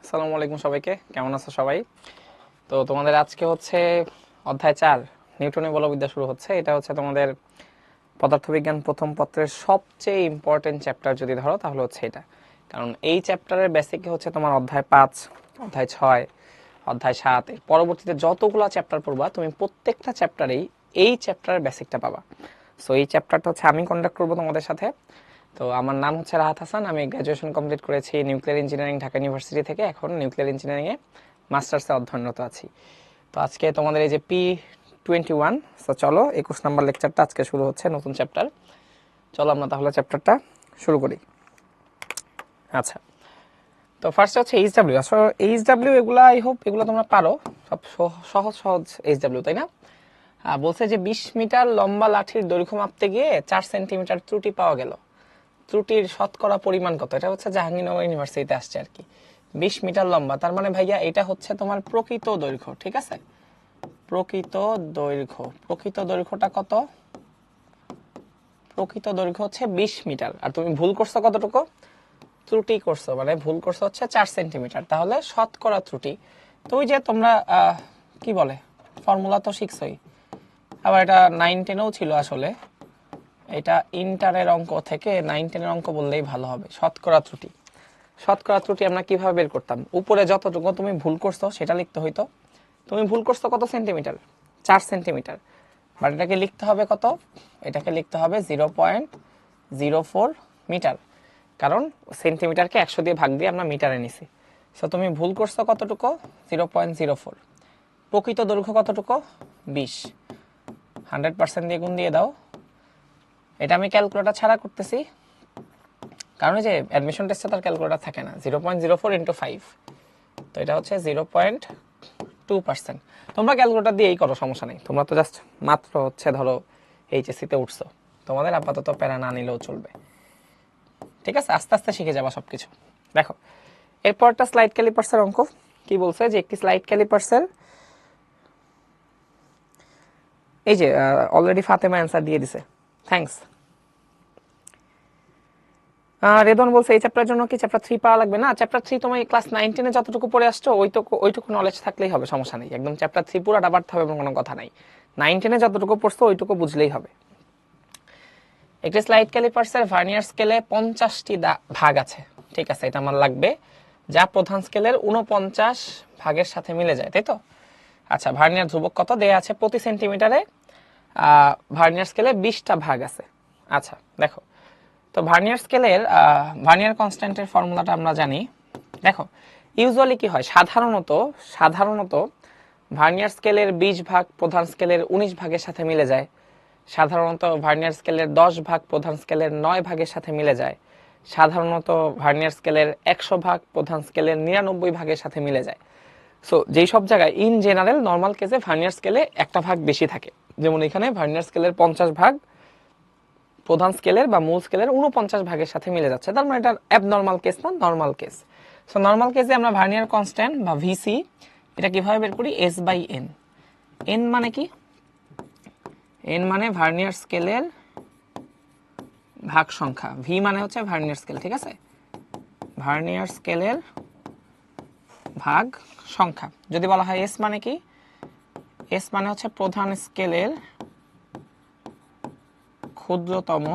আসসালামু আলাইকুম সবাইকে, কেমন আছো সবাই? তো তোমাদের আজকে হচ্ছে অধ্যায় 4 নিউটনের বলবিদ্যা শুরু হচ্ছে। এটা হচ্ছে তোমাদের পদার্থবিজ্ঞান প্রথম পত্রের সবচেয়ে ইম্পর্টেন্ট চ্যাপ্টার যদি ধরো তাহলে হচ্ছে এটা। কারণ এই চ্যাপ্টারের বেসিকে হচ্ছে তোমার অধ্যায় 5, অধ্যায় 6, অধ্যায় 7 এর পরবর্তীতে যতগুলো চ্যাপ্টার পড়বা তুমি প্রত্যেকটা চ্যাপ্টারেই এই চ্যাপ্টারের বেসিকটা পাবা। সো এই চ্যাপ্টারটা হচ্ছে আমি কন্ডাক্ট করবো তোমাদের সাথে। তো আমার নাম হচ্ছে রাহাত হাসান, আমি গ্র্যাজুয়েশন কমপ্লিট করেছি নিউক্লিয়ার ইঞ্জিনিয়ারিং ঢাকা ইউনিভার্সিটি থেকে। এখন নিউক্লিয়ার ইঞ্জিনিয়ারিংয়ে মাস্টার্সে অধ্যয়নরত আছি। তো আজকে তোমাদের এই যে P21, তো চলো 21 নম্বর লেকচারটা আজকে শুরু হচ্ছে, নতুন চ্যাপ্টার। চলো আমরা তাহলে চ্যাপ্টারটা শুরু করি। আচ্ছা, তো ফার্স্ট হচ্ছে এইচডাব্লিউ। আসলে এইচডাব্লিউ এগুলো আই হোপ এগুলো তোমরা পারো, সব সহজ সহজ এইচডাব্লিউ, তাই না? বলছে যে 20 মিটার লম্বা লাঠির দৈর্ঘ্য মাপতে গিয়ে 4 সেন্টিমিটার ত্রুটি পাওয়া গেল। ত্রুটির শতকরা পরিমাণ কত? এটা হচ্ছে জাহাঙ্গীরনগর ইউনিভার্সিটিতে আসছে আর কি। 20 মিটার লম্বা, তার মানে ভাইয়া এটা হচ্ছে তোমার প্রকৃত দৈর্ঘ্য, ঠিক আছে? প্রকৃত দৈর্ঘ্যটা কত? প্রকৃত দৈর্ঘ্য হচ্ছে 20 মিটার। আর তুমি ভুল করছো কতটুকু? ত্রুটি করছো, মানে ভুল করছো হচ্ছে 4 সেন্টিমিটার। তাহলে শতকরা ত্রুটি। তো ওই যে তোমরা কি বলে, ফর্মুলা তো শিখছোই, আবার এটা 9-10-এও ছিল আসলে। এটা ইন্টারের অঙ্ক থেকে 9-10-এর অঙ্ক বললেই ভালো হবে। শতকরা ত্রুটি, শতকরা ত্রুটি আমরা কিভাবে বের করতাম? উপরে যতটুকু তুমি ভুল করছো সেটা লিখতে হইতো। তুমি ভুল করছো কত সেন্টিমিটার? 4 সেন্টিমিটার। বাট এটাকে লিখতে হবে কত? এটাকে লিখতে হবে 0.04 মিটার, কারণ সেন্টিমিটারকে 100 দিয়ে ভাগ দিয়ে আমরা মিটারে নিছি। সো তুমি ভুল করছো কতটুকু? 0.04। প্রকৃত দৈর্ঘ্য কতটুকু? 20। 100% দিয়ে গুণ দিয়ে দাও। এটা আমি ক্যালকুলেটর ছাড়া করতেছি, কারণ যে অ্যাডমিশন টেস্টে তার ক্যালকুলেটর থাকে না। 0.04 × 5, তো এটা হচ্ছে 0.2%। তোমরা ক্যালকুলেটর দিয়েই করো, সমস্যা নেই। তোমরা তো জাস্ট মাত্র হচ্ছে ধরো এইচএসসিতে উঠছো, তোমাদের আপাতত প্যারা না নিলেও চলবে, ঠিক আছে? আস্তে আস্তে শিখে যাবা সবকিছু। দেখো এরপরটা স্লাইড ক্যালিপার্সের অঙ্ক। কি বলছে যে একটি স্লাইড ক্যালিপার্সের, এই যে অলরেডি ফাতেমা অ্যান্সার দিয়ে দিছে, থ্যাঙ্কস। রেদন বলছে এই চ্যাপ্টারের জন্য কি চ্যাপ্টার 3 পাওয়া লাগবে? না, চ্যাপ্টার 3 তোমার ক্লাস 9-10-এ যতটুকু পড়ে আসছো ওইটুকু নলেজ থাকলেই হবে, সমস্যা নেই। একদম চ্যাপ্টার 3 পুরোটা পারতে হবে এমন কোনো কথা নাই। 9-10-এ যতটুকু পড়ছো ওইটুকু বুঝলেই হবে। একটি স্লাইড ক্যালিপার্সের ভার্নিয়ার স্কেলে 50টি ভাগ আছে, ঠিক আছে? এটা আমার লাগবে, যা প্রধান স্কেলের 49 ভাগের সাথে মিলে যায়, তাই তো? আচ্ছা, ভার্নিয়ার ধ্রুবক কত দেয়া আছে? প্রতি সেন্টিমিটারে ভার্নিয়ার স্কেলে 20টা ভাগ আছে। আচ্ছা দেখো, তো ভার্নিয়ার স্কেলের ভার্নিয়ার কনস্ট্যান্টের ফর্মুলাটা আমরা জানি। দেখো ইউজুয়ালি কি হয়, সাধারণত ভার্নিয়ার স্কেলের 20 ভাগ প্রধান স্কেলের 19 ভাগের সাথে মিলে যায়। সাধারণত ভার্নিয়ার স্কেলের 10 ভাগ প্রধান স্কেলের 9 ভাগের সাথে মিলে যায়। সাধারণত ভার্নিয়ার স্কেলের 100 ভাগ প্রধান স্কেলের 99 ভাগের সাথে মিলে যায়। সো যেই সব জায়গায় ইন জেনারেল নর্মাল কেসে ভার্নিয়ার স্কেলে একটা ভাগ বেশি থাকে, যেমন এখানে ভার্নিয়ার স্কেলের 50 ভাগ প্রধান স্কেলের বা মূল স্কেলের 49 ভাগের সাথে মিলে যাচ্ছে, তার মানে এটা অ্যাবনর্মাল কেস না, নর্মাল কেস। সো নর্মাল কেসে আমরা ভার্নিয়ার কনস্ট্যান্ট বা ভিসি এটা কিভাবে বের করি? S/N। এন মানে কি? এন মানে ভার্নিয়ার স্কেলের ভাগ সংখ্যা, ভি মানে হচ্ছে ভার্নিয়ার স্কেল, ঠিক আছে? ভার্নিয়ার স্কেলের ভাগ সংখ্যা। যদি বলা হয় এস মানে কি? এস মানে হচ্ছে প্রধান স্কেলের ক্ষুদ্রতম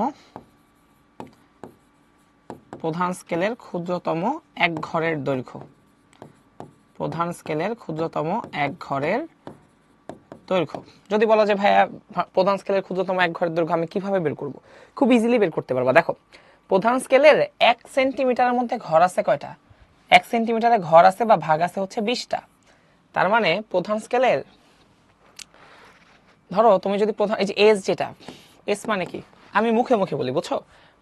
এক ঘরের দৈর্ঘ্য। প্রধান স্কেলের ক্ষুদ্রতম এক ঘরের দৈর্ঘ্য। যদি বলা যে ভাইয়া প্রধান স্কেলের ক্ষুদ্রতম এক ঘরের দৈর্ঘ্য আমি কিভাবে বের করব? খুব ইজিলি বের করতে পারবা। দেখো প্রধান স্কেলের 1 সেন্টিমিটারের মধ্যে ঘর আছে কয়টা? 1 সেন্টিমিটারে ঘর আছে বা ভাগ আছে হচ্ছে 20টা। তার মানে প্রধান স্কেলের, ধরো তুমি যদি প্রধান, এই যে এস, যেটা এস মানে কি আমি মুখে মুখে বলি, বুঝছো?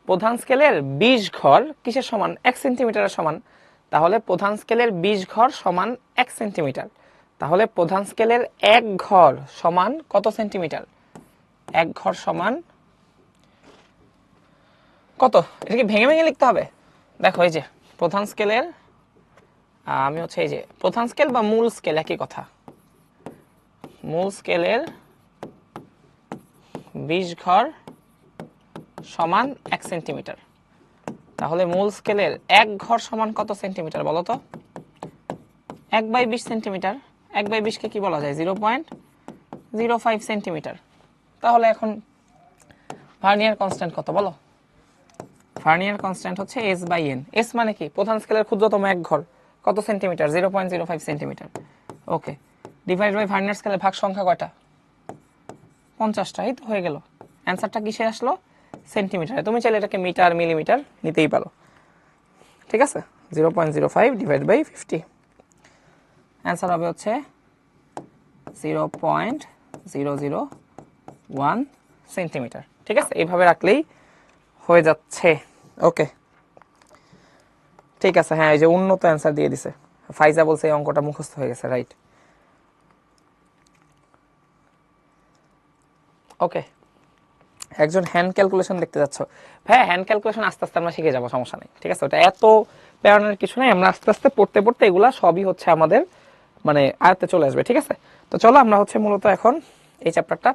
প্রধান স্কেলের 20 ঘর কিসের সমান? 1 সেন্টিমিটারের সমান। তাহলে প্রধান স্কেলের 20 ঘর সমান 1 সেন্টিমিটার। তাহলে প্রধান স্কেলের 1 ঘর সমান কত সেন্টিমিটার? 1 ঘর সমান কত? এটাকে ভেঙে ভেঙে লিখতে হবে। দেখো এই যে প্রধান স্কেলের, আমি হচ্ছে এই যে প্রধান স্কেল বা মূল স্কেল একই কথা, মূল স্কেলের 20 ঘর সমান 1 সেন্টিমিটার। তাহলে মূল স্কেলের 1 ঘর সমান কত সেন্টিমিটার বলো তো? 1/20 সেন্টিমিটার, 1/20কে কি বলা যায় 0.05 সেন্টিমিটার। তাহলে এখন ভার্নিয়ার কনস্ট্যান্ট কত বলো? ভার্নিয়ার কনস্ট্যান্ট হচ্ছে S/N। এস মানে কি? প্রধান স্কেলের ক্ষুদ্রতম এক ঘর, কত centimetre? 0.05 centimetre. Okay, divide by vernier স্কেলের ভাগ সংখ্যা কয়টা? 50টা। এই তো হয়ে গেল। অ্যান্সারটা কিসে আসলো? সেন্টিমিটারে। তুমি চাইলে এটাকে মিটার, মিলিমিটার নিতেই পারো। ঠিক আছে, 0.05 ডিভাইড বাই 50। অ্যান্সার হবে হচ্ছে 0.001 সেন্টিমিটার। ঠিক আছে, এইভাবে রাখলেই হয়ে যাচ্ছে। ওকে, ঠিক আছে। হ্যাঁ, এই যে উন্নত অ্যান্সার দিয়ে দিছে ফাইজা, বলছে এই অঙ্কটা মুখস্থ হয়ে গেছে। রাইট, ওকে। একজন হ্যান্ড ক্যালকুলেশন দেখতে যাচ্ছ? হ্যাঁ, হ্যান্ড ক্যালকুলেশন আস্তে আস্তে আমরা শিখে যাবো, সমস্যা নেই। ঠিক আছে, ওটা এত প্যারানোর কিছু নেই। আমরা আস্তে আস্তে পড়তে পড়তে এগুলা সবই হচ্ছে আমাদের মানে আয়ত্তে চলে আসবে। ঠিক আছে, তো চলো আমরা হচ্ছে মূলত এখন এই চ্যাপ্টারটা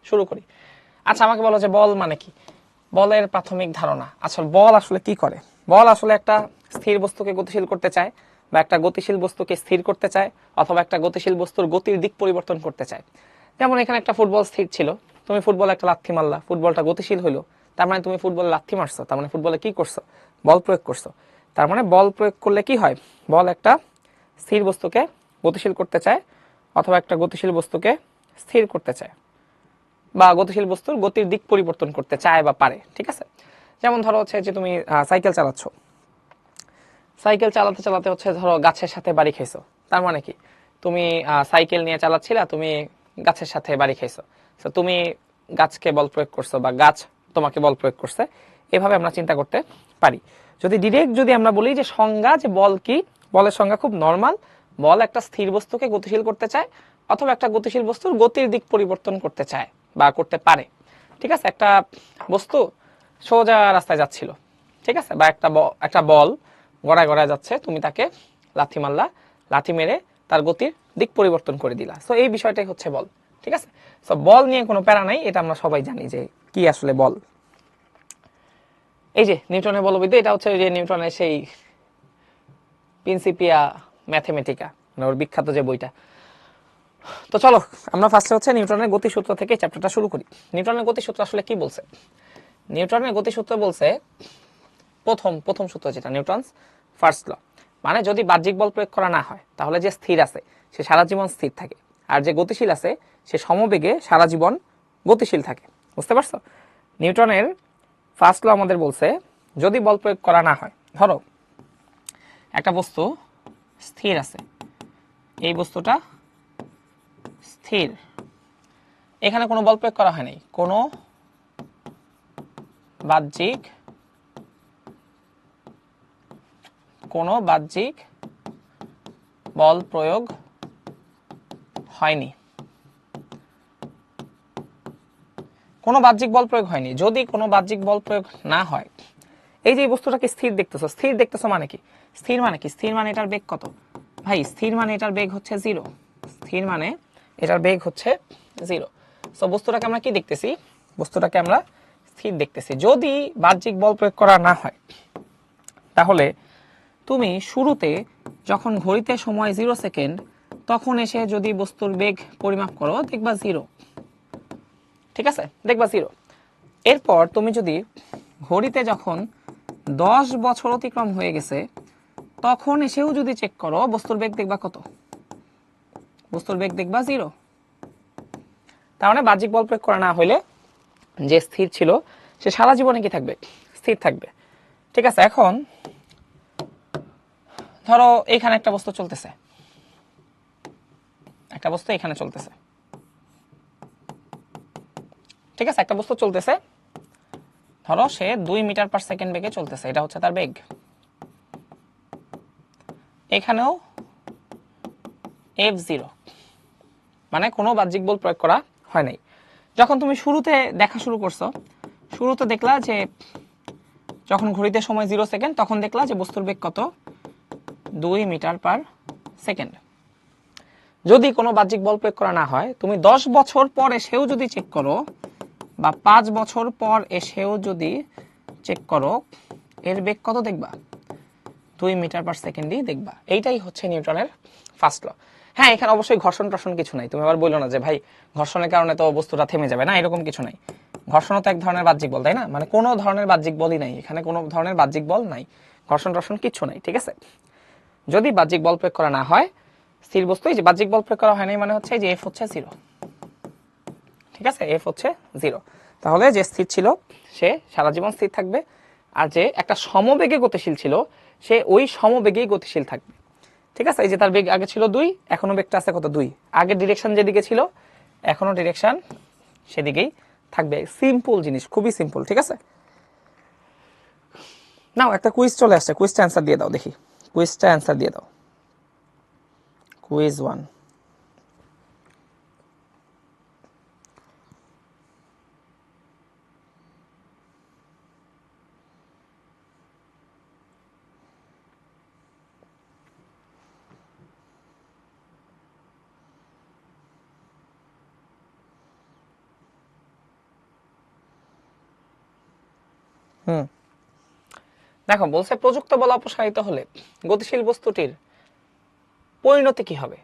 শুরু করি। আচ্ছা, আমাকে বলো যে বল মানে কি? বলের প্রাথমিক ধারণা। আসলে বল আসলে কি করে? বল আসলে একটা স্থির বস্তুকে গতিশীল করতে চায়, বা একটা গতিশীল বস্তুকে স্থির করতে চায়, অথবা একটা গতিশীল বস্তুর গতির দিক পরিবর্তন করতে চায়। যেমন এখানে একটা ফুটবল স্থির ছিল, তুমি ফুটবলে একটা লাথি মারলা, ফুটবলটা গতিশীল হলো, তার মানে তুমি ফুটবলে লাথি মারছো, তার মানে ফুটবলে কি করছো? বল প্রয়োগ করছো। তার মানে বল প্রয়োগ করলে কি হয়? বল একটা স্থির বস্তুকে গতিশীল করতে চায়, অথবা একটা গতিশীল বস্তুকে স্থির করতে চায়, বা গতিশীল বস্তুর গতির দিক পরিবর্তন করতে চায় বা পারে। ঠিক আছে, যেমন ধরো হচ্ছে যে তুমি সাইকেল চালাচ্ছ, সাইকেল চালাতে চালাতে হচ্ছে ধরো গাছের সাথে বাড়ি খাইছো। তার মানে কি? তুমি সাইকেল নিয়ে চালাচ্ছিলা, তুমি গাছের সাথে বাড়ি খাইছো। তো তুমি গাছকে বল প্রয়োগ করছো, বা গাছ তোমাকে বল প্রয়োগ করছে। এভাবে আমরা চিন্তা করতে পারি। যদি ডিরেক্ট যদি আমরা বলি যে সংজ্ঞা, যে বল কি, বলের সংজ্ঞা খুব নর্মাল। বল একটা স্থির বস্তুকে গতিশীল করতে চায়, অথবা একটা গতিশীল বস্তুর গতির দিক পরিবর্তন করতে চায় বা করতে পারে। ঠিক আছে, একটা বস্তু সোজা রাস্তায় যাচ্ছিল, ঠিক আছে, বা একটা বল গড়ায় গড়ায় যাচ্ছে, তুমি তাকে লাথি মারলা, লাথি মেরে তার গতির দিক পরিবর্তন করে দিলা। সো এই বিষয়টাই হচ্ছে বল। ঠিক আছে, সো বল নিয়ে কোনো প্যারা নাই, এটা আমরা সবাই জানি যে কি আসলে বল। এই যে নিউটনের বলবিদ্যা, এটা হচ্ছে যে নিউটনের সেই প্রিন্সিপিয়া ম্যাথমেটিকা, মানে ওর বিখ্যাত যে বইটা। তো চলো আমরা ফার্স্টে হচ্ছে নিউটনের গতিসূত্র থেকে চ্যাপ্টারটা শুরু করি। নিউটনের গতিসূত্র আসলে কি বলছে? নিউটনের গতিসূত্র বলছে প্রথম সূত্র, যেটা নিউটনস ফার্স্ট ল, মানে যদি বাহ্যিক বল প্রয়োগ করা না হয়, তাহলে যে স্থির আছে সে সারা জীবন স্থির থাকে, আর যে গতিশীল আছে সে সমবেগে সারা জীবন গতিশীল থাকে। বুঝতে পারছো? নিউটনের ফার্স্ট ল আমাদের বলছে যদি বল প্রয়োগ করা না হয়, ধরো একটা বস্তু স্থির আছে, এই বস্তুটা স্থির, এখানে কোনো বল প্রয়োগ করা হয়নি, কোনো বাহ্যিক বল প্রয়োগ হয়নি, কোনো বাহ্যিক বল প্রয়োগ হয়নি। যদি কোনো বাহ্যিক বল প্রয়োগ না হয়, এই যে বস্তুটাকে স্থির দেখতেছো, স্থির দেখতেছো মানে কি? স্থির মানে কি? স্থির মানে এটার বেগ কত? ভাই স্থির মানে এটার বেগ হচ্ছে 0। স্থির মানে এটার বেগ হচ্ছে 0। সো বস্তুটাকে আমরা কি দেখতেছি? বস্তুটাকে আমরা স্থির দেখতেছি। যদি বাহ্যিক বল প্রয়োগ করা না হয়, তাহলে তুমি শুরুতে যখন ঘড়িতে সময় 0 সেকেন্ড, তখন এসে যদি বস্তুর বেগ পরিমাপ করো, দেখবা 0। ঠিক আছে, দেখবা 0। এরপর তুমি যদি ঘড়িতে যখন 10 বছর অতিক্রম হয়ে গেছে, তখন এসেও যদি চেক করো, বস্তুর বেগ দেখবা কত? বস্তুর বেগ দেখবা 0। তার মানে বাহ্যিক বল প্রয়োগ করা না হইলে যে স্থির ছিল সে সারা জীবনে কি থাকবে? স্থির থাকবে। ঠিক আছে, এখন ধরো এখানে একটা বস্তু চলতেছে, একটা বস্তু এখানে চলতেছে। ঠিক আছে, একটা বস্তু চলতেছে, ধরো সে 2 মিটার পার সেকেন্ড বেগে চলতেছে, এটা হচ্ছে তার বেগ। এখানেও f0, মানে কোনো বাহ্যিক বল প্রয়োগ করা হয় নাই। যখন তুমি শুরুতে দেখা শুরু করছো, শুরুতে দেখলা যে যখন ঘড়িতে সময় 0 সেকেন্ড, তখন দেখলা যে বস্তুর বেগ কত? 2 মিটার পার সেকেন্ড। যদি কোনো বাহ্যিক বল প্রয়োগ করা না হয়, তুমি 10 বছর পর এসেও যদি চেক করো, বা 5 বছর পর এসেও যদি চেক করো, এর বেগ কত দেখবা? 2 মিটার/সেকেন্ডই দেখবা। এইটাই হচ্ছে নিউটনের ফার্স্ট ল। হ্যাঁ, এখানে অবশ্যই ঘর্ষণ টর্ষণ কিছু নাই, তুমি আবার বললো না যে ভাই ঘর্ষণের কারণে তো বস্তুটা থেমে যাবে, না এরকম কিছু নাই। ঘর্ষণও তো এক ধরনের বাহ্যিক বল, তাই না? মানে কোনো ধরনের বাহ্যিক বলই নাই এখানে, কোনো ধরনের বাহ্যিক বল নাই, ঘর্ষণ টর্ষণ কিছু নাই, ঠিক আছে? যদি বাহ্যিক বল প্রয়োগ করা না হয় স্থির বস্তু, এই যে বাহ্যিক বল প্রয়োগ করা হয় নাই মানে হচ্ছে যে এফ হচ্ছে 0, ঠিক আছে? এফ হচ্ছে 0। তাহলে যে স্থির ছিল সে সারা জীবন স্থির থাকবে, আর যে একটা সমবেগে গতিশীল ছিল সে ওই সমবেগেই গতিশীল থাকবে, ঠিক আছে? এই যে তার বেগ আগে ছিল 2, এখনো বেগটা আছে কত 2, আগের ডিরেকশন যেদিকে ছিল এখনো ডিরেকশন সেদিকেই থাকবে। সিম্পল জিনিস, খুবই সিম্পল, ঠিক আছে? নাও একটা কুইজ চলে আসছে, কুইজটা অ্যান্সার দিয়ে দাও দেখি, কুইজটা অ্যান্সার দিয়ে দাও। কুইজ 1। দেখো বলছে প্রযুক্ত বল অপসারিত হলে গতিশীল বস্তুটির পরিণতি কি হবে?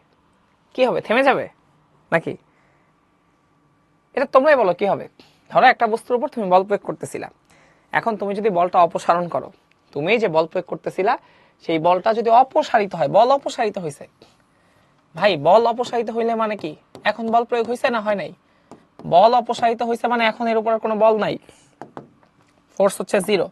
কি হবে? থেমে যাবে নাকি? এটা তোমরাই বলো কি হবে। ধরো একটা বস্তুর উপর তুমি বল প্রয়োগ করতেছিলা, এখন তুমি যদি বলটা অপসারণ করো, তুমি যে বল প্রয়োগ করতেছিলা সেই বলটা যদি অপসারিত হয়, বল অপসারিত হয়েছে, ভাই বল অপসারিত হইলে মানে কি এখন বল প্রয়োগ হয়েছে না হয় নাই? বল অপসারিত হয়েছে মানে এখন এর উপর কোনো বল নাই, ফোর্স হচ্ছে 0।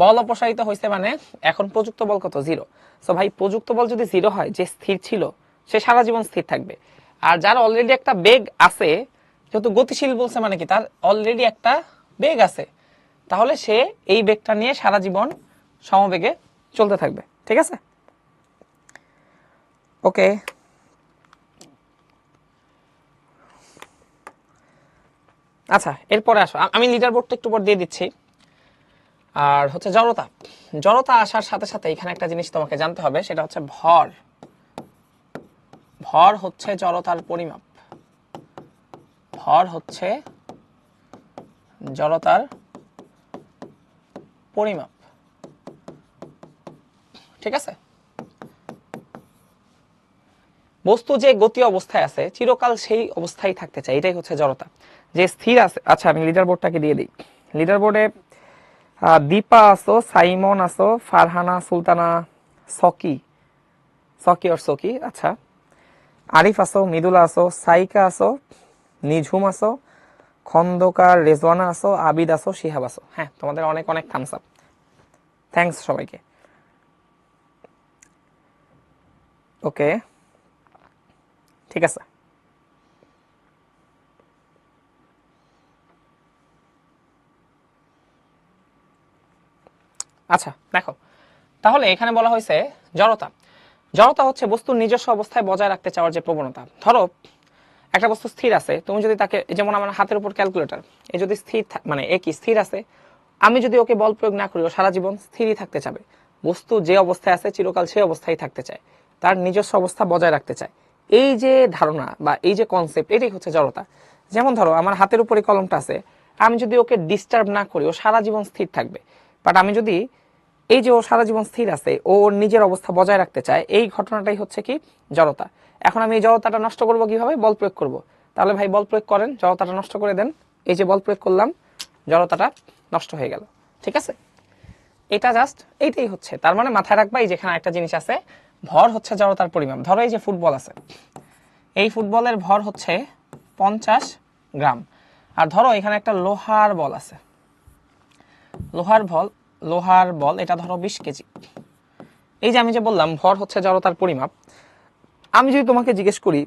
বল অপসারিত হয়েছে মানে এখন প্রযুক্ত বল কত? 0। সো ভাই প্রযুক্ত বল যদি 0 হয়, যে স্থির ছিল সে সারা জীবন স্থির থাকবে। আর যার অলরেডি একটা বেগ আছে, যেহেতু গতিশীল বলছে মানে কি তার অলরেডি একটা বেগ আছে, তাহলে সে এই বেগটা নিয়ে সারা জীবন সমবেগে চলতে থাকবে, ঠিক আছে? ওকে, আচ্ছা এরপরে আসো, আমি লিডার বোর্ডটা একটু পর দিয়ে দিচ্ছি। আর হচ্ছে জড়তা। জড়তা আসার সাথে সাথে এখানে একটা জিনিস তোমাকে জানতে হবে, সেটা হচ্ছে ভর। ভর হচ্ছে জড়তার পরিমাপ, ভর হচ্ছে জড়তার পরিমাপ, ঠিক আছে? বস্তু যে গতি অবস্থায় আছে চিরকাল সেই অবস্থায় থাকতে চায়, এটাই হচ্ছে জড়তা। যে স্থির আছে, আচ্ছা আমি লিডার বোর্ডটাকে দিয়ে দিই। লিডার বোর্ডে দীপা আসো, সাইমন আসো, ফারহানা, সুলতানা, সকি, সকি আর সকি, আচ্ছা আরিফ আসো, মৃদুলা আসো, সাইকা আসো, নিঝুম আসো, খন্দকার, রেজওয়ানা আসো, আবিদ আসো, শিহাব আসো। হ্যাঁ, তোমাদের অনেক অনেক থামস আপ, থ্যাঙ্কস সবাইকে। ওকে, ঠিক আছে। আচ্ছা দেখো, তাহলে এখানে বলা হয়েছে জড়তা। জড়তা হচ্ছে বস্তুর নিজস্ব অবস্থায় বজায় রাখতে চাওয়ার যে প্রবণতা। ধরো একটা বস্তু স্থির আছে, তুমি যদি তাকে, যেমন আমার হাতের উপর ক্যালকুলেটর, এ যদি স্থির মানে এ কি স্থির আছে, আমি যদি ওকে বল প্রয়োগ না করি ও সারা জীবন স্থিরই থাকতে চাবে। বস্তু যে অবস্থায় আছে চিরকাল সেই অবস্থায় থাকতে চায়, তার নিজস্ব অবস্থা বজায় রাখতে চায়। এই যে ধারণা বা এই যে কনসেপ্ট, এটাই হচ্ছে জড়তা। যেমন ধরো আমার হাতের উপরে কলমটা আছে, আমি যদি ওকে ডিস্টার্ব না করি ও সারা জীবন স্থির থাকবে। বাট আমি যদি, এই যে ও সারা জীবন স্থির আছে, ও ওর নিজের অবস্থা বজায় রাখতে চায়, এই ঘটনাটাই হচ্ছে কি জড়তা। এখন আমি এই জড়তাটা নষ্ট করবো কিভাবে? বল প্রয়োগ করব। তাহলে ভাই বল প্রয়োগ করেন, জড়তাটা নষ্ট করে দেন। এই যে বল প্রয়োগ করলাম, জড়তাটা নষ্ট হয়ে গেল, ঠিক আছে? এটা জাস্ট এইটাই হচ্ছে, তার মানে মাথায় রাখবা এই যেখানে একটা জিনিস আছে, ভর হচ্ছে জড়তার পরিমাপ। ধরো এই যে ফুটবল আছে, এই ফুটবলের ভর হচ্ছে 50 গ্রাম। আর ধরো এখানে একটা লোহার বল আছে, লোহার বল এটা ধরো 20 কেজি। এই যে আমি যে বললাম ভর হচ্ছে জড়তার পরিমাপ, আমি যদি তোমাকে জিজ্ঞেস করি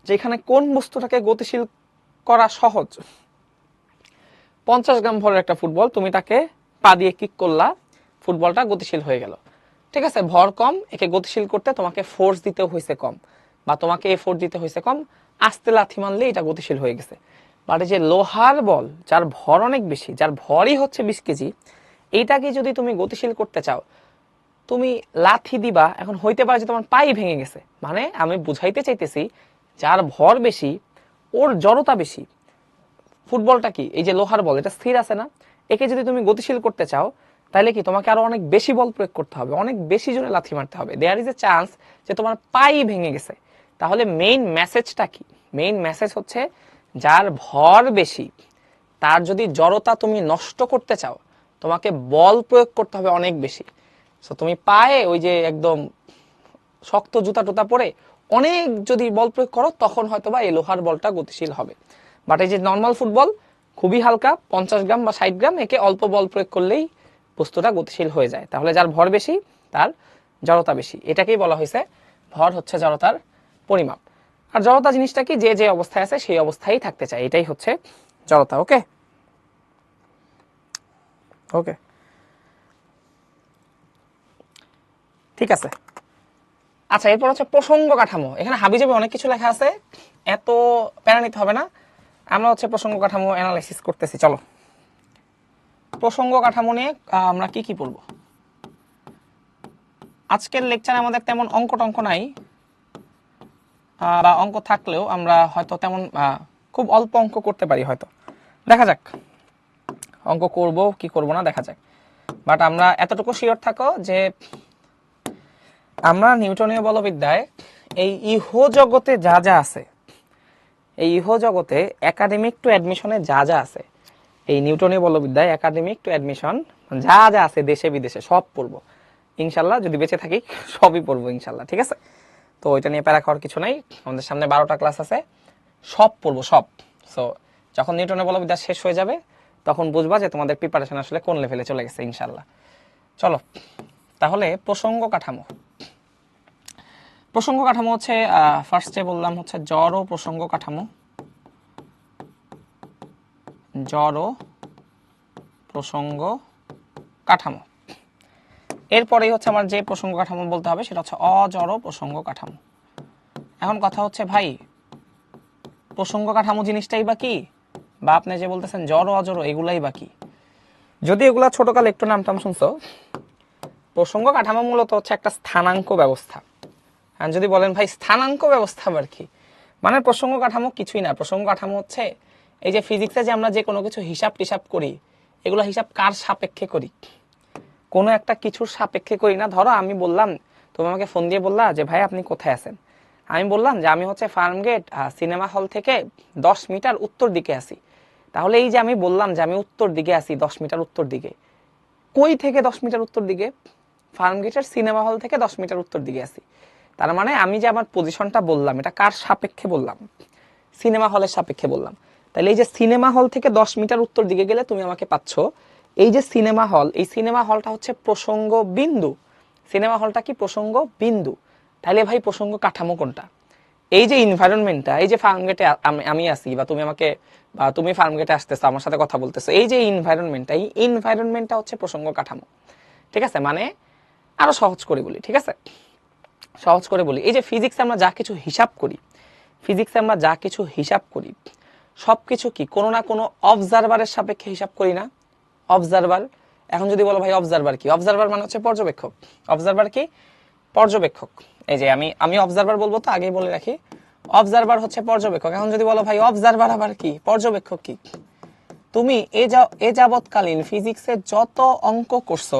যে এখানে কোন বস্তুটাকে গতিশীল করা সহজ, 50 গ্রাম ভরের একটা ফুটবল, তুমি তাকে পা দিয়ে কিক করলা, ফুটবলটা গতিশীল হয়ে গেল, ঠিক আছে? ভর কম, একে গতিশীল করতে তোমাকে ফোর্স দিতে হয়েছে কম, বা তোমাকে এফোর্ট দিতে হয়েছে কম, আস্তে লাথি মারলে এটা গতিশীল হয়ে গেছে। বাট এই যে লোহার বল, যার ভর অনেক বেশি, যার ভরই হচ্ছে 20 কেজি, এইটাকে যদি তুমি গতিশীল করতে চাও, তুমি লাথি দিবা, এখন হইতে পারে যে তোমার পাই ভেঙে গেছে। মানে আমি বুঝাইতে চাইতেছি, যার ভর বেশি ওর জড়তা বেশি। ফুটবলটা কি, এই যে লোহার বল, এটা স্থির আছে না, একে যদি তুমি গতিশীল করতে চাও, তাহলে কি তোমাকে আরো অনেক বেশি বল প্রয়োগ করতে হবে, অনেক বেশি জোরে লাথি মারতে হবে, দেয়ার ইজ এ চান্স যে তোমার পাই ভেঙে গেছে। তাহলে মেইন মেসেজটা কি? মেইন মেসেজ হচ্ছে যার ভর বেশি তার যদি জড়তা তুমি নষ্ট করতে চাও, তোমাকে বল প্রয়োগ করতে হবে অনেক বেশি। সো তুমি পায়ে ওই যে একদম শক্ত জুতা টুতা পরে অনেক যদি বল প্রয়োগ করো, তখন হয়তো বা এই লোহার বলটা গতিশীল হবে। বাট এই যে নর্মাল ফুটবল খুবই হালকা, 50 গ্রাম বা 60 গ্রাম, একে অল্প বল প্রয়োগ করলেই বস্তুটা গতিশীল হয়ে যায়। তাহলে যার ভর বেশি তার জড়তা বেশি, এটাকেই বলা হয়েছে ভর হচ্ছে জড়তার পরিমাপ। আর জড়তা জিনিসটা কি? যে যে অবস্থায় আছে সেই অবস্থায় থাকতে চায়, এটাই হচ্ছে জড়তা। ওকে ওকে, ঠিক আছে। আচ্ছা, এরপর হচ্ছে প্রসঙ্গ কাঠামো। এখানে হাবিজাবি অনেক কিছু লেখা আছে, এত প্যারা নিতে হবে না। আমরা হচ্ছে প্রসঙ্গ কাঠামো অ্যানালাইসিস করতেছি। চলো, প্রসঙ্গ কাঠামো নিয়ে আমরা কি কি পড়বো আজকের লেকচারে? আমাদের তেমন অঙ্ক টঙ্ক নাই, বা অঙ্ক থাকলেও আমরা হয়তো তেমন খুব অল্প অঙ্ক করতে পারি হয়তো, দেখা যাক অঙ্ক করব কি করব না, দেখা যাক। বাট আমরা এতটুকু শিওর থাকো যে আমরা নিউটনীয় বলবিদ্যায় এই ইহো জগতে যা যা আছে, এই ইহো জগতে একাডেমিক টু অ্যাডমিশনে যা যা আছে, এই নিউটনীয় বলবিদ্যায় একাডেমিক টু অ্যাডমিশন যা যা আছে দেশে বিদেশে সব পড়বো ইনশাল্লাহ, যদি বেঁচে থাকি সবই পড়বো ইনশাল্লাহ, ঠিক আছে? তো ওইটা নিয়ে প্যারা খাওয়ার কিছু নাই, আমাদের সামনে 12টা ক্লাস আছে, সব পড়বো সব। সো যখন নিউটনের বলবিদ্যা শেষ হয়ে যাবে তখন বুঝবা যে তোমাদের প্রিপারেশন আসলে কোন লেভেলে চলে গেছে ইনশাল্লাহ। চলো তাহলে প্রসঙ্গ কাঠামো। প্রসঙ্গ কাঠামো হচ্ছে ফার্স্টে বললাম হচ্ছে জড় ও প্রসঙ্গ কাঠামো, জড় ও প্রসঙ্গ কাঠামো। এরপরেই হচ্ছে আমার যে প্রসঙ্গ কাঠামো বলতে হবে সেটা হচ্ছে অজড় প্রসঙ্গ কাঠামো। এখন কথা হচ্ছে ভাই, প্রসঙ্গ কাঠামো জিনিসটাই বা কি, বা আপনি যে বলতেছেন জড় অজড় এগুলাই বা কি? যদি এগুলা ছোটকালে একটু নামটাম শুনছো, প্রসঙ্গ কাঠামো মূলত হচ্ছে একটা স্থানাঙ্ক ব্যবস্থা। আর যদি বলেন ভাই স্থানাঙ্ক ব্যবস্থা আবার কি, মানে প্রসঙ্গ কাঠামো কিছুই না। প্রসঙ্গ কাঠামো হচ্ছে এই যে ফিজিক্সে যে আমরা যে কোনো কিছু হিসাব টিসাব করি, এগুলো হিসাব কার সাপেক্ষে করি? কোনো একটা কিছুর সাপেক্ষে করি না। ধরো আমি বললাম, তুমি আমাকে ফোন দিয়ে বললা যে ভাই আপনি কোথায় আছেন, আমি বললাম যে আমি হচ্ছে ফার্মগেট সিনেমা হল থেকে 10 মিটার উত্তর দিকে আছি। তাহলে এই যে আমি বললাম যে আমি উত্তর দিকে আছি, 10 মিটার উত্তর দিকে, কই থেকে 10 মিটার উত্তর দিকে? ফার্মগেটের সিনেমা হল থেকে 10 মিটার উত্তর দিকে আছি। তার মানে আমি যে আমার পজিশনটা বললাম এটা কার সাপেক্ষে বললাম? সিনেমা হলের সাপেক্ষে বললাম। তাহলে এই যে সিনেমা হল থেকে 10 মিটার উত্তর দিকে গেলে তুমি আমাকে পাচ্ছ এই যে সিনেমা হল, এই সিনেমা হলটা হচ্ছে প্রসঙ্গ বিন্দু। সিনেমা হলটা কি? প্রসঙ্গ বিন্দু। তাহলে ভাই প্রসঙ্গ কাঠামো কোনটা? এই যে এনভায়রনমেন্টটা, এই যে ফার্মগেটে আমি আসি বা তুমি আমাকে, বা তুমি ফার্মগেটে আসতেছো আমার সাথে কথা বলতেছো, এই যে এনভায়রনমেন্টটা, এই এনভায়রনমেন্টটা হচ্ছে প্রসঙ্গ কাঠামো, ঠিক আছে? মানে আরো সহজ করে বলি, ঠিক আছে, সহজ করে বলি, এই যে ফিজিক্সে আমরা যা কিছু হিসাব করি, ফিজিক্সে আমরা যা কিছু হিসাব করি সবকিছু কি কোনো না কোনো অবজারভারের সাপেক্ষে হিসাব করি না? অবজারভার। এখন যদি বলো ভাই অবজারভার কি? অবজারভার মানে হচ্ছে পর্যবেক্ষক। অবজারভার কি? পর্যবেক্ষক। এই যে আমি অবজারভার বলবো তো আগেই বলে রাখি, অবজারভার হচ্ছে পর্যবেক্ষক। এখন যদি বলো ভাই অবজারভার আবার কি, পর্যবেক্ষক কি? তুমি এ যাবৎকালীন ফিজিক্সে যত অঙ্ক করছো,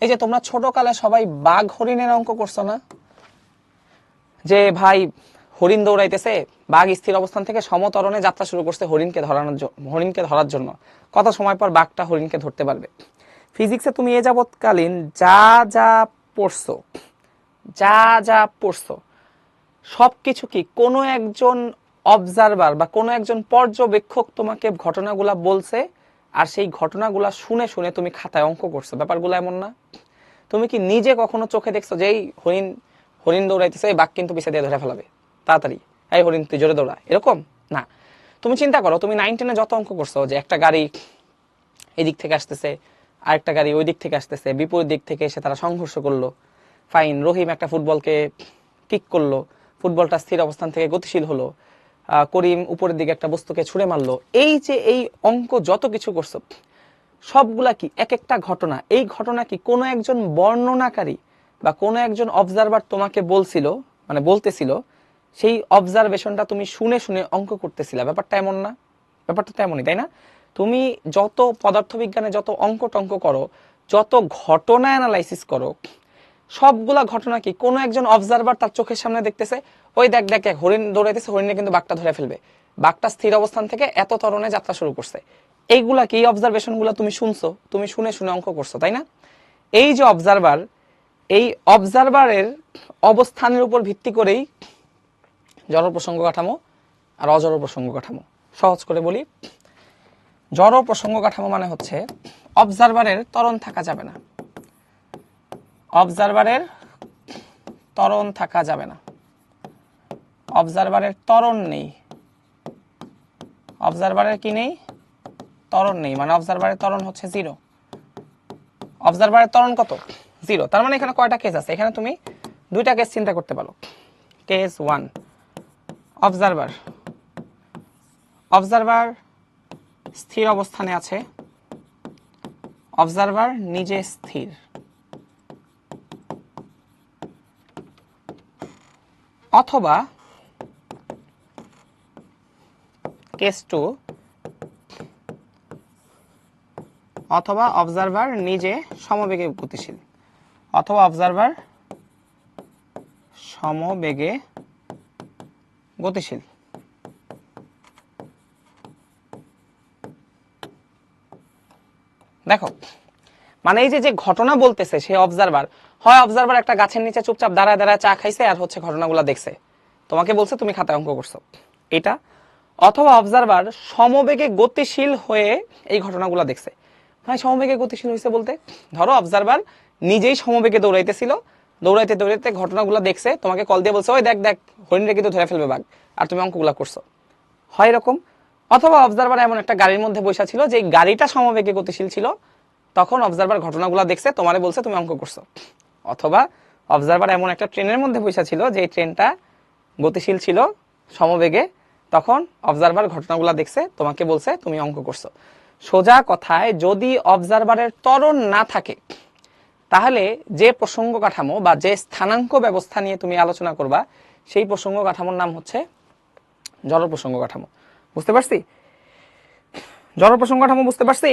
এই যে তোমরা ছোটকালে সবাই বাঘ হরিণের অঙ্ক করছো না? যে ভাই হরিণ দৌড়াইতেছে, বাঘ স্থির অবস্থান থেকে সমতরণে যাত্রা শুরু করছে হরিণকে ধরার জন্য, কত সময় পর বাঘটা হরিণকে ধরতে পারবে? ফিজিক্সে তুমি এ যাবৎকালীন যা যা পড়ছো, যা যা পড়ছো সবকিছু কি কোনো একজন অবজারভার বা কোনো একজন পর্যবেক্ষক তোমাকে ঘটনাগুলা বলছে, আর সেই ঘটনাগুলা শুনে শুনে তুমি খাতায় অঙ্ক করছো? ব্যাপারগুলো এমন না? তুমি কি নিজে কখনো চোখে দেখছো যে এই হরিণ দৌড়াইতেছে, এই বাঘ কিন্তু পিছিয়ে দিয়ে ধরে ফেলাবে তাড়াতাড়ি, এই হরিণ তুই জোরে দৌড়া, এরকম না। তুমি চিন্তা করো, তুমি 9-10 যত অঙ্ক করছো যে একটা গাড়ি এদিক থেকে আসতেছে, আরেকটা গাড়ি ওই দিক থেকে আসতেছে, বিপরীত দিক থেকে এসে তারা সংঘর্ষ করলো, ফাইন, রহিম একটা ফুটবলকে কিক করলো, ফুটবলটা স্থির অবস্থান থেকে গতিশীল হলো, করিম উপরের দিকে একটা বস্তুকে ছুঁড়ে মারলো। এই যে এই অঙ্ক যত কিছু করছো সবগুলা কি এক একটা ঘটনা? এই ঘটনা কি কোনো একজন বর্ণনাকারী বা কোনো একজন অবজারভার তোমাকে বলছিল, মানে বলতেছিল, সেই অবজারভেশনটা তুমি শুনে শুনে অঙ্ক করতেছিলা? ব্যাপারটা এমন না? ব্যাপারটা তো এমনই, তাই না? তুমি যত পদার্থবিজ্ঞানে যত অঙ্ক টঙ্ক করো, যত ঘটনা অ্যানালাইসিস করো সবগুলা ঘটনা কি কোনো একজন অবজারভার তার চোখের সামনে দেখতেছে, ওই দেখ দেখ এক হরিণ দৌড়াইতেছে, হরিণে কিন্তু বাঘটা ধরে ফেলবে, বাঘটা স্থির অবস্থান থেকে এত ত্বরণে যাত্রা শুরু করছে। এইগুলা কি, এই অবজারভেশনগুলো তুমি শুনছো, তুমি শুনে শুনে অঙ্ক করছো, তাই না? এই যে অবজারভার, এই অবজারভারের অবস্থানের উপর ভিত্তি করেই জড় প্রসঙ্গ কাঠামো আর অজড় প্রসঙ্গ কাঠামো। সহজ করে বলি, জড় প্রসঙ্গ কাঠামো মানে হচ্ছে অবজারভারের ত্বরণ থাকা যাবে না, অবজারভারের ত্বরণ থাকা যাবে না, অবজারভারের ত্বরণ নেই, অবজারভারের কি নেই, ত্বরণ নেই, মানে অবজারভারের ত্বরণ হচ্ছে 0। অবজারভারের ত্বরণ কত? 0। তার মানে এখানে কয়টা কেস আছে? এখানে তুমি দুইটা কেস চিন্তা করতে পারো। কেস 1, অবজারভার, অবজারভার স্থির অবস্থানে আছে, অবজারভার নিজে স্থির, অথবা কেস 2, অথবা অবজারভার নিজে সমবেগে গতিশীল, অথবা অবজারভার সমবেগে গতিশীল। দেখো, মানে এই যে ঘটনা বলতেছে সে অবজারভার, হয় অবজারভার একটা গাছের নিচে চুপচাপ দাঁড়ায় দাঁড়ায় চা খাইছে আর হচ্ছে ঘটনাগুলো দেখছে, তোমাকে বলছে তুমি খাতায় অঙ্ক করছো এটা, অথবা অবজারভার সমবেগে গতিশীল হয়ে এই ঘটনাগুলো দেখছে। হয় সমবেগে গতিশীল হয়েছে বলতে, ধরো অবজারভার নিজেই সমবেগে দৌড়াইতেছিল, দৌড়াইতে দৌড়াইতে ঘটনাগুলো দেখছে, তোমাকে কল দিয়ে বলছে ওই দেখ দেখ হরিণটা কিন্তু ধরে ফেলবে বাঘ, আর তুমি অঙ্কগুলো করছো, হয় এরকম। অথবা অবজারভার এমন একটা গাড়ির মধ্যে বসা ছিল যে গাড়িটা সমবেগে গতিশীল ছিল, তখন অবজারভার ঘটনাগুলো দেখছে, তোমারে বলছে তুমি অঙ্ক করছো। অথবা অবজারভার এমন একটা ট্রেনের মধ্যে বসা ছিল যে ট্রেনটা গতিশীল ছিল সমবেগে, তখন অবজারভার ঘটনাগুলো দেখছে, তোমাকে বলছে তুমি অঙ্ক করছো। সোজা কথায় যদি অবজারভারের ত্বরণ না থাকে তাহলে যে প্রসঙ্গ কাঠামো বা যে স্থানাঙ্ক ব্যবস্থা নিয়ে তুমি আলোচনা করবা সেই প্রসঙ্গ কাঠামোর নাম হচ্ছে জড় প্রসঙ্গ কাঠামো। বুঝতে পারছি? জড় প্রসঙ্গ কাঠামো বুঝতে পারছি?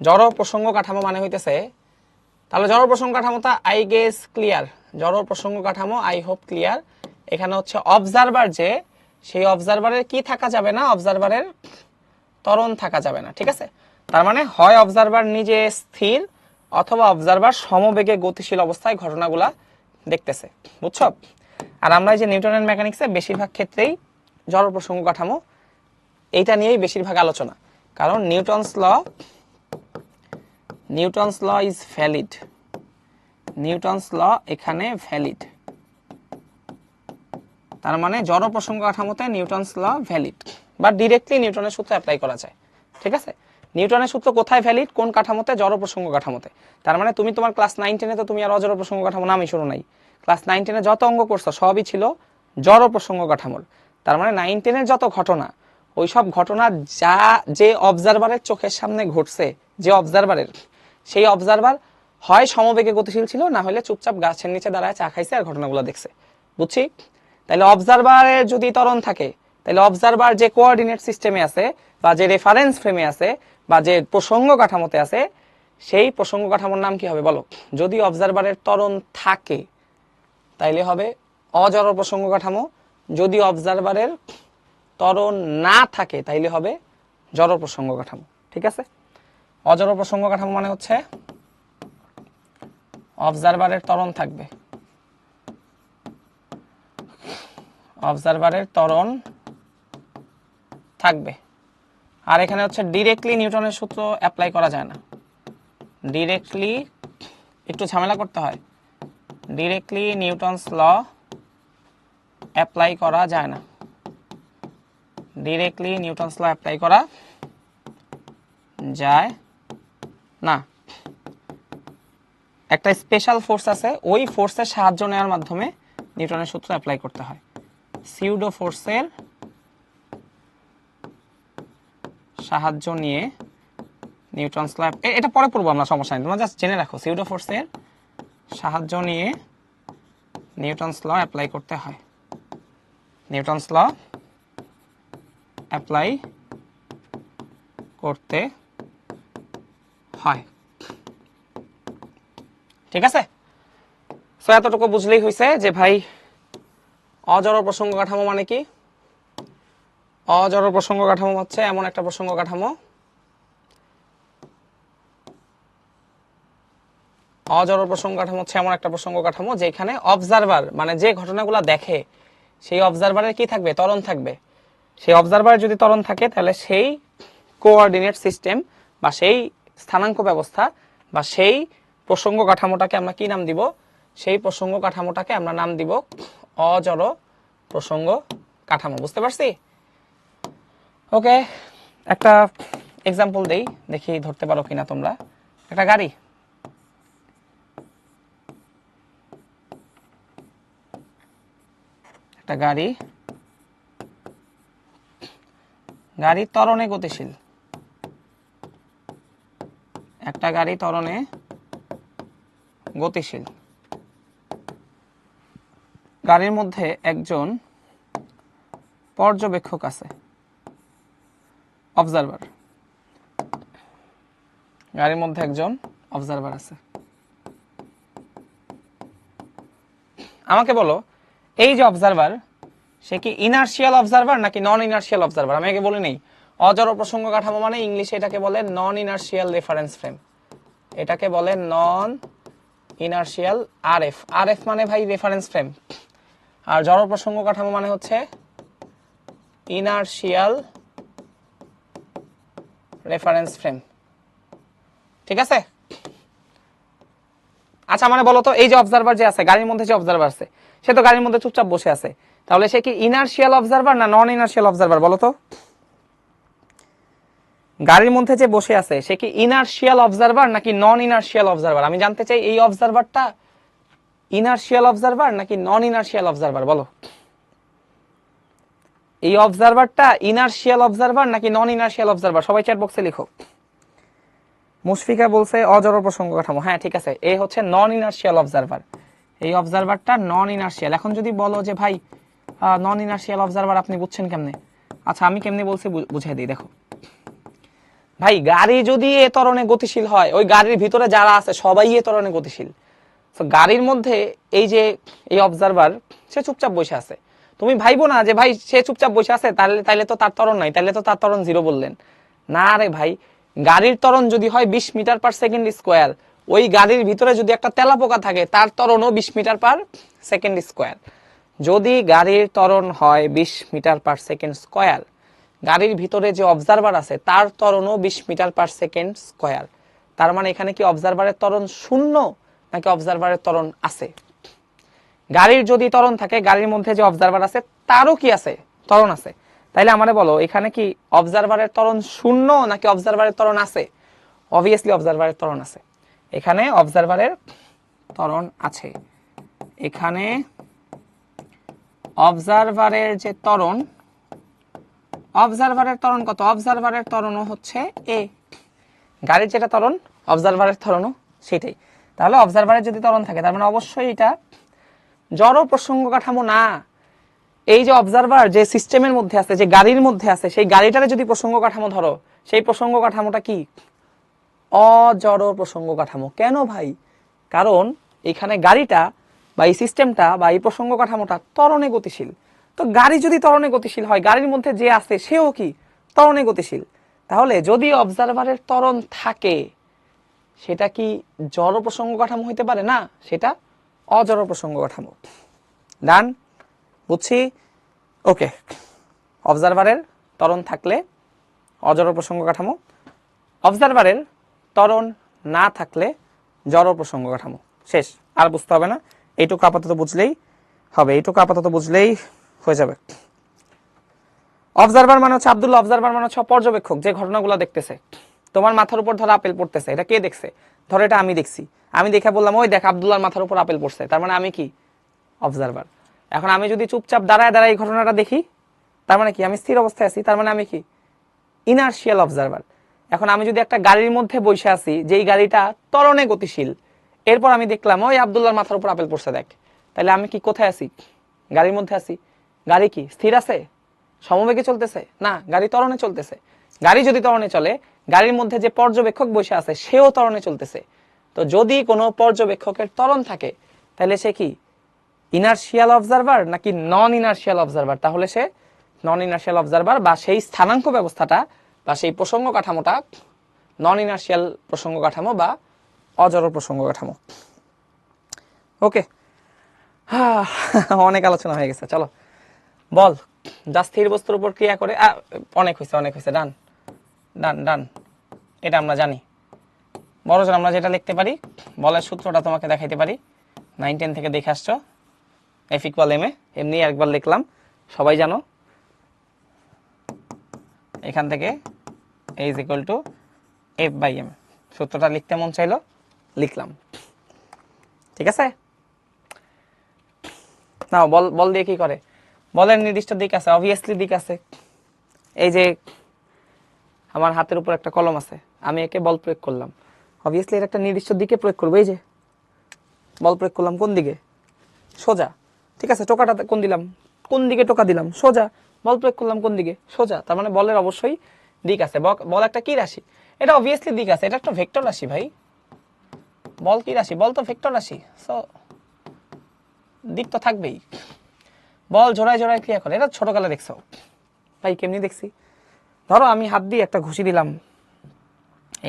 জড় প্রসঙ্গ কাঠামো মানে হইতেছে, তাহলে জড় প্রসঙ্গ কাঠামোটা আই গেস ক্লিয়ার। জড় প্রসঙ্গ কাঠামো আই হোপ ক্লিয়ার। এখানে হচ্ছে অবজারভার, যে সেই অবজারভারের কি থাকা যাবে না, অবজারভারের ত্বরণ থাকা যাবে না, ঠিক আছে? তার মানে হয় অবজারভার নিজে স্থির, অথবা অবজারভার সমবেগে গতিশীল অবস্থায় ঘটনাগুলা দেখতেছে। বুঝছো? আর আমরা এই যে নিউটনের মেকানিক্সে বেশিরভাগ ক্ষেত্রেই জড় প্রসঙ্গ কাঠামো এইটা নিয়েই বেশিরভাগ আলোচনা, কারণ Newton's law is valid, Newton's law এখানে ভ্যালিড, তার মানে জড় প্রসঙ্গ কাঠামোতে নিউটনস ল ভ্যালিড, বা ডিরেক্টলি নিউটনের সূত্র অ্যাপ্লাই করা যায়, ঠিক আছে? নিউটনের সূত্র কোথায় ভ্যালিড? কোন কাঠামোতে? জড় প্রসঙ্গ কাঠামোতে। তার মানে তুমি তোমার ক্লাস 9-10 তো তুমি আর অজড় প্রসঙ্গ কাঠামো নামই শুনো নাই। ক্লাস 9-10 যত অঙ্ক করছো সবই ছিল জড় প্রসঙ্গ কাঠামোর। তার মানে 9-10 যত ঘটনা, ওই সব ঘটনা যা যে অবজারভারের চোখের সামনে ঘটছে, যে অবজারভারের, সেই অবজারভার হয় সমবেগে গতিশীল ছিল, না হলে চুপচাপ গাছের নিচে দাঁড়ায় চা খাইছে আর ঘটনাগুলো দেখছে। বুঝছি? তাহলে অবজারভারের যদি ত্বরণ থাকে, তাহলে অবজারভার যে কোঅর্ডিনেট সিস্টেমে আছে বা যে রেফারেন্স ফ্রেমে আছে বা যে প্রসঙ্গ কাঠামোতে আছে, সেই প্রসঙ্গ কাঠামোর নাম কি হবে বলো? যদি অবজারভারের ত্বরণ থাকে তাইলে হবে অজড় প্রসঙ্গ কাঠামো, যদি অবজারভারের ত্বরণ না থাকে তাইলে হবে জড় প্রসঙ্গ কাঠামো, ঠিক আছে? অজড় প্রসঙ্গ কাঠামো মানে হচ্ছে অবজারভারের ত্বরণ থাকবে, অবজারভারের ত্বরণ থাকবে, আর এখানে হচ্ছে ডিরেক্টলি নিউটনের সূত্র অ্যাপ্লাই করা যায় না, ডিরেক্টলি একটু ঝামেলা করতে হয়, ডিরেক্টলি নিউটনস ল অ্যাপ্লাই করা যায় না, ডিরেক্টলি নিউটনস ল অ্যাপ্লাই করা যায় না। একটা স্পেশাল ফোর্স আছে, ওই ফোর্সের সাহায্য নেওয়ার মাধ্যমে নিউটনের সূত্র অ্যাপ্লাই করতে হয়। সিউডো ফোর্সের সাহায্য নিয়ে নিউটনস ল, এটা পরে পড়বো আমরা, সমস্যা নেই, তোমরা জাস্ট জেনে রাখো সিউডো ফোর্সের সাহায্য নিয়ে নিউটনস ল অ্যাপ্লাই করতে হয়, নিউটনস ল অ্যাপ্লাই করতে হয়। ঠিক আছে? সো এতটুকু বুঝলেই হয়েছে যে ভাই অজড় প্রসঙ্গ কাঠামো মানে কি। অজড় প্রসঙ্গ কাঠামো হচ্ছে এমন একটা প্রসঙ্গ কাঠামো, অজড় প্রসঙ্গ কাঠামো হচ্ছে এমন একটা প্রসঙ্গ কাঠামো যেখানে অবজারভার মানে যে ঘটনাগুলো দেখে সেই অবজারভারের কি থাকবে, ত্বরণ থাকবে। সেই অবজারভার যদি ত্বরণ থাকে তাহলে সেই কোঅর্ডিনেট সিস্টেম বা সেই স্থানাঙ্ক ব্যবস্থা বা সেই প্রসঙ্গ কাঠামোটাকে আমরা কি নাম দিব, সেই প্রসঙ্গ কাঠামোটাকে আমরা নাম দিব অজড় প্রসঙ্গ কাঠামো। বুঝতে পারছি? ওকে, একটা এক্সাম্পল দেই, দেখি ধরতে পারো কিনা তোমরা। একটা গাড়ি, একটা গাড়ি, গাড়ি ত্বরণে গতিশীল, একটা গাড়ি ত্বরণে গতিশীল। গাড়ির মধ্যে একজন পর্যবেক্ষক আছে, অবজারভার। গাড়ির মধ্যে একজন অবজারভার আছে। আমাকে বলো এই যে অবজারভার সে কি ইনার্শিয়াল অবজারভার নাকি নন ইনার্শিয়াল অবজারভার? আমি আগে বলি নেই, অজড় প্রসঙ্গ কাঠামো মানে ইংলিশে এটাকে বলে নন ইনার্শিয়াল রেফারেন্স ফ্রেম। এটাকে বলে নন ইনার্শিয়াল আরএফ। আরএফ মানে ভাই রেফারেন্স ফ্রেম, আর জড় প্রসঙ্গ কাঠামো মানে হচ্ছে ইনার্শিয়াল রেফারেন্স ফ্রেম। ঠিক আছে? আচ্ছা মানে বলো তো এই যে অবজারভার যে আছে গাড়ির মধ্যে, যে অবজারভার আছে সে তো গাড়ির মধ্যে চুপচাপ বসে আছে, তাহলে সে কি ইনার্শিয়াল অবজারভার না নন ইনার্শিয়াল অবজারভার বলো তো? গাড়ির মধ্যে যে বসে আছে সে কি ইনার্শিয়াল অবজারভার নাকি নন ইনার্শিয়াল অবজারভার? আমি জানতে চাই এই অবজারভারটা ইনার্শিয়াল অবজারভার নাকি নন ইনার্শিয়াল অবজারভার, বলো। এই অবজারভারটা ইনার্শিয়াল অবজারভার নাকি নন ইনার্শিয়াল অবজারভার? সবাই চ্যাট বক্সে লিখো। মুশফিকা বলছে অজড় প্রসঙ্গ কাঠামো। হ্যাঁ ঠিক আছে, এই হচ্ছে নন ইনার্শিয়াল অবজারভার। এই অবজারভারটা নন ইনার্শিয়াল। এখন যদি বলো যে ভাই নন ইনার্শিয়াল অবজারভার আপনি বুঝছেন কেমনে? আচ্ছা আমি কেমনে বলছি বুঝাই দিই। দেখো ভাই, গাড়ি যদি এ ত্বরণে গতিশীল হয়, ওই গাড়ির ভিতরে যারা আছে সবাই এ ত্বরণে গতিশীল। তো গাড়ির মধ্যে এই যে এই অবজারভার সে চুপচাপ বসে আছে, তুমি ভাইবো না যে ভাই সে চুপচাপ বসে আছে তাইলে তো তার ত্বরণ নাই, তাইলে তো তার ত্বরণ জিরো বললেন না। রে ভাই, গাড়ির ত্বরণ যদি হয় 20 মিটার পার সেকেন্ড স্কোয়ার, ওই গাড়ির ভিতরে যদি একটা তেলাপোকা থাকে তার ত্বরণও 20 মিটার পার সেকেন্ড স্কোয়ার। যদি গাড়ির ত্বরণ হয় 20 মিটার পার সেকেন্ড স্কোয়ার, গাড়ির ভিতরে যে অবজারভার আছে তার ত্বরণও 20 মিটার পার সেকেন্ড স্কোয়ার। তার মানে এখানে কি অবজারভারের ত্বরণ শূন্য নাকি অবজারভারের ত্বরণ আছে? গাড়ির যদি ত্বরণ থাকে, গাড়ির মধ্যে যে অবজারভার আছে তারও কি আছে, ত্বরণ আছে। তাইলে আমারে বলো এখানে কি অবজারভারের ত্বরণ শূন্য নাকি অবজারভারের ত্বরণ আছে? অবভিয়াসলি অবজারভারের ত্বরণ আছে। এখানে অবজারভারের ত্বরণ আছে। এখানে অবজারভারের যে ত্বরণ, অবজারভারের ত্বরণ কত? অবজারভারের ত্বরণও হচ্ছে এ। গাড়ির যেটা ত্বরণ অবজারভারের ত্বরণও সেটাই। তাহলে অবজারভারের যদি ত্বরণ থাকে তার মানে অবশ্যই এটা জড় প্রসঙ্গ কাঠামো না। এই যে অবজারভার যে সিস্টেমের মধ্যে আছে, যে গাড়ির মধ্যে আছে, সেই গাড়িটারে যদি প্রসঙ্গ কাঠামো ধরো, সেই প্রসঙ্গ কাঠামোটা কি? অজড় প্রসঙ্গ কাঠামো। কেন ভাই? কারণ এখানে গাড়িটা বা এই সিস্টেমটা বা এই প্রসঙ্গ কাঠামোটা ত্বরণে গতিশীল। তো গাড়ি যদি ত্বরণে গতিশীল হয়, গাড়ির মধ্যে যে আছে সেও কি ত্বরণে গতিশীল। তাহলে যদি অবজারভারের ত্বরণ থাকে সেটা কি জড় প্রসঙ্গ কাঠামো হইতে পারে না, সেটা অজড় প্রসঙ্গ কাঠামো। ডান? বুঝছি? ওকে, অবজারভারের ত্বরণ থাকলে অজড় প্রসঙ্গ কাঠামো, অবজারভারের ত্বরণ না থাকলে জড় প্রসঙ্গ কাঠামো। শেষ, আর বুঝতে হবে না। এইটুকু আপাতত বুঝলেই হবে, এইটুকু আপাতত বুঝলেই হয়ে যাবে। অবজারভার মানে হচ্ছে আব্দুল্লাহ, অবজারভার মানে হচ্ছে পর্যবেক্ষক, যে ঘটনাগুলো দেখতেছে। তোমার মাথার উপর ধরো আপেল পড়তেছে, এটা কে দেখছে? ধরো এটা আমি দেখছি, আমি দেখে বললাম ওই দেখ আব্দুল্লাহর মাথার উপর আপেল পড়ছে, তার মানে আমি কি? অবজারভার। এখন আমি যদি চুপচাপ দাঁড়ায় দাঁড়ায় এই ঘটনাটা দেখি, তার মানে কি? আমি স্থির অবস্থায় আছি, তার মানে আমি কি? Inertial observer. এখন আমি যদি একটা গাড়ির মধ্যে বসে আছি, যেই গাড়িটা ত্বরণে গতিশীল, এরপর আমি দেখলাম ওই আব্দুল্লাহর মাথার উপর আপেল পড়ছে দেখ, তাহলে আমি কি কোথায় আছি? গাড়ির মধ্যে আছি। গাড়ি কি স্থির আছে? সমবেগে চলতেছে না, গাড়ি ত্বরণে চলতেছে। গাড়ি যদি ত্বরণে চলে, গাড়ির মধ্যে যে পর্যবেক্ষক বসে আছে সেও ত্বরণে চলতেছে। তো যদি কোনো পর্যবেক্ষকের ত্বরণ থাকে তাহলে সে কি ইনার্শিয়াল অবজারভার নাকি নন ইনার্শিয়াল অবজারভার? তাহলে সে নন ইনার্শিয়াল অবজারভার, বা সেই স্থানাঙ্ক ব্যবস্থাটা বা সেই প্রসঙ্গ কাঠামোটা নন ইনার্শিয়াল প্রসঙ্গ কাঠামো বা অজড় প্রসঙ্গ কাঠামো। ওকে, অনেক আলোচনা হয়ে গেছে, চলো বল যা স্থির বস্তুর উপর ক্রিয়া করে। অনেক হয়েছে, ডান ডান ডান, এটা আমরা জানি। বড়জোর আমরা যেটা লিখতে পারি, বলের সূত্রটা তোমাকে দেখাইতে পারি, 9-10 থেকে দেখে আসছো, F = ma, এমনি একবার লিখলাম, সবাই জানো। এখান থেকে A = F/m, সূত্রটা লিখতে মন চাইলো, লিখলাম। ঠিক আছে, নাও বল দিয়ে কি করে? বলের নির্দিষ্ট দিক আছে, অবভিয়াসলি দিক আছে। এই যে আমার হাতের উপর একটা কলম আছে, আমি একে বল প্রয়োগ করলাম, অবভিয়াসলি এর একটা নির্দিষ্ট দিকে প্রয়োগ করবো। এই যে বল প্রয়োগ করলাম কোন দিকে? সোজা। ঠিক আছে, টোকাটা কোন দিলাম? কোন দিকে টোকা দিলাম? সোজা। বল প্রয়োগ করলাম কোন দিকে? সোজা। তার মানে বলের অবশ্যই দিক আছে। বল একটা কি রাশি? এটা অবভিয়াসলি দিক আছে, এটা একটা ভেক্টর রাশি ভাই। বল কি রাশি? বল তো ভেক্টর রাশি, সো দিক তো থাকবেই। বল জোড়ায় জোড়ায় ক্রিয়া করে, এটা ছোটকালে দেখছো ভাই। কেমনি দেখছি? ধরো আমি হাত দিয়ে একটা ঘুষি দিলাম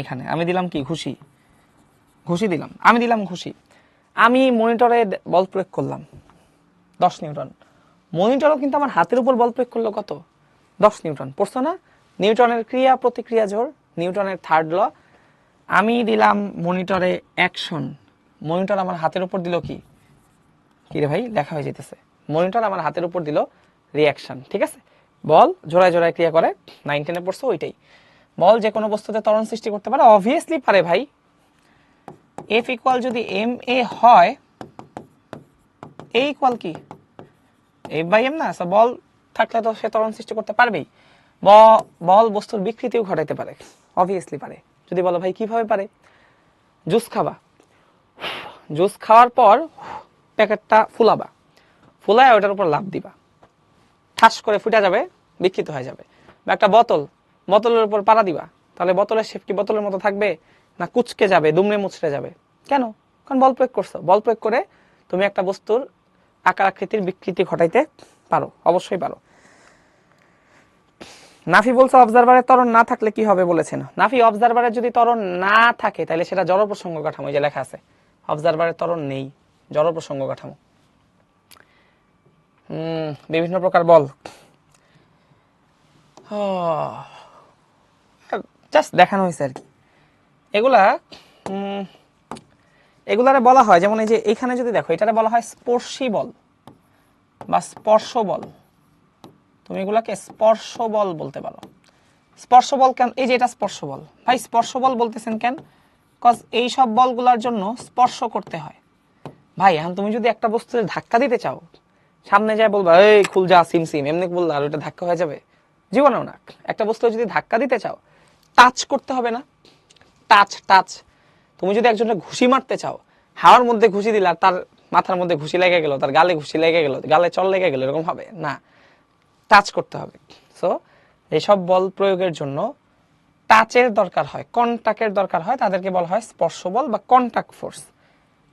এখানে, আমি দিলাম কি? ঘুষি দিলাম, আমি দিলাম ঘুষি। আমি মনিটরে বল প্রয়োগ করলাম 10 নিউটন, মনিটরও কিন্তু আমার হাতের উপর বল প্রয়োগ করলো কত? 10 নিউটন। পড়ছো না নিউটনের ক্রিয়া প্রতিক্রিয়া জোর, নিউটনের থার্ড ল। আমি দিলাম মনিটরে অ্যাকশন, মনিটর আমার হাতের উপর দিল কি রে ভাই? লেখা হয়ে যেতেছে, মনিটর আমার হাতের উপর দিল রিয়াকশন। ঠিক আছে, বল জোড়ায় জোড়ায় ক্রিয়া করে, 9-10-এ পড়ছো ওইটাই। বল যে কোনো বস্তুতে ত্বরণ সৃষ্টি করতে পারে, অবভিয়াসলি পারে ভাই। F = যদি ma হয়, A = কি? F/m না? বল থাকলে তো সে ত্বরণ সৃষ্টি করতে পারবেই। বল বস্তুর বিকৃতিও ঘটাইতে পারে, অবভিয়াসলি পারে। যদি বলো ভাই কিভাবে পারে? জুস খাবা, জুস খাওয়ার পর প্যাকেটটা ফুলায় ওটার উপর লাফ দিবা, ঠাস করে ফুটে যাবে, বিকৃত হয়ে যাবে। বা একটা বোতলের উপর পাড়া দিবা, তাহলে বোতলের শেপ কি বোতলের মতো থাকবে না কুচকে যাবে, দুমড়ে মুচড়ে যাবে? কেন? কারণ বল প্রয়োগ করছো। বল প্রয়োগ করে তুমি একটা বস্তুর আকার আকৃতির বিকৃতি ঘটাইতে পারো, অবশ্যই পারো। নাফি বলছে অবজারভারের ত্বরণ না থাকলে কি হবে বলেছেন। নাফি অবজারভারের যদি ত্বরণ না থাকে তাহলে সেটা জড় প্রসঙ্গ কাঠামো, যে লেখা আছে অবজারভারের ত্বরণ নেই, জড় প্রসঙ্গ কাঠামো। বিভিন্ন প্রকার বল, জাস্ট দেখানো হয়েছে আর কি। এগুলারে বলা হয়, যেমন এই যে এইখানে যদি দেখো, এটারে বলা হয় স্পর্শী বল বা স্পর্শ বল। তুমি এগুলাকে স্পর্শ বল বলতে পারো। স্পর্শ বল কেন? এই যে এটা স্পর্শ বল। ভাই স্পর্শ বল বলতেছেন কেন? কজ এই সব বলগুলার জন্য স্পর্শ করতে হয়। ভাই এখন তুমি যদি একটা বস্তুতে ধাক্কা দিতে চাও, সামনে যায় বলবা এই খুল যা সিম, এমনি বললে আর ওটা ধাক্কা হয়ে যাবে? জীবনেও না। একটা বস্তু যদি ধাক্কা দিতে চাও, টাচ করতে হবে না? টাচ। তুমি যদি একজনকে ঘুষি মারতে চাও, হাওয়ার মধ্যে ঘুষি দিলে আর তার মাথার মধ্যে ঘুষি লেগে গেল, তার গালে ঘুষি লেগে গেল, গালে চল লেগে গেল, এরকম হবে না, টাচ করতে হবে। সো এইসব বল প্রয়োগের জন্য টাচের দরকার হয়, কন্টাক্টের দরকার হয়, তাদেরকে বলা হয় স্পর্শ বল বা কন্টাক্ট ফোর্স।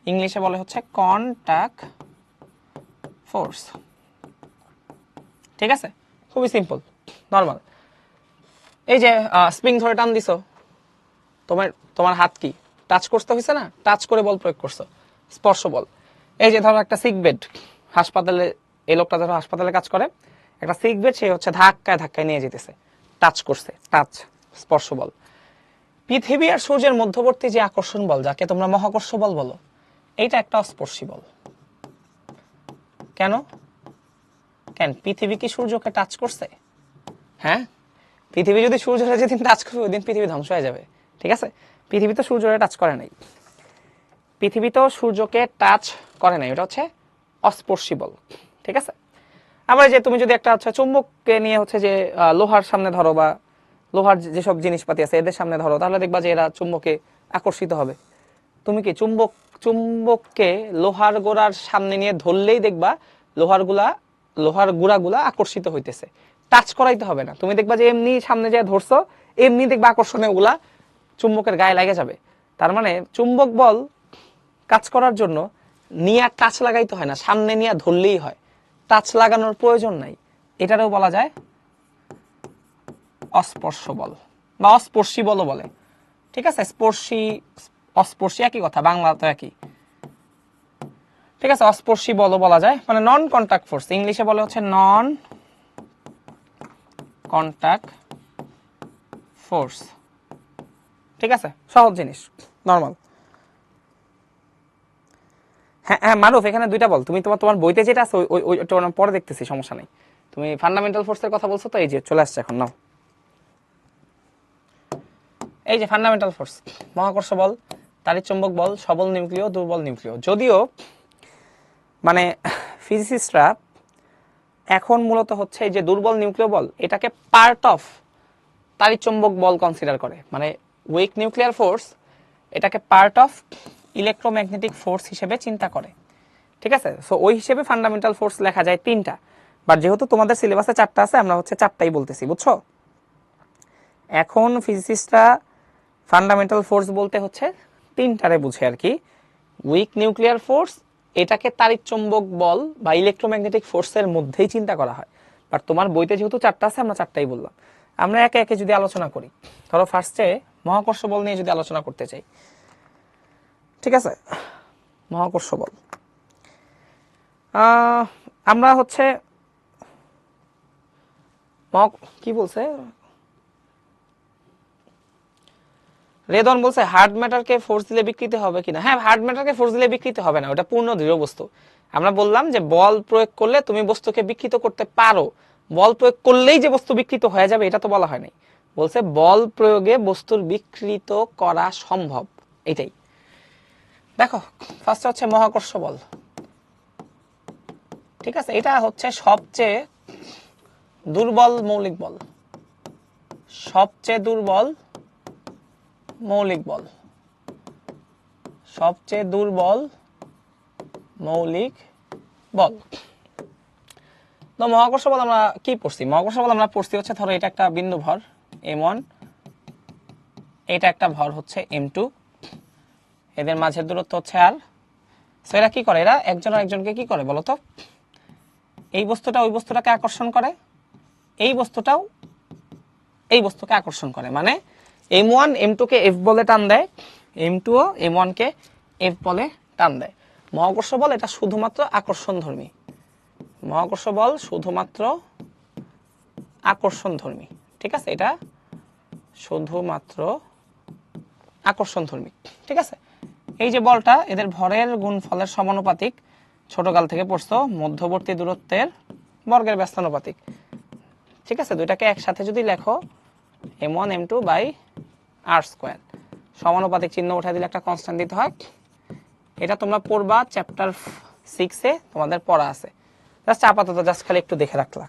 ইংলিশে বলে হচ্ছে কন্টাক্ট ফোর্স। ঠিক আছে, খুবই সিম্পল নর্মাল। এই যে স্প্রিং ধরে টান দিছো, তোমার হাত কি টাচ করতে হয়েছে না? টাচ করে বল প্রয়োগ করছো, স্পর্শ বল। এই যে ধরো একটা সিক বেড, হাসপাতালে, এই লোকটা ধরো হাসপাতালে কাজ করে, একটা সিক বেড, সে হচ্ছে ধাক্কায় নিয়ে যেতেছে, টাচ করছে, টাচ, স্পর্শ বল। পৃথিবী আর সূর্যের মধ্যবর্তী যে আকর্ষণ বল, যাকে তোমরা মহাকর্ষ বল বলো, এইটা একটা অস্পর্শী বল। কেন? পৃথিবী কি সূর্যকে টাচ করছে? হ্যাঁ, পৃথিবী যদি সূর্যকে যেদিন টাচ করবে ওই দিন পৃথিবী ধ্বংস হয়ে যাবে। ঠিক আছে, পৃথিবী তো সূর্যকে টাচ করে নাই, পৃথিবী তো সূর্যকে টাচ করে নাই, ওটা হচ্ছে অস্পর্শী বল। ঠিক আছে, আবার যে তুমি যদি একটা চুম্বককে নিয়ে হচ্ছে যে লোহার সামনে ধরো, বা লোহার যেসব জিনিসপাতি আছে এদের সামনে ধরো, তাহলে দেখবা যে এরা চুম্বকে আকর্ষিত হবে। তুমি কি চুম্বককে লোহার গোড়ার সামনে নিয়ে ধরলেই দেখবা লোহার গুড়াগুলা আকর্ষিত হইতেছে, টাচ করাইতে হবে না। তুমি দেখবা যে এমনি সামনে যায় ধরছো, এমনি দেখবা আকর্ষণে ওগুলা চুম্বকের গায়ে লেগে যাবে। তার মানে চুম্বক বল কাজ করার জন্য নিয়ে টাচ লাগাইতে হয় না, সামনে নিয়ে ধরলেই হয়, টাচ লাগানোর প্রয়োজন নাই। এটারও বলা যায় অস্পর্শ বল বা অস্পর্শী বলও বলে। ঠিক আছে, স্পর্শী অস্পর্শী একই কথা, বাংলা তো একই। ঠিক আছে, অস্পর্শী বলও বলা যায়, মানে নন কন্টাক্ট ফোর্স, ইংলিশে বলে হচ্ছে নন কন্টাক্ট ফোর্স। ঠিক আছে, সহজ জিনিস, নর্মাল। হ্যাঁ হ্যাঁ মারুফ, এখানে দুইটা বল, তুমি তোমার বইতে যেটা আছে ওইটা পরে দেখতেছি, সমস্যা নেই। তুমি ফান্ডামেন্টাল ফোর্সের কথা বলছো তো, এই যে চলে আসছে এখন, নাও। এই যে ফান্ডামেন্টাল ফোর্স, মহাকর্ষ বল, তাড়িৎচুম্বক বল, সবল নিউক্লিয়, দুর্বল নিউক্লিয়। যদিও মানে ফিজিসিস্টরা এখন মূলত হচ্ছে এই যে দুর্বল নিউক্লিয় বল, এটাকে পার্ট অফ তাড়িৎচুম্বক বল কনসিডার করে, মানে উইক নিউক্লিয়ার ফোর্স এটাকে পার্ট অফ ইলেকট্রোম্যাগনেটিক ফোর্স হিসেবে চিন্তা করে। ঠিক আছে, সো ওই হিসেবে ফান্ডামেন্টাল ফোর্স লেখা যায় 3টা, বাট যেহেতু তোমাদের সিলেবাসে 4টা আছে, আমরা হচ্ছে 4টাই বলতেছি, বুঝছো? এখন ফিজিসিস্টরা ফান্ডামেন্টাল ফোর্স বলতে হচ্ছে 3টারে বুঝে আর কি। উইক নিউক্লিয়ার ফোর্স এটাকে তাড়িৎচুম্বক বল বা ইলেকট্রোম্যাগনেটিক ফোর্সের মধ্যেই চিন্তা করা হয়, বাট তোমার বইতে যেহেতু 4টা আছে, আমরা 4টাই বললাম। আমরা একে একে যদি আলোচনা করি, ধরো ফার্স্টে মহাকর্ষ বল নিয়ে যদি আলোচনা করতে চাই, ঠিক আছে, মহাকর্ষ বল আমরা হচ্ছে কি বলছে রেদন বলছে হার্ড ম্যাটারকে ফোর্স দিলে বিকৃতি হবে কিনা। হ্যাঁ, হার্ড ম্যাটারকে ফোর্স দিলে বিকৃতি হবে না, ওটা পূর্ণ দৃঢ় বস্তু। আমরা বললাম যে বল প্রয়োগ করলে তুমি বস্তুকে বিকৃত করতে পারো, বল প্রয়োগ করলেই যে বস্তু বিকৃত হয়ে যাবে এটা তো বলা হয় নাই, বলছে বল প্রয়োগে বস্তুর বিকৃত করা সম্ভব, এটাই। দেখো ফার্স্ট হচ্ছে মহাকর্ষ বল। ঠিক আছে, এটা হচ্ছে সবচেয়ে দুর্বল মৌলিক বল, সবচেয়ে দুর্বল মৌলিক বল, সবচেয়ে দুর্বল মৌলিক বল। তো মহাকর্ষ বল আমরা কি পড়ছি? মহাকর্ষ বল আমরা পড়ছি হচ্ছে, ধরো এটা একটা বিন্দু ভর m1, এটা একটা ভর হচ্ছে m2, এদের মাঝের দূরত্ব হচ্ছে r। সো এরা কি করে, এরা একজন আরেকজনকে কি করে বলতো, এই বস্তুটা ওই বস্তুটাকে আকর্ষণ করে, এই বস্তুটাও এই বস্তুকে আকর্ষণ করে, মানে m1 m2 কে f বলে টান দেয়, m2 ও m1 কে f বলে টান দেয়। মহাকর্ষ বল এটা শুধুমাত্র আকর্ষণধর্মী, মহাকর্ষ বল শুধুমাত্র আকর্ষণধর্মী। ঠিক আছে, এটা শুধুমাত্র আকর্ষণধর্মী। ঠিক আছে, এই যে বলটা এদের ভরের গুণফলের সমানুপাতিক, ছোটকাল থেকে পড়ছো, মধ্যবর্তী দূরত্বের বর্গের ব্যস্তানুপাতিক। ঠিক আছে, দুইটাকে একসাথে যদি লেখো m1 m2 by r square, সমানুপাতিক চিহ্ন উঠাই দিলে একটা কনস্ট্যান্ট দিতে হয়। এটা তোমরা পড়বা চ্যাপ্টার 6 এ, তোমাদের পড়া আছে, জাস্ট আপাতত জাস্ট খালি একটু দেখে রাখলা।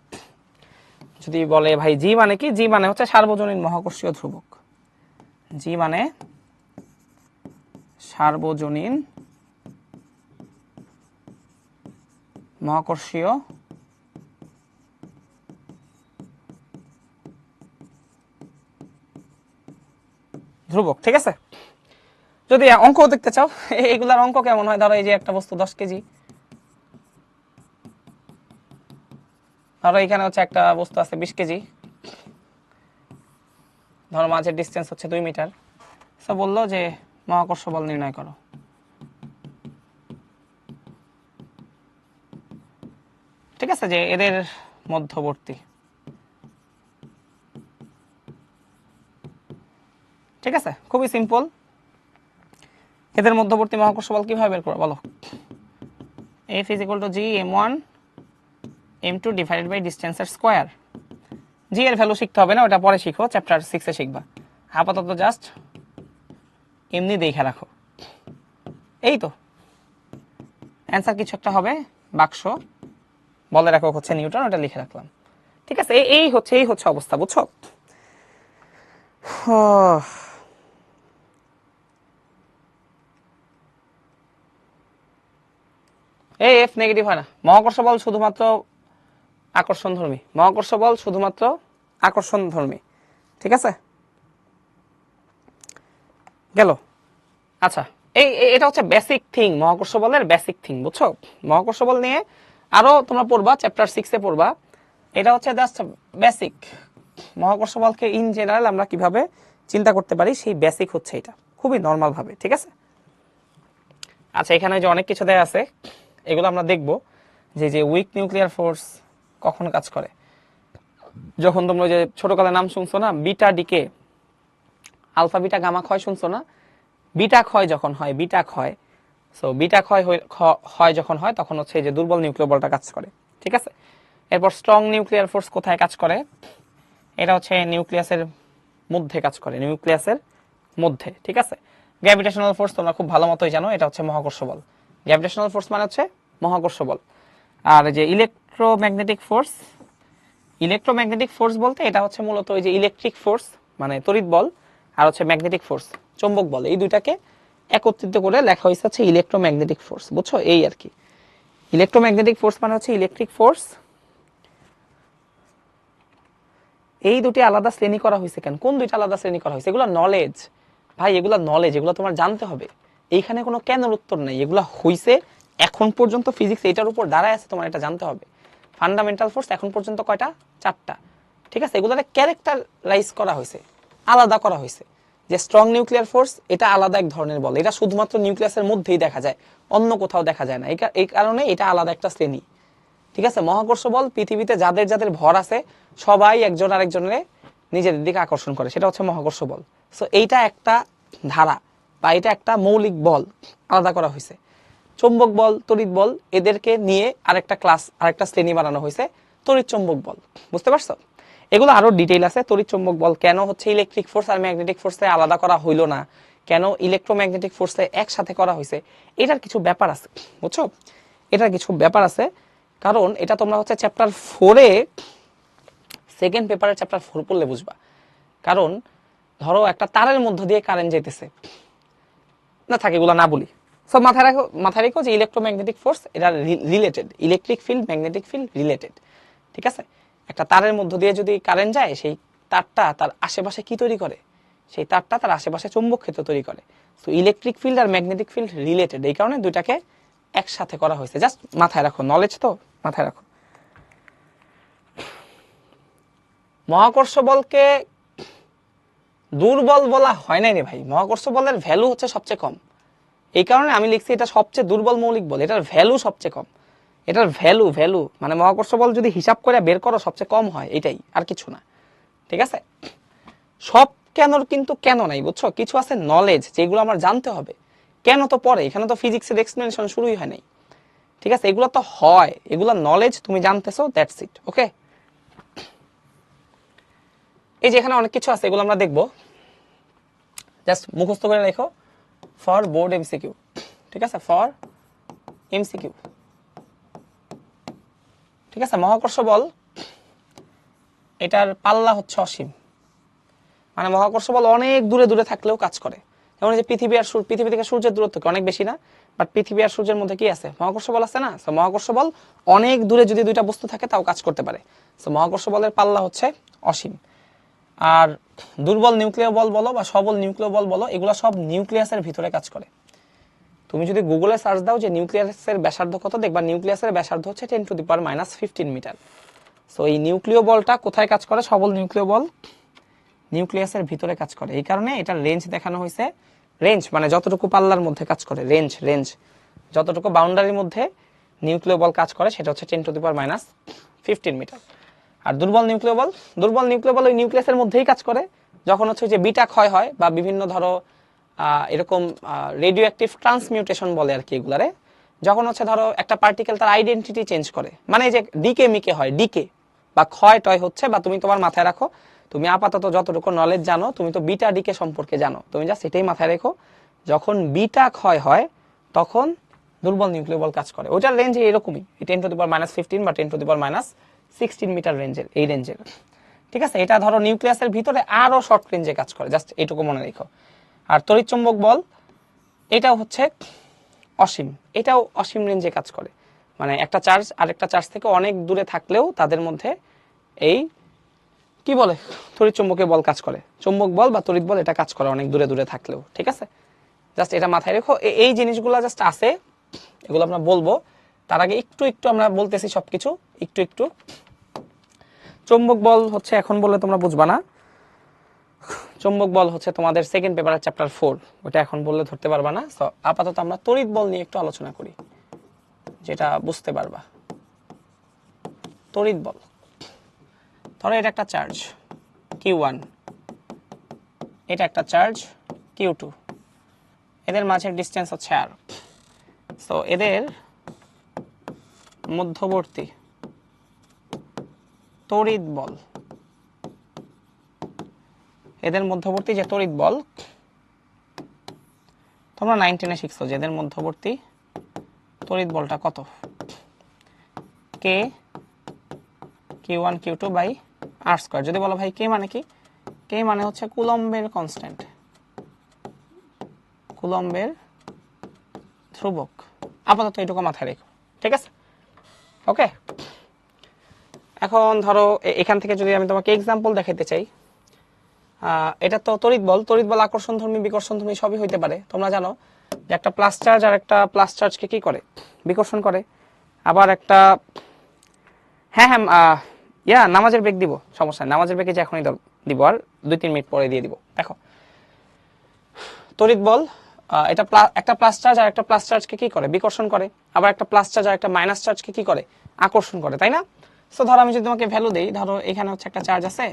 যদি বলে ভাই জি মানে কি, জি মানে হচ্ছে সার্বজনীন মহাকর্ষীয় ধ্রুবক, জি মানে সার্বজনীন মহাকর্ষীয় ধ্রুবক। ঠিক আছে, যদি অঙ্ক দেখতে চাও, এইগুলার অঙ্ক কেমন হয়, ধরো এই যে একটা বস্তু 10 কেজি, ধরো এখানে হচ্ছে একটা বস্তু আছে 20 কেজি, ধরো মাঝের ডিস্টেন্স হচ্ছে 2 মিটার। সো বললো যে মহাকর্ষ বল নির্ণয় করো। ঠিক আছে, যে এদের মধ্যবর্তী, ঠিক আছে, খুবই সিম্পল। এদের মধ্যবর্তী মহাকর্ষ বল কিভাবে বের করো বলো? F is equal to G m1 m2 divided by ডিস্টেন্সের স্কয়ার। জি এর ভ্যালু শিখতে হবে না, ওটা পরে শিখো, চ্যাপ্টার 6 এ শিখবা। আপাতত জাস্ট এমনি দেখে রাখো, এই তো অ্যান্সার কিছু একটা হবে। বাক্স বলের একক হচ্ছে নিউটন, ওটা লিখে রাখলাম। ঠিক আছে, এই হচ্ছে অবস্থা, বুঝছো? এই এফ নেগেটিভ হয় না, মহাকর্ষ বল শুধুমাত্র আকর্ষণধর্মী, মহাকর্ষ বল শুধুমাত্র আকর্ষণধর্মী। ঠিক আছে, গেল। আচ্ছা, এটা হচ্ছে বেসিক থিং, মহাকর্ষ বলের বেসিক থিং, বুঝছো? মহাকর্ষ বল নিয়ে আরো তোমরা পড়বা, চ্যাপ্টার 6 এ পড়বা। এটা হচ্ছে জাস্ট বেসিক, মহাকর্ষ বলকে ইন জেনারেল আমরা কিভাবে চিন্তা করতে পারি সেই বেসিক হচ্ছে এটা, খুবই নর্মাল ভাবে, ঠিক আছে? আচ্ছা, এখানে যে অনেক কিছু দেয়া আছে এগুলো আমরা দেখব, যে উইক নিউক্লিয়ার ফোর্স কখন কাজ করে। যখন তোমরা যে ছোটকালে নাম শুনছো না, beta decay, alpha beta gamma ক্ষয় শুনছো না? বিটা ক্ষয় যখন হয়, বিটা ক্ষয়, সো বিটা ক্ষয় হয় যখন হয় তখন হচ্ছে যে দুর্বল নিউক্লিয় বলটা কাজ করে, ঠিক আছে? এরপর স্ট্রং নিউক্লিয়ার ফোর্স কোথায় কাজ করে? এটা হচ্ছে নিউক্লিয়াসের মধ্যে কাজ করে, নিউক্লিয়াসের মধ্যে, ঠিক আছে? গ্র্যাভিটেশনাল ফোর্স তোমরা খুব ভালো মতোই জানো, এটা হচ্ছে মহাকর্ষ বল। গ্র্যাভিটেশনাল ফোর্স মানে হচ্ছে মহাকর্ষ বল। আর যে ইলেকট্রোম্যাগনেটিক ফোর্স, ইলেকট্রোম্যাগনেটিক ফোর্স বলতে এটা হচ্ছে মূলত ওই যে ইলেকট্রিক ফোর্স মানে তড়িৎ বল, আর হচ্ছে ম্যাগনেটিক ফোর্স চৌম্বক বল, এই দুইটাকে একত্রিত করে লেখা হয়েছে হচ্ছে ইলেকট্রোম্যাগনেটিক ফোর্স, বুঝছো? এই আর কি ইলেকট্রোম্যাগনেটিক ফোর্স মানে হচ্ছে ইলেকট্রিক ফোর্স। এই দুটি আলাদা শ্রেণী করা হয়েছে কেন? কোন দুইটা আলাদা শ্রেণী করা হয়েছে? এগুলো নলেজ ভাই, এগুলো নলেজ, এগুলো তোমার জানতে হবে। এইখানে কোনো কেন উত্তর নেই, এগুলো হইছে এখন পর্যন্ত ফিজিক্স এটার উপর দাঁড়ায় আছে, তোমার এটা জানতে হবে। ফান্ডামেন্টাল ফোর্স এখন পর্যন্ত কয়টা? 4টা, ঠিক আছে? এগুলোকে ক্যারেক্টারাইজ করা হয়েছে, আলাদা করা হয়েছে। যে স্ট্রং নিউক্লিয়ার ফোর্স এটা আলাদা এক ধরনের বল, এটা শুধুমাত্র নিউক্লিয়াসের মধ্যেই দেখা যায়, অন্য কোথাও দেখা যায় না, এই কারণে এটা আলাদা একটা শ্রেণী, ঠিক আছে? মহাকর্ষ বল পৃথিবীতে যাদের যাদের ভর আছে সবাই একজন আরেকজনের নিজের দিকে আকর্ষণ করে, সেটা হচ্ছে মহাকর্ষ বল। সো এইটা একটা ধারা বা এটা একটা মৌলিক বল, আলাদা করা হয়েছে। চৌম্বক বল, তড়িৎ বল, এদেরকে নিয়ে আরেকটা ক্লাস, আরেকটা শ্রেণী বানানো হয়েছে, তড়িৎ চৌম্বক বল, বুঝতে পারছো? এগুলো আরো ডিটেইল আছে। তড়িৎ চৌম্বক বল কেন হচ্ছে ইলেকট্রিক ফোর্স আর ম্যাগনেটিক ফোর্সে আলাদা করা হইলো না, কেন ইলেকট্রোম্যাগনেটিক ফোর্সে একসাথে করা হয়েছে, এটার কিছু ব্যাপার আছে, বুঝছো? এটার কিছু ব্যাপার আছে, কারণ এটা তোমরা হচ্ছে চ্যাপ্টার 4-এ, সেকেন্ড পেপারের চ্যাপ্টার 4 পড়লে বুঝবা। কারণ ধরো একটা তারের মধ্য দিয়ে কারেন্ট যাইতেছে, না থাকে এগুলো না বলি, সব মাথায় রেখো যে ইলেকট্রোম্যাগনেটিক ফোর্স এটা related, electric field magnetic field related, ঠিক আছে? একটা তারের মধ্য দিয়ে যদি কারেন্ট যায়, সেই তারটা তার আশেপাশে কি তৈরি করে? সেই তারটা তার আশেপাশে চৌম্বক ক্ষেত্র তৈরি করে। সো ইলেকট্রিক ফিল্ড আর ম্যাগনেটিক ফিল্ড রিলেটেড, এই কারণে দুইটাকে একসাথে করা হয়েছে। জাস্ট মাথায় রাখো, নলেজ তো মাথায় রাখো। মহাকর্ষ বলকে দুর্বল বলা হয় নাই রে ভাই, মহাকর্ষ বলের ভ্যালু হচ্ছে সবচেয়ে কম, এই কারণে আমি লিখছি এটা সবচেয়ে দুর্বল মৌলিক বল, এটার ভ্যালু সবচেয়ে কম। এটার ভ্যালু মানে মহাকর্ষ বল যদি হিসাব করে বের করো সবচেয়ে কম হয়, এটাই, আর কিছু না, ঠিক আছে? সব কেনর কিন্তু কেন নাই, বুঝছো? কিছু আছে নলেজ যেগুলো আমার জানতে হবে, কেন তো পরে, এখানে তো ফিজিক্সের এক্সপ্লেনেশন শুরুই হয় নাই, ঠিক আছে? এগুলো তো হয়, এগুলো নলেজ তুমি জানতেছো, দ্যাটস ইট, ওকে? এই যে এখানে অনেক কিছু আছে, এগুলো আমরা দেখবো, জাস্ট মুখস্থ করে রেখো ফর বোর্ড এমসিকিউ, ঠিক আছে? ফর এমসিকিউ, ঠিক আছে? মহাকর্ষ বল এটার পাল্লা হচ্ছে অসীম, মানে মহাকর্ষ বল অনেক দূরে দূরে থাকলেও কাজ করে। যেমন যে পৃথিবী থেকে সূর্যের দূরত্ব কি অনেক বেশি না, বাট পৃথিবী আর সূর্যের মধ্যে কি আছে? মহাকর্ষ বল আছে না? সো মহাকর্ষ বল অনেক দূরে যদি দুইটা বস্তু থাকে তাও কাজ করতে পারে। সো মহাকর্ষ বলের পাল্লা হচ্ছে অসীম। আর দুর্বল নিউক্লিয় বল বলো বা সবল নিউক্লিয় বল বলো, এগুলো সব নিউক্লিয়াসের ভিতরে কাজ করে। তুমি যদি গুগলে সার্চ দাও যে নিউক্লিয়াসের ব্যাসার্ধ কত, দেখবা নিউক্লিয়াসের ব্যাসার্ধ হচ্ছে 10⁻⁻15 মিটার। সো এই নিউক্লিয় বলটা কোথায় কাজ করে? সবল নিউক্লিয় বল নিউক্লিয়াসের ভিতরে কাজ করে, এই কারণে এটার রেঞ্জ দেখানো হয়েছে। রেঞ্জ মানে যতটুকু পাল্লার মধ্যে কাজ করে, রেঞ্জ যতটুকু বাউন্ডারির মধ্যে নিউক্লিয় বল কাজ করে সেটা হচ্ছে 10⁻⁻15 মিটার। আর দুর্বল নিউক্লিয় বল ওই নিউক্লিয়াসের মধ্যেই কাজ করে, যখন হচ্ছে যে বিটা ক্ষয় হয় বা বিভিন্ন ধরো এরকম রেডিও অ্যাক্টিভ ট্রান্সমিউটেশন বলে আর কি এগুলারে, যখন হচ্ছে ধরো একটা পার্টিকেল তার আইডেন্টিটি চেঞ্জ করে, মানে যে ডিকে মিকে হয়, ডিকে বা ক্ষয় টয় হচ্ছে, বা তুমি তোমার মাথায় রাখো, তুমি আপাতত যতটুকু নলেজ জানো তুমি তো বিটা ডিকে সম্পর্কে জানো, তুমি জাস্ট এটাই মাথায় রেখো, যখন বিটা ক্ষয় হয় তখন দুর্বল নিউক্লিয় বল কাজ করে। ওইটার রেঞ্জ এরকমই, 10⁻⁻15 বা 10⁻⁻16 মিটার রেঞ্জের, এই রেঞ্জের, ঠিক আছে? এটা ধরো নিউক্লিয়াসের ভিতরে আরো শর্ট রেঞ্জে কাজ করে, জাস্ট এইটুকু মনে রেখো। আর তড়িৎচুম্বক বল এটাও হচ্ছে অসীম, এটাও অসীম রেঞ্জে কাজ করে, মানে একটা চার্জ আরেকটা চার্জ থেকে অনেক দূরে থাকলেও তাদের মধ্যে এই কি বলে তড়িৎচুম্বকীয় বল কাজ করে, চুম্বক বল বা তড়িৎ বল এটা কাজ করে অনেক দূরে দূরে থাকলেও, ঠিক আছে? জাস্ট এটা মাথায় রেখো, এই জিনিসগুলো জাস্ট আছে, এগুলো আমরা বলবো। তার আগে একটু একটু আমরা বলতেছি সবকিছু একটু একটু। চৌম্বক বল হচ্ছে এখন বললে তোমরা বুঝবা না। চৌম্বক বল হচ্ছে তোমাদের সেকেন্ড পেপারের চ্যাপ্টার 4, ওটা এখন বললে ধরতে পারবা না। সো আপাতত আমরা তড়িৎ বল নিয়ে একটু আলোচনা করি, যেটা বুঝতে পারবা। তড়িৎ বল, ধরো এটা একটা চার্জ Q1, এটা একটা চার্জ Q2, এদের মাঝের ডিসটেন্স হচ্ছে R। সো এদের মধ্যবর্তী তড়িৎ বল, এদের মধ্যবর্তী যে তড়িৎ বল, তোমরা 9 10-এ শিখছো যে এদের মধ্যবর্তী তড়িৎ বলটা কত, K Q1 Q2 by R square. যদি বলো ভাই K মানে কি, K মানে হচ্ছে কুলম্বের কনস্ট্যান্ট, কুলম্বের ধ্রুবক। আপাতত এটুকু মাথায় রেখো, ঠিক আছে? ওকে, এখন ধরো এখান থেকে যদি আমি তোমাকে এক্সাম্পল দেখাতে চাই, এটা তো তড়িৎ বল। তড়িৎ বল আকর্ষণধর্মী বিকর্ষণধর্মী সবই হইতে পারে। তোমরা জানো যে একটা প্লাস চার্জ আর একটা প্লাস চার্জকে কি করে, বিকর্ষণ করে। আবার একটা, হ্যাঁ হ্যাঁ নামাজের ব্রেক দিব, সমস্যা নেই, নামাজের ব্রেকে যে এখনই দিব, আর 2-3 মিনিট পরে দিয়ে দিব। দেখো তড়িৎ বল, এটা একটা প্লাস চার্জ আর একটা প্লাস চার্জকে কি করে, বিকর্ষণ করে। আবার একটা প্লাস চার্জ আর একটা মাইনাস চার্জকে কি করে, আকর্ষণ করে, তাই না? সো ধরো আমি যদি তোমাকে ভ্যালু দেই, ধরো এখানে হচ্ছে একটা চার্জ আছে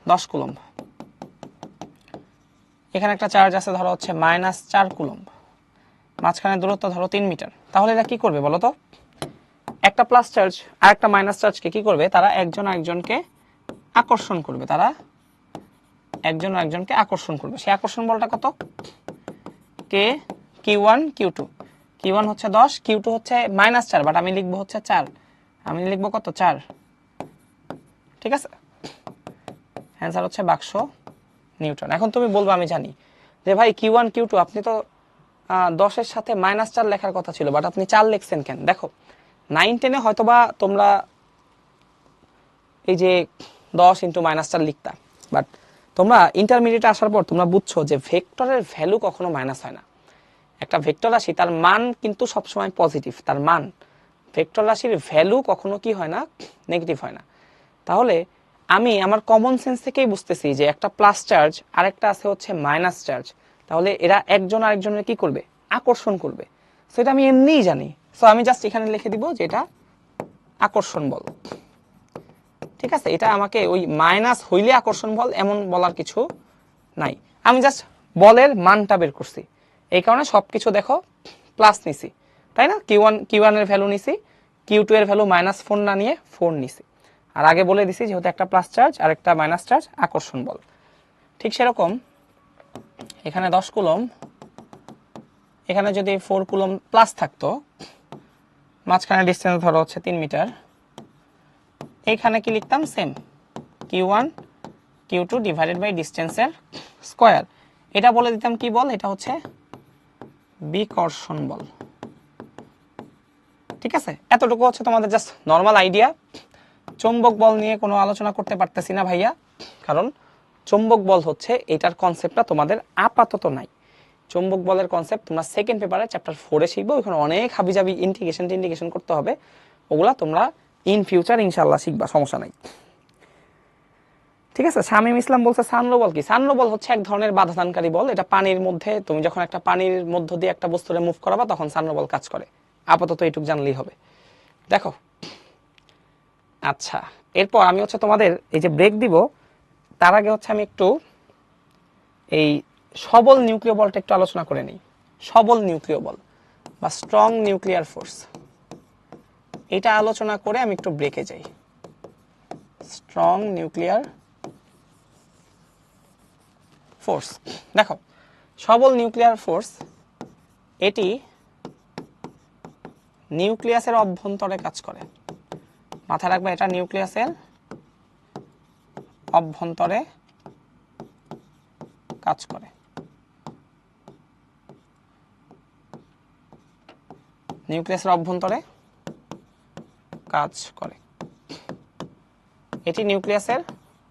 10 কুলম্ব, এখানে একটা চার্জ আছে ধরো হচ্ছে -4 কুলম্ব, মাঝখানে দূরত্ব ধরো 3 মিটার। তাহলে এরা কি করবে বলো তো? একটা প্লাস চার্জ আর একটা মাইনাস চার্জকে কি করবে, তারা একজন আরেকজনকে আকর্ষণ করবে, তারা একজন আরেকজনকে আকর্ষণ করবে। সেই আকর্ষণ বলটা কত, কে Q1 Q2, Q1 হচ্ছে 10, Q2 হচ্ছে -4, বাট আমি লিখবো হচ্ছে 4, আমি লিখবো কত, 4, ঠিক আছে? অ্যান্সার হচ্ছে বাক্স নিউটন। এখন তুমি বলবো আমি জানি যে ভাই Q1 Q2 আপনি তো 10-এর সাথে -4 লেখার কথা ছিল, বাট আপনি 4 লিখছেন কেন? দেখো 9 10-এ হয়তোবা তোমরা এই যে 10 × -4 লিখতা, বাট তোমরা ইন্টারমিডিয়েটে আসার পর তোমরা বুঝছো যে ভেক্টরের ভ্যালু কখনো মাইনাস হয় না। একটা ভেক্টর রাশি তার মান কিন্তু সবসময় পজিটিভ, তার মান, ভেক্টর রাশির ভ্যালু কখনো কি হয় না, নেগেটিভ হয় না। তাহলে আমি আমার কমন সেন্স থেকেই বুঝতেছি যে একটা প্লাস চার্জ আর একটা আছে হচ্ছে মাইনাস চার্জ, তাহলে এরা একজন আরেকজনের কি করবে, আকর্ষণ করবে। সো এটা আমি এমনিই জানি। সো আমি জাস্ট এখানে লিখে দিব যে এটা আকর্ষণ বল, ঠিক আছে? এটা আমাকে ওই মাইনাস হইলে আকর্ষণ বল এমন বলার কিছু নাই, আমি জাস্ট বলের মানটা বের করছি। এই কারণে সবকিছু দেখো প্লাস নিছি, তাই না? Q1 এর ভ্যালু নিছি, Q2 এর ভ্যালু -4 না নিয়ে 4 নিছি। আর আগে বলে দিছি যেহেতু একটা প্লাস চার্জ আর একটা মাইনাস চার্জ, আকর্ষণ বল। ঠিক সেরকম এখানে 10 কুলম, এখানে যদি 4 কুলম প্লাস থাকতো, মাঝখানে ডিসটেন্স ধরো হচ্ছে 3 মিটার, এইখানে কি লিখতাম, same Q1 Q2 divided by ডিসটেন্সের স্কয়ার। এটা বলে দিতাম কি বল, এটা হচ্ছে বিকর্ষণ বল, ঠিক আছে? এতটুকু হচ্ছে তোমাদের জাস্ট নর্মাল আইডিয়া। চৌম্বক বল নিয়ে কোনো আলোচনা করতে পারতেছি না ভাইয়া, কারণ চৌম্বক বল হচ্ছে এটার কনসেপ্টটা তোমাদের আপাতত নাই। চৌম্বক বলের কনসেপ্ট তোমরা সেকেন্ড পেপারে চ্যাপ্টার 4-এ শিখবো, ওখানে অনেক হাবিজাবি ইন্টিগ্রেশন করতে হবে, ওগুলা তোমরা ইন ফিউচার ইনশাল্লাহ শিখবা, সমস্যা নাই, ঠিক আছে? শামীম ইসলাম বলছে সান্দ্র বল কি? সান্দ্র বল হচ্ছে এক ধরনের বাধাদানকারী বল। এটা পানির মধ্যে, তুমি যখন একটা পানির মধ্য দিয়ে একটা বস্তুরে মুভ করাবা তখন সান্দ্র বল কাজ করে। আপাতত এইটুকু জানলেই হবে। দেখো আচ্ছা, এরপর আমি হচ্ছে তোমাদের এই যে ব্রেক দিব, তার আগে হচ্ছে আমি একটু এই সবল নিউক্লিয় বলটা একটু আলোচনা করে নিই। সবল নিউক্লিয় বল বা স্ট্রং নিউক্লিয়ার ফোর্স, এটা আলোচনা করে আমি একটু ব্রেকে যাই। স্ট্রং নিউক্লিয়ার ফোর্স, দেখো সবল নিউক্লিয়ার ফোর্স এটি নিউক্লিয়াসের অভ্যন্তরে কাজ করে। মাথায় রাখবে, এটা নিউক্লিয়াসের অভ্যন্তরে কাজ করে। নিউক্লিয়াসের অভ্যন্তরে কাজ করে, এটি নিউক্লিয়াসের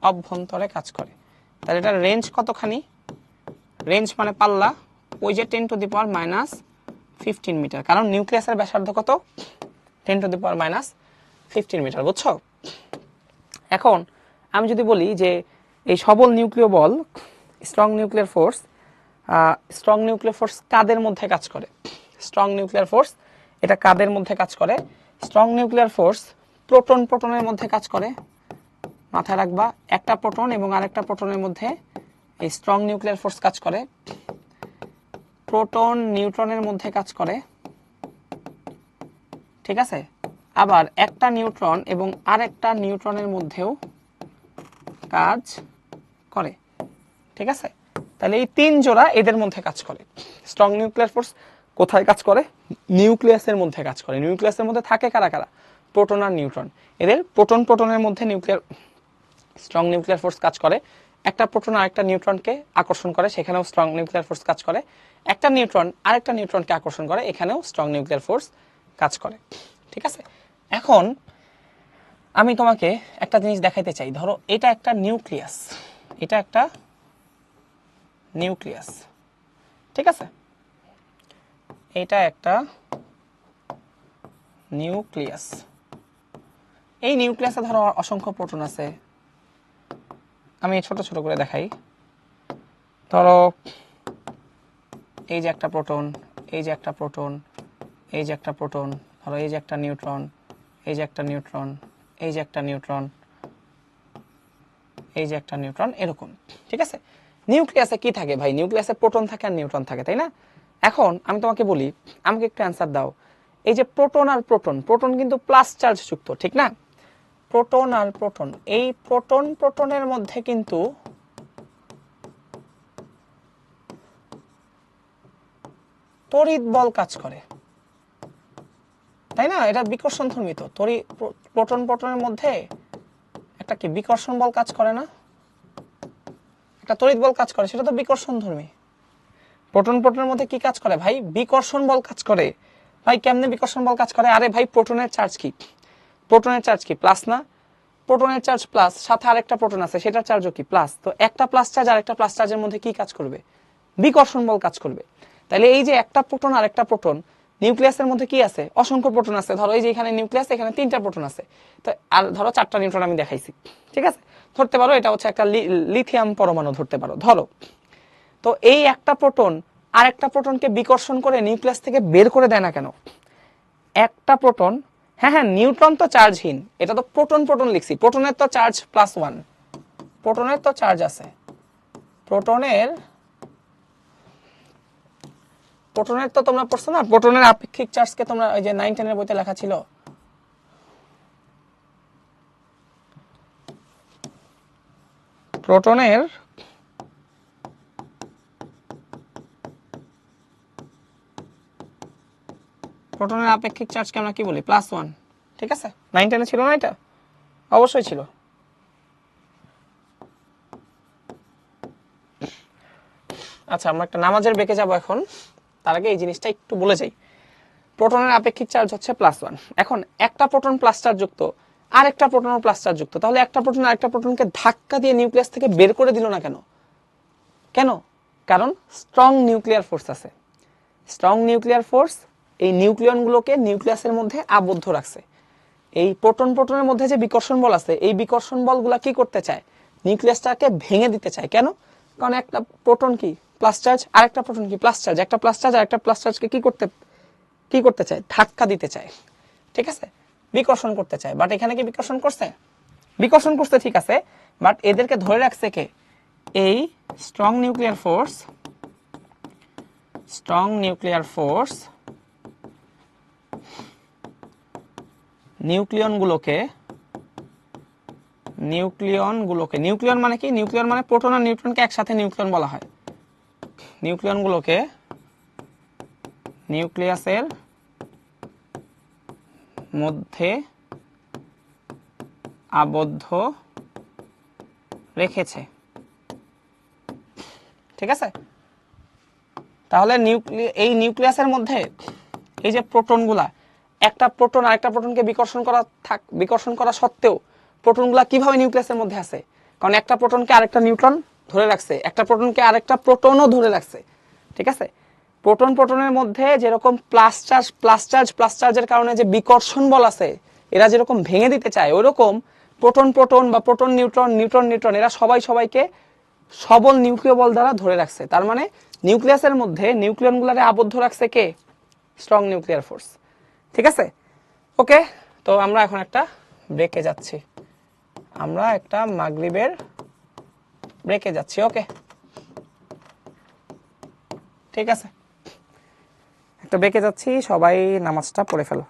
অভ্যন্তরে কাজ করে। তাহলে এটার রেঞ্জ কতখানি? রেঞ্জ মানে পাল্লা, ওই যে 10⁻⁻15 মিটার, কারণ নিউক্লিয়াসের ব্যাসার্ধ কত 10⁻⁻15 মিটার, বুঝছো? এখন আমি যদি বলি যে এই সবল নিউক্লিয় বল স্ট্রং নিউক্লিয়ার ফোর্স কাদের মধ্যে কাজ করে? স্ট্রং নিউক্লিয়ার ফোর্স এটা কাদের মধ্যে কাজ করে? স্ট্রং নিউক্লিয়ার ফোর্স প্রোটনের মধ্যে কাজ করে। মাথায় রাখবা, একটা প্রোটন এবং আরেকটা প্রোটনের মধ্যে এই স্ট্রং নিউক্লিয়ার ফোর্স কাজ করে। প্রোটন নিউট্রনের মধ্যে কাজ করে, ঠিক আছে? আবার একটা নিউট্রন এবং আরেকটা নিউট্রনের মধ্যেও কাজ করে, ঠিক আছে? তাহলে এই 3 জোড়া এদের মধ্যে কাজ করে। স্ট্রং নিউক্লিয়ার ফোর্স কোথায় কাজ করে? নিউক্লিয়াসের মধ্যে কাজ করে। নিউক্লিয়াসের মধ্যে থাকে কারা কারা? প্রোটন আর নিউট্রন। এদের প্রোটনের মধ্যে স্ট্রং নিউক্লিয়ার ফোর্স কাজ করে। একটা প্রোটন আরেকটা নিউট্রনকে আকর্ষণ করে, সেখানেও স্ট্রং নিউক্লিয়ার ফোর্স কাজ করে। একটা নিউট্রন আরেকটা নিউট্রনকে আকর্ষণ করে, এখানেও স্ট্রং নিউক্লিয়ার ফোর্স কাজ করে, ঠিক আছে? এখন আমি তোমাকে একটা জিনিস দেখাইতে চাই। ধরো এটা একটা নিউক্লিয়াস, এটা একটা নিউক্লিয়াস, ঠিক আছে? এটা একটা নিউক্লিয়াস। এই নিউক্লিয়াসে ধরো অসংখ্য প্রোটন আছে। আমি ছোট ছোট করে দেখাই। ধরো এই যে একটা প্রোটন, এই যে একটা প্রোটন, এই যে একটা প্রোটন, ধরো এই যে একটা নিউট্রন, এই যে একটা নিউট্রন, এই যে একটা নিউট্রন, এই যে একটা নিউট্রন, এরকম, ঠিক আছে? নিউক্লিয়াসে কি থাকে ভাই? নিউক্লিয়াসে প্রোটন থাকে আর নিউট্রন থাকে, তাই না? এখন আমি তোমাকে বলি, আমাকে একটু অ্যান্সার দাও। এই যে প্রোটন আর প্রোটন কিন্তু প্লাস চার্জ যুক্ত, ঠিক না? প্রোটন আর প্রোটন, এই প্রোটনের মধ্যে কিন্তু তড়িৎ বল কাজ করে, তাই না? এটা বিকর্ষণ ধর্মী। তো প্রোটনের মধ্যে একটা কি বিকর্ষণ বল কাজ করে না? একটা তড়িৎ বল কাজ করে, সেটা তো বিকর্ষণ ধর্মী। প্রোটনের মধ্যে কি কাজ করে ভাই? বিকর্ষণ বল কাজ করে। ভাই কেমনে বিকর্ষণ বল কাজ করে? আরে ভাই প্রোটনের চার্জ কি? প্লাস না? প্রোটনের চার্জ প্লাস, সাথে আরেকটা প্রোটন আছে, সেটার চার্জও কি প্লাস। তো একটা প্লাস চার্জ আর একটা প্লাস চার্জের মধ্যে কি কাজ করবে? বিকর্ষণ বল কাজ করবে। তাহলে এই যে একটা প্রোটন আর একটা প্রোটন, নিউক্লিয়াসের মধ্যে কি আছে? অসংখ্য প্রোটন আছে। ধরো এই যে এখানে নিউক্লিয়াস, এখানে 3টা প্রোটন আছে। তো আর ধরো 4টা নিউট্রন আমি দেখাইছি, ঠিক আছে? ধরতে পারো এটা হচ্ছে একটা লিথিয়াম পরমাণু ধরতে পারো, ধরো। তো এই একটা প্রোটন আর একটা প্রোটনকে বিকর্ষণ করে নিউক্লিয়াস থেকে বের করে দেয় না কেন? একটা প্রোটন, হ্যাঁ, নিউট্রন তো চার্জহীন, এটা তো প্রোটন লিখছি। প্রোটনের তো চার্জ +1, প্রোটনের তো চার্জ আছে। প্রোটনের তো তোমরা পড়ছো না, প্রোটনের আপেক্ষিক চার্জকে তোমরা ওই যে 9-10 এর বইতে লেখা ছিল। প্রোটনের আপেক্ষিক চার্জকে আমরা কি বলি? +1, ঠিক আছে? 9-10 এ ছিল না এটা? অবশ্যই ছিল। আচ্ছা, আমরা একটা নামাজের বেঁকে যাব এখন। তার আগে এই জিনিসটা একটু বলে যাই। প্রোটনের আপেক্ষিক চার্জ হচ্ছে +1। এখন একটা প্রোটন প্লাস চার্জ যুক্ত, আরেকটা প্রোটনও প্লাস চার্জ যুক্ত। তাহলে একটা প্রোটন আরেকটা প্রোটনকে ধাক্কা দিয়ে নিউক্লিয়াস থেকে বের করে দিল না কেন? কেন? কারণ স্ট্রং নিউক্লিয়ার ফোর্স আছে। স্ট্রং নিউক্লিয়ার ফোর্স এই নিউক্লিয়নগুলোকে নিউক্লিয়াসের মধ্যে আবদ্ধ রাখছে। এই প্রোটনের মধ্যে যে বিকর্ষণ বল আছে, এই বিকর্ষণ বলগুলা কি করতে চায়? নিউক্লিয়াসটাকে ভেঙে দিতে চায়। কেন? কারণ একটা প্রোটন কি প্লাস চার্জ, আরেকটা প্রোটন কি প্লাস চার্জ। একটা প্লাস চার্জ আরেকটা প্লাস চার্জকে কি করতে চায়? ধাক্কা দিতে চায়, ঠিক আছে? বিকর্ষণ করতে চায়। বাট এখানে কি বিকর্ষণ করছে? বিকর্ষণ করতে, ঠিক আছে, বাট এদেরকে ধরে রাখছে কে? এই স্ট্রং নিউক্লিয়ার ফোর্স নিউক্লিয়নগুলোকে, নিউক্লিয়ন মানে কি? নিউক্লিয়ন মানে প্রোটন আর নিউট্রনকে একসাথে নিউক্লিয়ন বলা হয়। নিউক্লিয়নগুলোকে নিউক্লিয়াসের মধ্যে আবদ্ধ রেখেছে, ঠিক আছে? তাহলে এই নিউক্লিয়াসের মধ্যে এই যে প্রোটনগুলা, একটা প্রোটন আরেকটা প্রোটনকে বিকর্ষণ করা সত্ত্বেও প্রোটনগুলা কিভাবে নিউক্লিয়াসের মধ্যে আছে? কারণ একটা প্রোটনকে আরেকটা নিউট্রন ধরে রাখছে, একটা প্রোটনকে আরেকটা প্রোটনও ধরে রাখছে, ঠিক আছে? প্রোটন প্রোটনের মধ্যে যেরকম প্লাস চার্জের কারণে যে বিকর্ষণ বল আছে, এরা যেরকম ভেঙে দিতে চায়, ওইরকম প্রোটন প্রোটন বা প্রোটন নিউট্রন নিউট্রন নিউট্রন এরা সবাই সবাইকে সবল নিউক্লিয় বল দ্বারা ধরে রাখছে। তার মানে নিউক্লিয়াসের মধ্যে নিউক্লিয়নগুলোরে আবদ্ধ রাখছে কে? Strong nuclear force. ঠিক আছে, ওকে। তো আমরা এখন একটা ব্রেকে যাচ্ছি, আমরা একটা মাগরিবের ব্রেকে যাচ্ছি। ওকে, ঠিক আছে, একটা ব্রেকে যাচ্ছি, সবাই নামাজটা পড়ে ফেলো।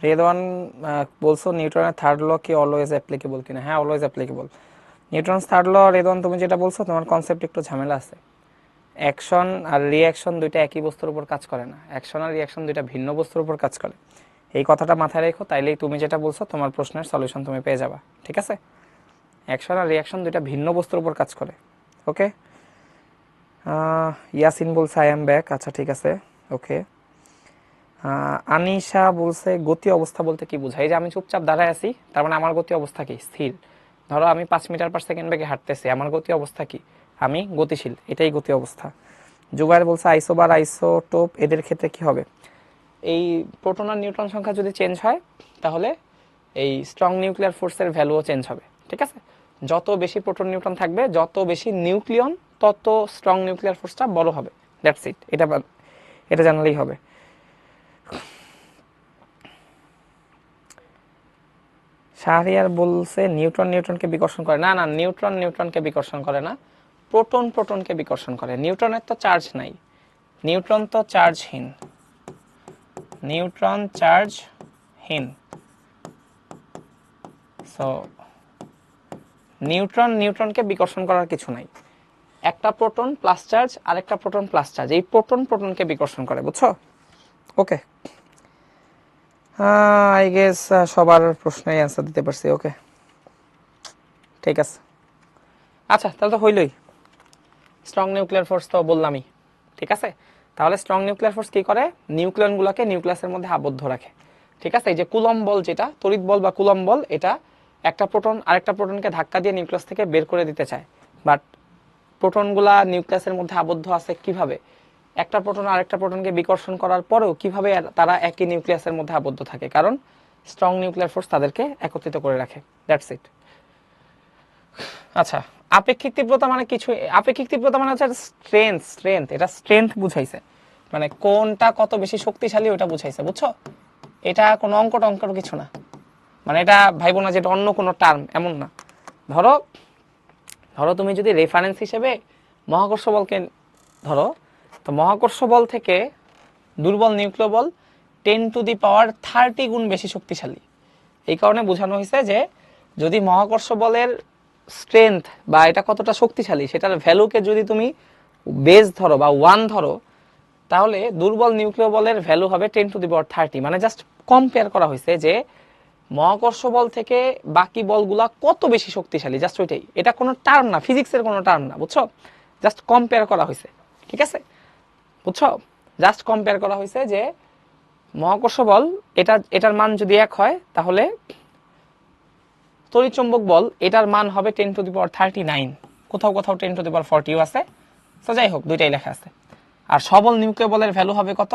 রেদওয়ান বলছো নিউটনের থার্ড ল কি অলওয়েজ অ্যাপ্লিকেবল কিনা? হ্যাঁ, always applicable. Newton's third law, Redwan তুমি যেটা বলছো তোমার কনসেপ্ট একটু ঝামেলা আছে। অ্যাকশন আর রিঅ্যাকশন দুইটা একই বস্তুর উপর কাজ করে না, অ্যাকশন আর রিঅ্যাকশন দুইটা ভিন্ন বস্তুর উপর কাজ করে। এই কথাটা মাথায় রেখো, তাইলেই তুমি যেটা বলছো তোমার প্রশ্নের সলিউশন তুমি পেয়ে যাবা। ঠিক আছে? অ্যাকশন আর রিঅ্যাকশন দুইটা ভিন্ন বস্তুর উপর কাজ করে। ওকে, ইয়াসিন বলছে আই এম ব্যাক। আচ্ছা ঠিক আছে, ওকে। আনিশা বলছে গতি অবস্থা বলতে কি বোঝায়? এই যে আমি চুপচাপ দাঁড়ায় আছি, তার মানে আমার গতি অবস্থা কি? স্থির। ধরো আমি 5 মিটার পার সেকেন্ড বেগে হাঁটতেছি, আমার গতি অবস্থা কি? আমি গতিশীল, এটাই গতি অবস্থা। জুবাইর বলছে আইসোবার আইসোটোপ এদের ক্ষেত্রে কি হবে? এই প্রোটন আর নিউট্রন সংখ্যা যদি চেঞ্জ হয় তাহলে এই স্ট্রং নিউক্লিয়ার ফোর্সের ভ্যালুও চেঞ্জ হবে। ঠিক আছে? যত বেশি প্রোটন নিউট্রন থাকবে, যত বেশি নিউক্লিয়ন, তত স্ট্রং নিউক্লিয়ার ফোর্সটা বড় হবে। দ্যাটস ইট, এটা জানলেই হবে। শাহরিয়ার বলছে নিউট্রন নিউট্রনকে বিকর্ষণ করে। না না, নিউট্রন নিউট্রনকে বিকর্ষণ করে না, প্রোটন প্রোটনকে বিকর্ষণ করে। নিউট্রনের তো চার্জ নাই, নিউট্রন তো চার্জহীন, নিউট্রন চার্জহীন। সো নিউট্রন নিউট্রনকে বিকর্ষণ করার কিছু নাই। একটা প্রোটন প্লাস চার্জ আর একটা প্রোটন প্লাস চার্জ, এই প্রোটন প্রোটনকে বিকর্ষণ করে, বুঝছো? ওকে, আই গেস সবার প্রশ্নের অ্যান্সার দিতে পারছি। ওকে, ঠিক আছে। আচ্ছা, তাহলে তো হইলই। স্ট্রং নিউক্লিয়ার ফোর্স তো বললামই। ঠিক আছে, তাহলে স্ট্রং নিউক্লিয়ার ফোর্স কি করে? নিউক্লিয়নগুলোকে নিউক্লিয়াসের মধ্যে আবদ্ধ রাখে। ঠিক আছে, এই যে কুলম্ব বল, যেটা তড়িৎ বল বা কুলম্ব বল, এটা একটা প্রোটন আরেকটা প্রোটনকে ধাক্কা দিয়ে নিউক্লিয়াস থেকে বের করে দিতে চায়, বাট প্রোটনগুলা নিউক্লিয়াসের মধ্যে আবদ্ধ আছে কিভাবে? একটা প্রোটন আরেকটা প্রোটনকে বিকর্ষণ করার পরেও কিভাবে তারা একই নিউক্লিয়াসের মধ্যে আবদ্ধ থাকে? কারণ স্ট্রং নিউক্লিয়ার ফোর্স তাদেরকে একত্রিত করে রাখে। That's it. আচ্ছা, আপেক্ষিক তীব্রতা মানে কিছু, আপেক্ষিক তীব্রতা মানে হচ্ছে স্ট্রেংথ, এটা স্ট্রেংথ বুঝাইছে, মানে কোনটা কত বেশি শক্তিশালী ওটা বুঝাইছে, বুঝছো? এটা কোনো অঙ্কর কিছু না, মানে এটা ভাইবো না যেটা অন্য কোনো টার্ম, এমন না। ধরো ধরো তুমি যদি রেফারেন্স হিসেবে মহাকর্ষ বলকে ধরো, তো মহাকর্ষ বল থেকে দুর্বল নিউক্লিয় বল 10⁻30 গুণ বেশি শক্তিশালী। এই কারণে বোঝানো হয়েছে যে যদি মহাকর্ষ বলের স্ট্রেংথ বা এটা কতটা শক্তিশালী সেটার ভ্যালুকে যদি তুমি বেস ধরো বা 1 ধরো, তাহলে দুর্বল নিউক্লিয় বলের ভ্যালু হবে 10⁻30। মানে জাস্ট কম্পেয়ার করা হয়েছে যে মহাকর্ষ বল থেকে বাকি বলগুলা কত বেশি শক্তিশালী, জাস্ট ওইটাই। এটা কোনো টার্ম না, ফিজিক্সের কোনো টার্ম না, বুঝছো? জাস্ট কম্পেয়ার করা হয়েছে। ঠিক আছে, বুঝছো? জাস্ট কম্পেয়ার করা হয়েছে যে মহাকর্ষ বল এটার মান যদি 1 হয়, তাহলে তড়িৎচুম্বক বল এটার মান হবে 10⁻39, কোথাও কোথাও 10⁻40 আছে। তো যাই হোক, দুইটাই লেখা আছে। আর সবল নিউক্লিয় বলের ভ্যালু হবে কত?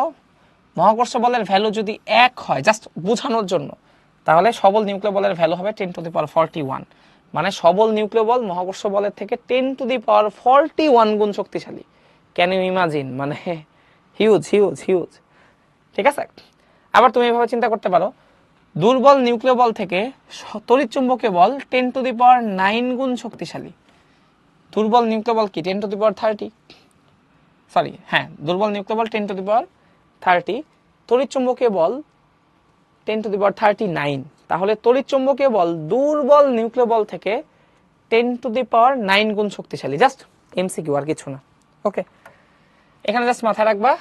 মহাকর্ষ বলের ভ্যালু যদি 1 হয়, জাস্ট বোঝানোর জন্য, তাহলে সবল নিউক্লিয় বলের ভ্যালু হবে 10⁻41। মানে সবল নিউক্লিয় বল মহাকর্ষ বলের থেকে 10⁻41 গুণ শক্তিশালী। Can you imagine? মানে হিউজ হিউজ হিউজ। ঠিক আছে, আবার তুমি এভাবে চিন্তা করতে পারো, দুর্বল নিউক্লিয় বল থেকে তড়িৎচুম্বকীয় বল 10⁹ গুণ শক্তিশালী। দুর্বল নিউক্লিয় বল কি 10⁻30? সরি, হ্যাঁ, দুর্বল নিউক্লিয় বল 10⁻30, তড়িৎচুম্বকীয় বল 10⁻39। তাহলে তড়িৎচুম্বকীয় বল দুর্বল নিউক্লিয় বল থেকে 10⁹ গুণ শক্তিশালী। জাস্ট এমসিকিউ, আর কিছু না। ওকে, এখানে জাস্ট মাথায় রাখবা,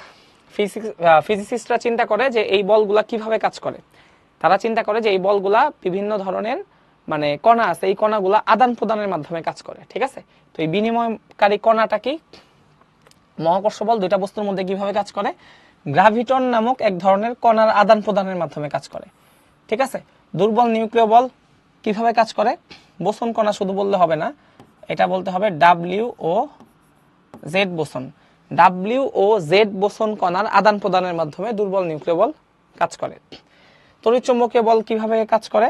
ফিজিসিস্টরা চিন্তা করে যে এই বলগুলা কিভাবে কাজ করে। তারা চিন্তা করে যে এই বলগুলা বিভিন্ন ধরনের মানে কণা আছে, এই কণাগুলা আদান প্রদানের মাধ্যমে কাজ করে। ঠিক আছে, তো এই বিনিময়কারী কণাটা কি? মহাকর্ষ বল দুইটা বস্তুর মধ্যে কিভাবে কাজ করে? গ্রাভিটন নামক এক ধরনের কণার আদান প্রদানের মাধ্যমে কাজ করে। ঠিক আছে, দুর্বল নিউক্লিয় বল কিভাবে কাজ করে? বোসন কণা শুধু বললে হবে না, এটা বলতে হবে ডাব্লিউ ও জেড বোসন। ডাব্লিউ ও জেড বোসন কণার আদান প্রদানের মাধ্যমে দুর্বল নিউক্লিয় বল কাজ করে। তড়িৎচুম্বকীয় বল কিভাবে কাজ করে?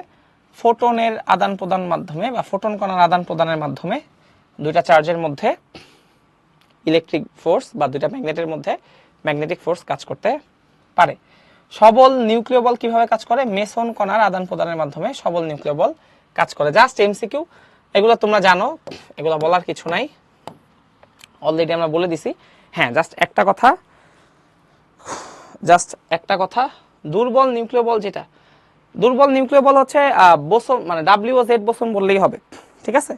ফোটনের আদান প্রদান মাধ্যমে বা ফোটন কণার আদান প্রদানের মাধ্যমে দুইটা চার্জের মধ্যে ইলেকট্রিক ফোর্স বা দুইটা ম্যাগনেটের মধ্যে ম্যাগনেটিক ফোর্স কাজ করতে পারে। সবল নিউক্লিয় বল কিভাবে কাজ করে? মেসন কণার আদান প্রদানের মাধ্যমে সবল নিউক্লিয় বল কাজ করে। জাস্ট এমসিকিউ, এগুলো তোমরা জানো, এগুলো বলার কিছু নাই, অলরেডি আমরা বলে দিছি। হ্যাঁ, জাস্ট একটা কথা, দুর্বল নিউক্লিয় বল যেটা, দুর্বল নিউক্লিয় বল হচ্ছে বোসন, মানে WZ বোসন বললেই হবে, ঠিক আছে।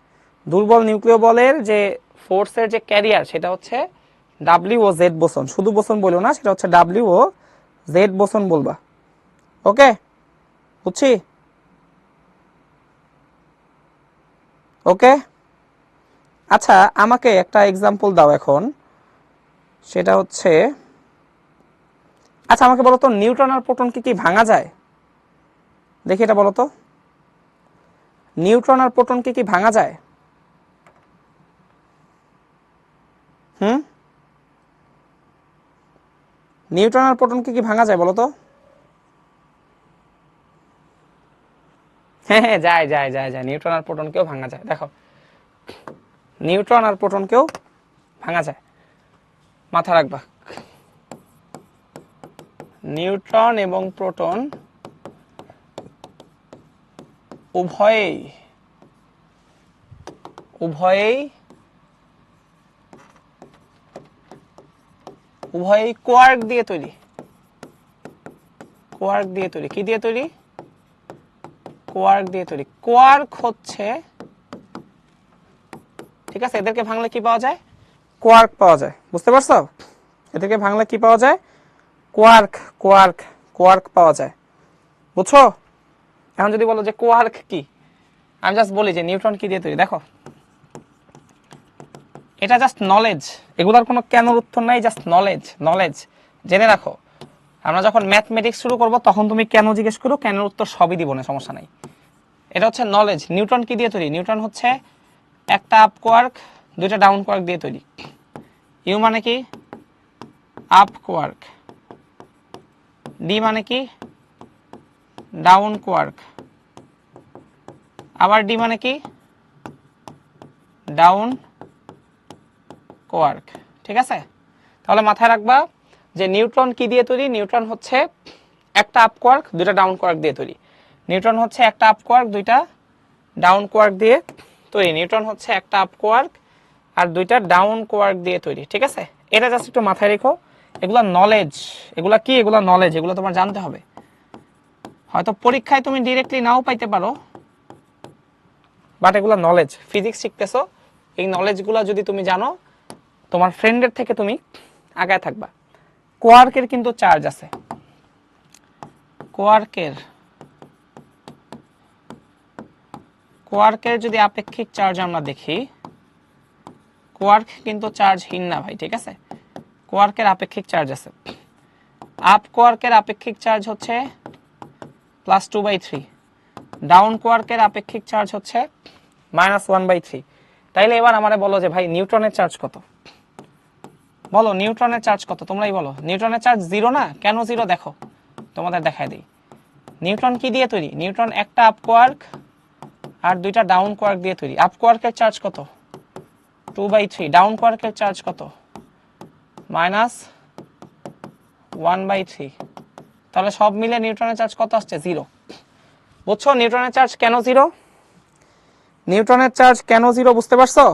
দুর্বল নিউক্লিয় বলের যে ফোর্সের যে ক্যারিয়ার সেটা হচ্ছে WZ বোসন, শুধু বোসন বলো না, সেটা হচ্ছে WZ বোসন বলবা। ওকে, বুঝছি? ওকে, আচ্ছা আমাকে একটা এক্সাম্পল দাও এখন, সেটা হচ্ছে, আচ্ছা আমাকে বলো তো নিউট্রন আর প্রোটনকে কি ভাঙা যায়? দেখি এটা বলো তো, নিউট্রন আর প্রোটনকে কি ভাঙা যায়? নিউট্রন আর প্রোটনকে কি ভাঙা যায় বলো তো? হ্যাঁ হ্যাঁ, যায় যায় যায় যায়, নিউট্রন আর প্রোটনকেও ভাঙা যায়। দেখো, নিউট্রন আর প্রোটনকেও ভাঙা যায়, মাথা রাখবা। নিউট্রন এবং প্রোটন উভয়েই উভয়েই উভয়েই কোয়ার্ক দিয়ে তৈরি। কোয়ার্ক দিয়ে তৈরি, কি দিয়ে তৈরি? কোয়ার্ক দিয়ে তৈরি। কোয়ার্ক হচ্ছে, ঠিক আছে, এদেরকে ভাঙলে কি পাওয়া যায়? কোয়ার্ক পাওয়া যায়, বুঝতে পারছো? এদেরকে ভাঙলে কি পাওয়া যায়? কোয়ার্ক, কোয়ার্ক, কোয়ার্ক পাওয়া যায়, বুঝছো? এখন যদি বলো যে কোয়ার্ক কি, আমি জাস্ট বলি যে নিউট্রন কি দিয়ে তৈরি। দেখো, এটা জাস্ট নলেজ, এগুলার কোনো কেনর উত্তর নাই, জাস্ট নলেজ। নলেজ জেনে রাখো, আমরা যখন ম্যাথমেটিক্স শুরু করব তখন তুমি কেন জিজ্ঞেস করো, কেনর উত্তর সবই দিব না, সমস্যা নাই। এটা হচ্ছে নলেজ। নিউট্রন কি দিয়ে তৈরি? নিউট্রন হচ্ছে একটা আপ কোয়ার্ক, দুইটা ডাউন কোয়ার্ক দিয়ে তৈরি। ইউ মানে কি? Up quark. ডি মানে কি? Down quark. আবার ডি মানে কি? ডাউন কোয়ার্ক, ঠিক আছে? তাহলে মাথায় রাখবা যে নিউট্রন কি দিয়ে তৈরি? নিউট্রন হচ্ছে একটা আপ কোয়ার্ক, দুইটা ডাউন কোয়ার্ক দিয়ে তৈরি। নিউট্রন হচ্ছে একটা আপ কোয়ার্ক, দুইটা ডাউন কোয়ার্ক দিয়ে তৈরি। নিউট্রন হচ্ছে একটা আপ কোয়ার্ক আর দুইটা ডাউন কোয়ার্ক দিয়ে তৈরি, ঠিক আছে? এটা জাস্ট একটু মাথায় রেখো, এগুলা নলেজ। এগুলা কি? এগুলা নলেজ, এগুলো তোমার জানতে হবে। হয়তো পরীক্ষায় তুমি ডিরেক্টলি নাও পাইতে পারো, বাট এগুলা নলেজ। ফিজিক্স শিখতেছো, এই নলেজগুলো যদি তুমি জানো, তোমার ফ্রেন্ডের থেকে তুমি আগায় থাকবা। কোয়ার্কের কিন্তু চার্জ আছে। কোয়ার্কের যদি আপেক্ষিক চার্জ আমরা দেখি, কোয়ার্ক কিন্তু চার্জহীন না ভাই, ঠিক আছে? কোয়ার্কের আপেক্ষিক চার্জ আছে। আপ কোয়ার্কের আপেক্ষিক চার্জ হচ্ছে +2/3, ডাউন কোয়ার্কের আপেক্ষিক চার্জ হচ্ছে -1/3। তাইলে এবার আমারে বলো যে ভাই নিউট্রনের চার্জ কত? বলো নিউট্রনের চার্জ কত, তোমরাই বলো। নিউট্রনের চার্জ 0 না? কেন 0 দেখো, তোমাদের দেখায় দিই। নিউট্রন কি দিয়ে তৈরি? নিউট্রন একটা আপ কোয়ার্ক আর দুইটা ডাউন কোয়ার্ক দিয়ে তৈরি। আপ কোয়ার্কের চার্জ কত? 2/3। ডাউন কোয়ার্কের চার্জ কত? -1/3। তাহলে সব মিলে নিউট্রনের চার্জ কত আসছে? 0। বুঝছো নিউট্রনের চার্জ কেন 0? নিউট্রনের চার্জ কেন 0 বুঝতে পারছো?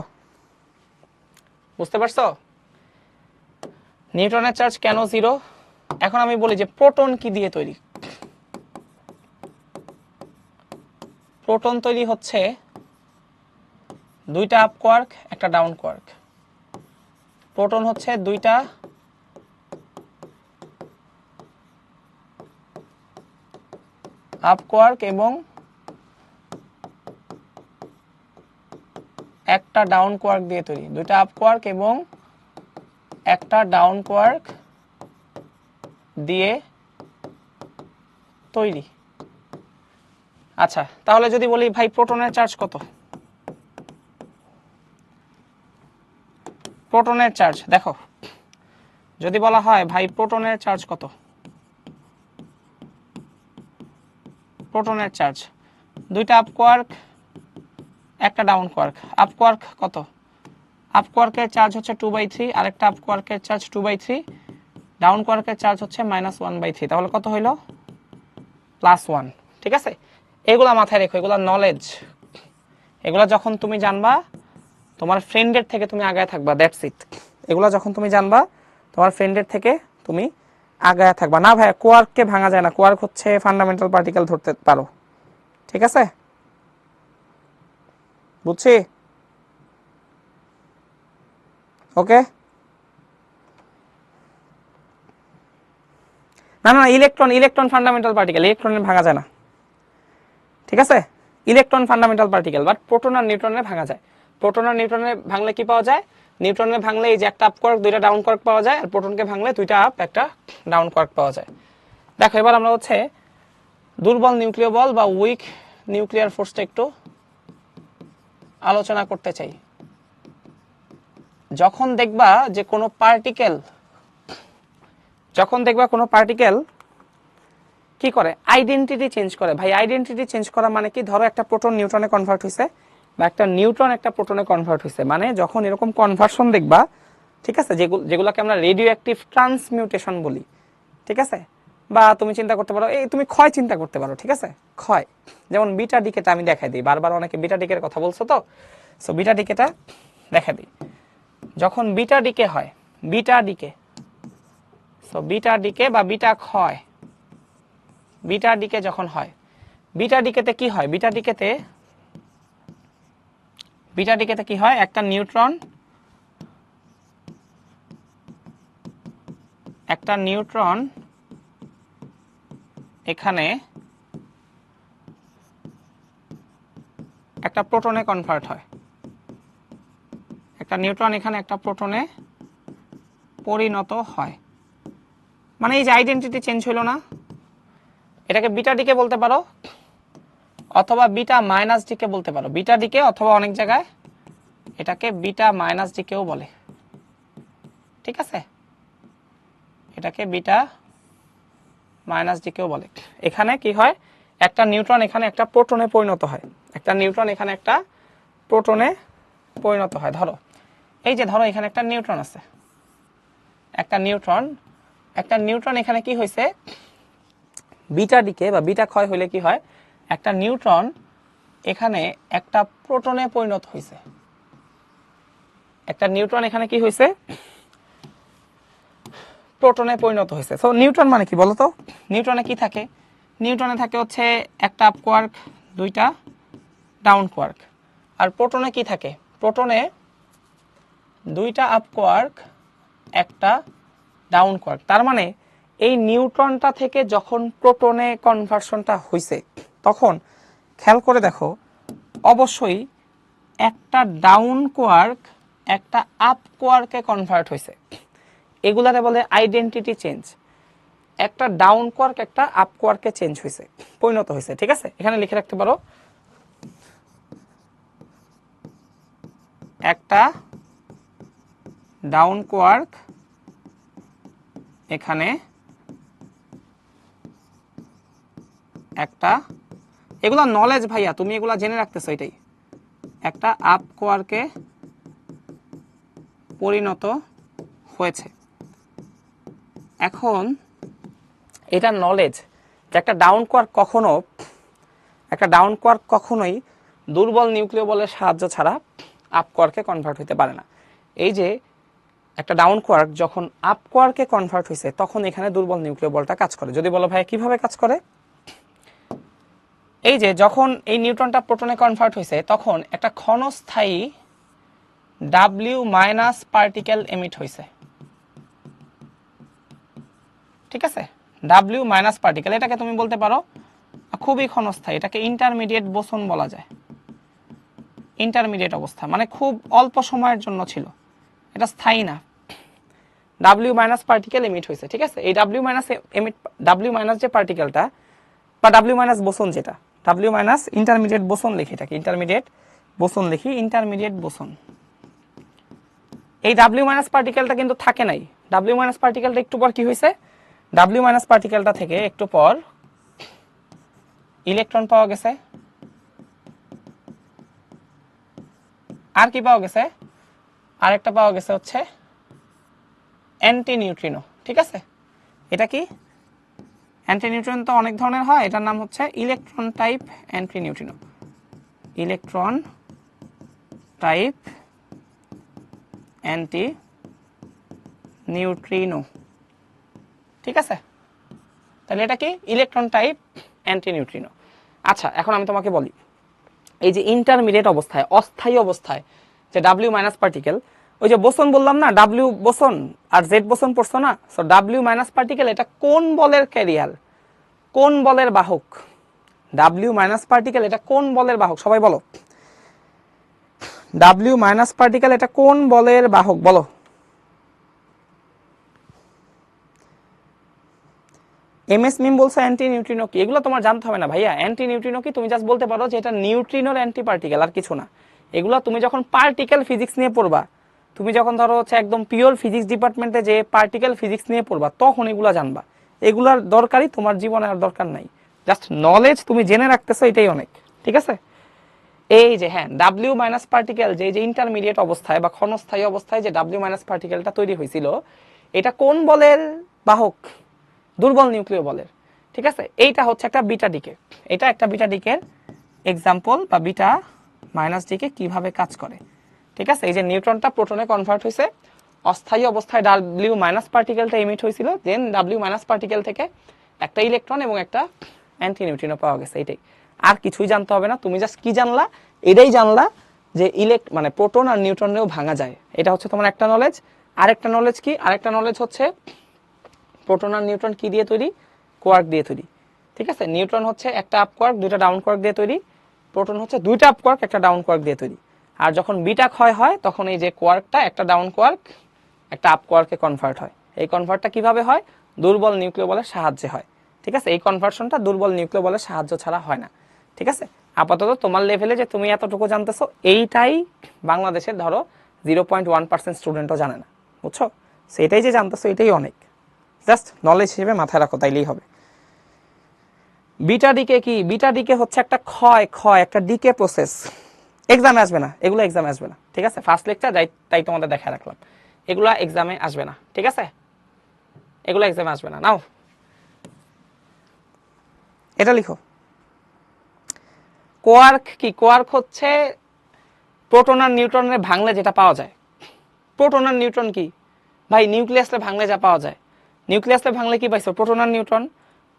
বুঝতে পারছো নিউট্রনের চার্জ কেন 0? এখন আমি বলি যে প্রোটন কি দিয়ে তৈরি। প্রোটন তৈরি হচ্ছে দুইটা আপ কোয়ার্ক, একটা ডাউন কোয়ার্ক। প্রোটন হচ্ছে দুইটা আপ কোয়ার্ক এবং একটা ডাউন কোয়ার্ক দিয়ে তৈরি। দুইটা আপ কোয়ার্ক এবং একটা ডাউন কোয়ার্ক দিয়ে তৈরি। আচ্ছা তাহলে যদি বলি ভাই প্রোটনের চার্জ কত? প্রোটনের চার্জ দেখো, যদি বলা হয় ভাই প্রোটনের চার্জ কত, প্রোটনের চার্জ দুইটা আপ কোয়ার্ক একটা ডাউন কোয়ার্ক। আপ কোয়ার্ক কত? আপ কোয়ার্কের চার্জ হচ্ছে 2/3, আরেকটা আপ কোয়ার্কের চার্জ 2/3, ডাউন কোয়ার্কের চার্জ হচ্ছে -1/3। তাহলে কত হইল? +1, ঠিক আছে? এগুলা মাথায় রেখো, এগুলা নলেজ। এগুলা যখন তুমি জানবা তোমার ফ্রেন্ডের থেকে তুমি আগায় থাকবা, দ্যাটস ইট। এগুলা যখন তুমি জানবা তোমার ফ্রেন্ডের থেকে তুমি আগায় থাকবা না ভাই, কোয়ার্ককে ভাঙা যায় না, কোয়ার্ক হচ্ছে ফান্ডামেন্টাল পার্টিকেল ধরতে পারো, ঠিক আছে, বুঝছি, ওকে। না না, ইলেকট্রন ইলেকট্রন ফান্ডামেন্টাল পার্টিকেল, ইলেকট্রনের ভাঙা যায় না, ঠিক আছে, electron fundamental particle, but proton আর নিউট্রনের ভাঙা যায়। প্রোটন আর নিউট্রনের ভাঙলে কি পাওয়া যায়, নিউট্রনের ভাঙলে এই যে একটা আপ কোয়ার্ক দুইটা ডাউন কোয়ার্ক পাওয়া যায়, আর প্রোটনকে ভাঙলে দুইটা আপ একটা ডাউন কোয়ার্ক পাওয়া যায়। দেখো এবার আমরা হচ্ছে দুর্বল নিউক্লিয় বল বা উইক নিউক্লিয়ার ফোর্সটা একটু আলোচনা করতে চাই। যখন দেখবা যে কোনো পার্টিকেল কি করে, আইডেন্টিটি চেঞ্জ করে। ভাই আইডেন্টিটি চেঞ্জ করা মানে কি, ধরো একটা প্রোটন নিউট্রনে কনভার্ট হয়েছে বা একটা নিউট্রন একটা প্রোটনে কনভার্ট হয়েছে, মানে যখন এরকম কনভার্সন দেখবা, ঠিক আছে, যেগুলোকে আমরা রেডিও অ্যাক্টিভ ট্রান্সমিউটেশন বলি, ঠিক আছে, বা তুমি চিন্তা করতে পারো, এই তুমি ক্ষয় চিন্তা করতে পারো, ঠিক আছে, ক্ষয়, যেমন বিটা ডিকেটা আমি দেখাই দিই, বারবার অনেকে বিটা ডিকের কথা বলছো তো, সো বিটা ডিকেটা দেখা দিই। যখন বিটা ডিকে হয়, beta decay, so beta decay বা বিটা ক্ষয়, বিটা ডিকে যখন হয়, বিটা ডিকেতে কি হয়, বিটা ডিকেতে কি হয়, একটা নিউট্রন এখানে একটা প্রোটনে কনভার্ট হয়, একটা নিউট্রন এখানে একটা প্রোটনে পরিণত হয়, মানে এই যে আইডেন্টিটি চেঞ্জ হইল না, এটাকে বিটা ডিকে বলতে পারো অথবা বিটা মাইনাস ডিকে বলতে পারো, বিটা ডিকে অথবা অনেক জায়গায় এটাকে বিটা মাইনাস ডিকেও বলে, ঠিক আছে, এটাকে বিটা মাইনাস ডিকেও বলে। এখানে কি হয়, একটা নিউট্রন এখানে একটা প্রোটনে পরিণত হয়, একটা নিউট্রন এখানে একটা প্রোটনে পরিণত হয়। ধরো এই যে ধরো এখানে একটা নিউট্রন আছে, একটা নিউট্রন এখানে কি হয়েছে, বিটা ডিকে বা বিটা ক্ষয় হইলে কি হয়, একটা নিউট্রন এখানে একটা প্রোটনে পরিণত হয়েছে, একটা নিউট্রন এখানে কি হয়েছে, প্রোটনে পরিণত হয়েছে। সো নিউট্রন মানে কি বলতো, নিউট্রনে কি থাকে, নিউট্রনে থাকে হচ্ছে একটা আপ কোয়ার্ক দুইটা ডাউন কোয়ার্ক, আর প্রোটনে কি থাকে, প্রোটনে দুইটা আপ কোয়ার্ক একটা ডাউন কোয়ার্ক। তার মানে এই নিউট্রনটা থেকে যখন প্রোটনে কনভার্সনটা হয়েছে, তখন খেয়াল করে দেখো অবশ্যই একটা ডাউন কোয়ার্ক একটা আপ কোয়ার্কে কনভার্ট হয়েছে, এগুলারে বলে আইডেন্টিটি চেঞ্জ। একটা ডাউন কোয়ার্ক একটা আপ কোয়ার্কে চেঞ্জ হয়েছে, পরিণত হয়েছে, ঠিক আছে, এখানে লিখে রাখতে পারো, একটা ডাউন কোয়ার্ক এখানে একটা, এগুলা নলেজ ভাইয়া, তুমি এগুলা জেনে রাখতেছো, এটাই একটা আপ কোয়ার্কে পরিণত হয়েছে। এখন এটা নলেজ যে একটা ডাউন কোয়ার্ক কখনোই দুর্বল নিউক্লিয় বলের সাহায্য ছাড়া আপ কোয়ার্কে কনভার্ট হতে পারে না। এই যে একটা ডাউন কোয়ার্ক যখন আপ কোয়ার্কে কনভার্ট হয়েছে, তখন এখানে দুর্বল নিউক্লিয় বলটা কাজ করে। যদি বলো ভাই কিভাবে কাজ করে, এই যে যখন এই নিউট্রনটা প্রোটনে কনভার্ট হয়েছে, তখন একটা ক্ষণস্থায়ী ডাব্লিউ মাইনাস পার্টিকেল এমিট হয়েছে, ঠিক আছে, ডাব্লিউ মাইনাস পার্টিকেল, এটাকে তুমি বলতে পারো খুবই ক্ষণস্থায়ী, এটাকে ইন্টারমিডিয়েট বোসন বলা যায়, ইন্টারমিডিয়েট অবস্থা, মানে খুব অল্প সময়ের জন্য ছিল, এটা স্থায়ী না, ডাব্লিউ মাইনাস পার্টিকেল এমিট হয়েছে, ঠিক আছে। এই ডাব্লিউ মাইনাস যে পার্টিকেলটা বা ডাব্লিউ মাইনাস বোসন, যেটা ডাব্লিউ মাইনাস ইন্টারমিডিয়েট বোসন লিখি, এটাকে ইন্টারমিডিয়েট বোসন, এই ডাব্লিউ মাইনাস পার্টিকেলটা কিন্তু থাকে নাই, ডাব্লিউ মাইনাস পার্টিকেলটা একটু পর কি হয়েছে, ডাব্লিউ মাইনাস পার্টিকেলটা থেকে একটু পর ইলেকট্রন পাওয়া গেছে, আর কি পাওয়া গেছে, আরেকটা পাওয়া গেছে হচ্ছে অ্যান্টি নিউট্রিনো, ঠিক আছে। এটা কি অ্যান্টি নিউট্রিনো, তো অনেক ধরনের হয়, এটার নাম হচ্ছে electron type anti neutrino, electron type anti neutrino, ঠিক আছে, তাহলে এটা কি ইলেকট্রন টাইপ অ্যান্টি নিউট্রিনো। আচ্ছা এখন আমি তোমাকে বলি, এই যে ইন্টারমিডিয়েট অবস্থায়, অস্থায়ী অবস্থায় যে ডাব্লিউ মাইনাস পার্টিকেল, ওই যে বোসন বললাম না, ডাব্লিউ বোসন আর জেড বোসন পড়ছো না, সো ডাব্লিউ মাইনাস পার্টিকেল এটা কোন বলের ক্যারিয়ার, কোন বলের বাহক? ডাব্লিউ মাইনাস পার্টিকেল এটা কোন বলের বাহক? সবাই বলো, ডাব্লিউ মাইনাস পার্টিকেল এটা কোন বলের বাহক বলো? এমএস মিম বলছে অ্যান্টি নিউট্রিনো কি, এগুলো তোমার জানতে হবে না ভাইয়া। অ্যান্টি নিউট্রিনো কি তুমি জাস্ট বলতে পারো যে এটা নিউট্রিনোর অ্যান্টি পার্টিকেল, আর কিছু না। এগুলো তুমি যখন পার্টিকেল ফিজিক্স নিয়ে পড়বা, তুমি যখন ধরো হচ্ছে একদম পিওর ফিজিক্স ডিপার্টমেন্টে যে পার্টিকেল ফিজিক্স নিয়ে পড়বা, তখন এগুলো জানবা। এগুলার দরকারই তোমার জীবনে আর দরকার নাই, জাস্ট নলেজ তুমি জেনে রাখতেছো, এটাই অনেক। ঠিক আছে, এই যে হ্যাঁ ডাব্লিউ মাইনাস পার্টিকেল যে যে ইন্টারমিডিয়েট অবস্থায় বা ক্ষণস্থায়ী অবস্থায় যে ডাব্লিউ মাইনাস পার্টিকেলটা তৈরি হয়েছিল, এটা কোন বলের বাহক? দুর্বল নিউক্লিয় বলের। ঠিক আছে, এইটা হচ্ছে একটা বিটা ডিকে, এটা একটা বিটা ডিকের এক্সাম্পল, বা বিটা মাইনাস ডিকে কিভাবে কাজ করে। ঠিক আছে, এই যে নিউট্রনটা প্রোটনে কনভার্ট হয়েছে, অস্থায়ী অবস্থায় ডাব্লিউ মাইনাস পার্টিকেলটা ইমিট হয়েছিল, দেন ডাব্লিউ মাইনাস পার্টিকেল থেকে একটা ইলেকট্রন এবং একটা অ্যান্টি নিউট্রিনো পাওয়া গেছে। এইটাই, আর কিছুই জানতে হবে না। তুমি জাস্ট কি জানলা, এটাই জানলা যে মানে প্রোটন আর নিউট্রনেও ভাঙা যায়। এটা হচ্ছে তোমার একটা নলেজ। আরেকটা নলেজ কি? আরেকটা নলেজ হচ্ছে প্রোটন আর নিউট্রন কি দিয়ে তৈরি? কোয়ার্ক দিয়ে তৈরি। ঠিক আছে, নিউট্রন হচ্ছে একটা আপ কোয়ার্ক দুইটা ডাউন কোয়ার্ক দিয়ে তৈরি, প্রোটন হচ্ছে দুইটা আপ কোয়ার্ক একটা ডাউন কোয়ার্ক দিয়ে তৈরি। আর যখন বিটা ক্ষয় হয় তখন এই যে কোয়ার্কটা একটা ডাউন কোয়ার্ক একটা আপ কোয়ার্কে কনভার্ট হয়। এই কনভার্টটা কিভাবে হয়? দুর্বল নিউক্লিয় বলের সাহায্যে হয়। ঠিক আছে, এই কনভার্সনটা দুর্বল নিউক্লিয় বলের সাহায্য ছাড়া হয় না। ঠিক আছে, আপাতত তোমার লেভেলে যে তুমি এতটুকু জানতেছো, এইটাই বাংলাদেশের ধরো 0.1% স্টুডেন্টও জানে না, বুঝছো? সেটাই যে জানতেছো এটাই অনেক, জাস্ট নলেজ হিসেবে মাথায় রাখো, তাইলেই হবে। বিটা ডিকে কি? বিটা ডিকে হচ্ছে একটা একটা ডিকে প্রসেস। এক্সামে আসবে না এগুলো, এক্সামে আসবে না। ঠিক আছে, ফার্স্ট লেকচার তাই তোমাদের দেখা রাখলাম, এগুলো এক্সামে আসবে না। ঠিক আছে, এগুলো এক্সামে আসবে না। নাও এটা লিখো, কোয়ার্ক কি? কোয়ার্ক হচ্ছে প্রোটন আর নিউট্রনের ভাঙলে যেটা পাওয়া যায়। প্রোটন আর নিউট্রন কি ভাই? নিউক্লিয়াসে ভাঙলে যা পাওয়া যায়। নিউক্লিয়াসে ভাঙলে কি পাইছো? প্রোটন আর নিউট্রন।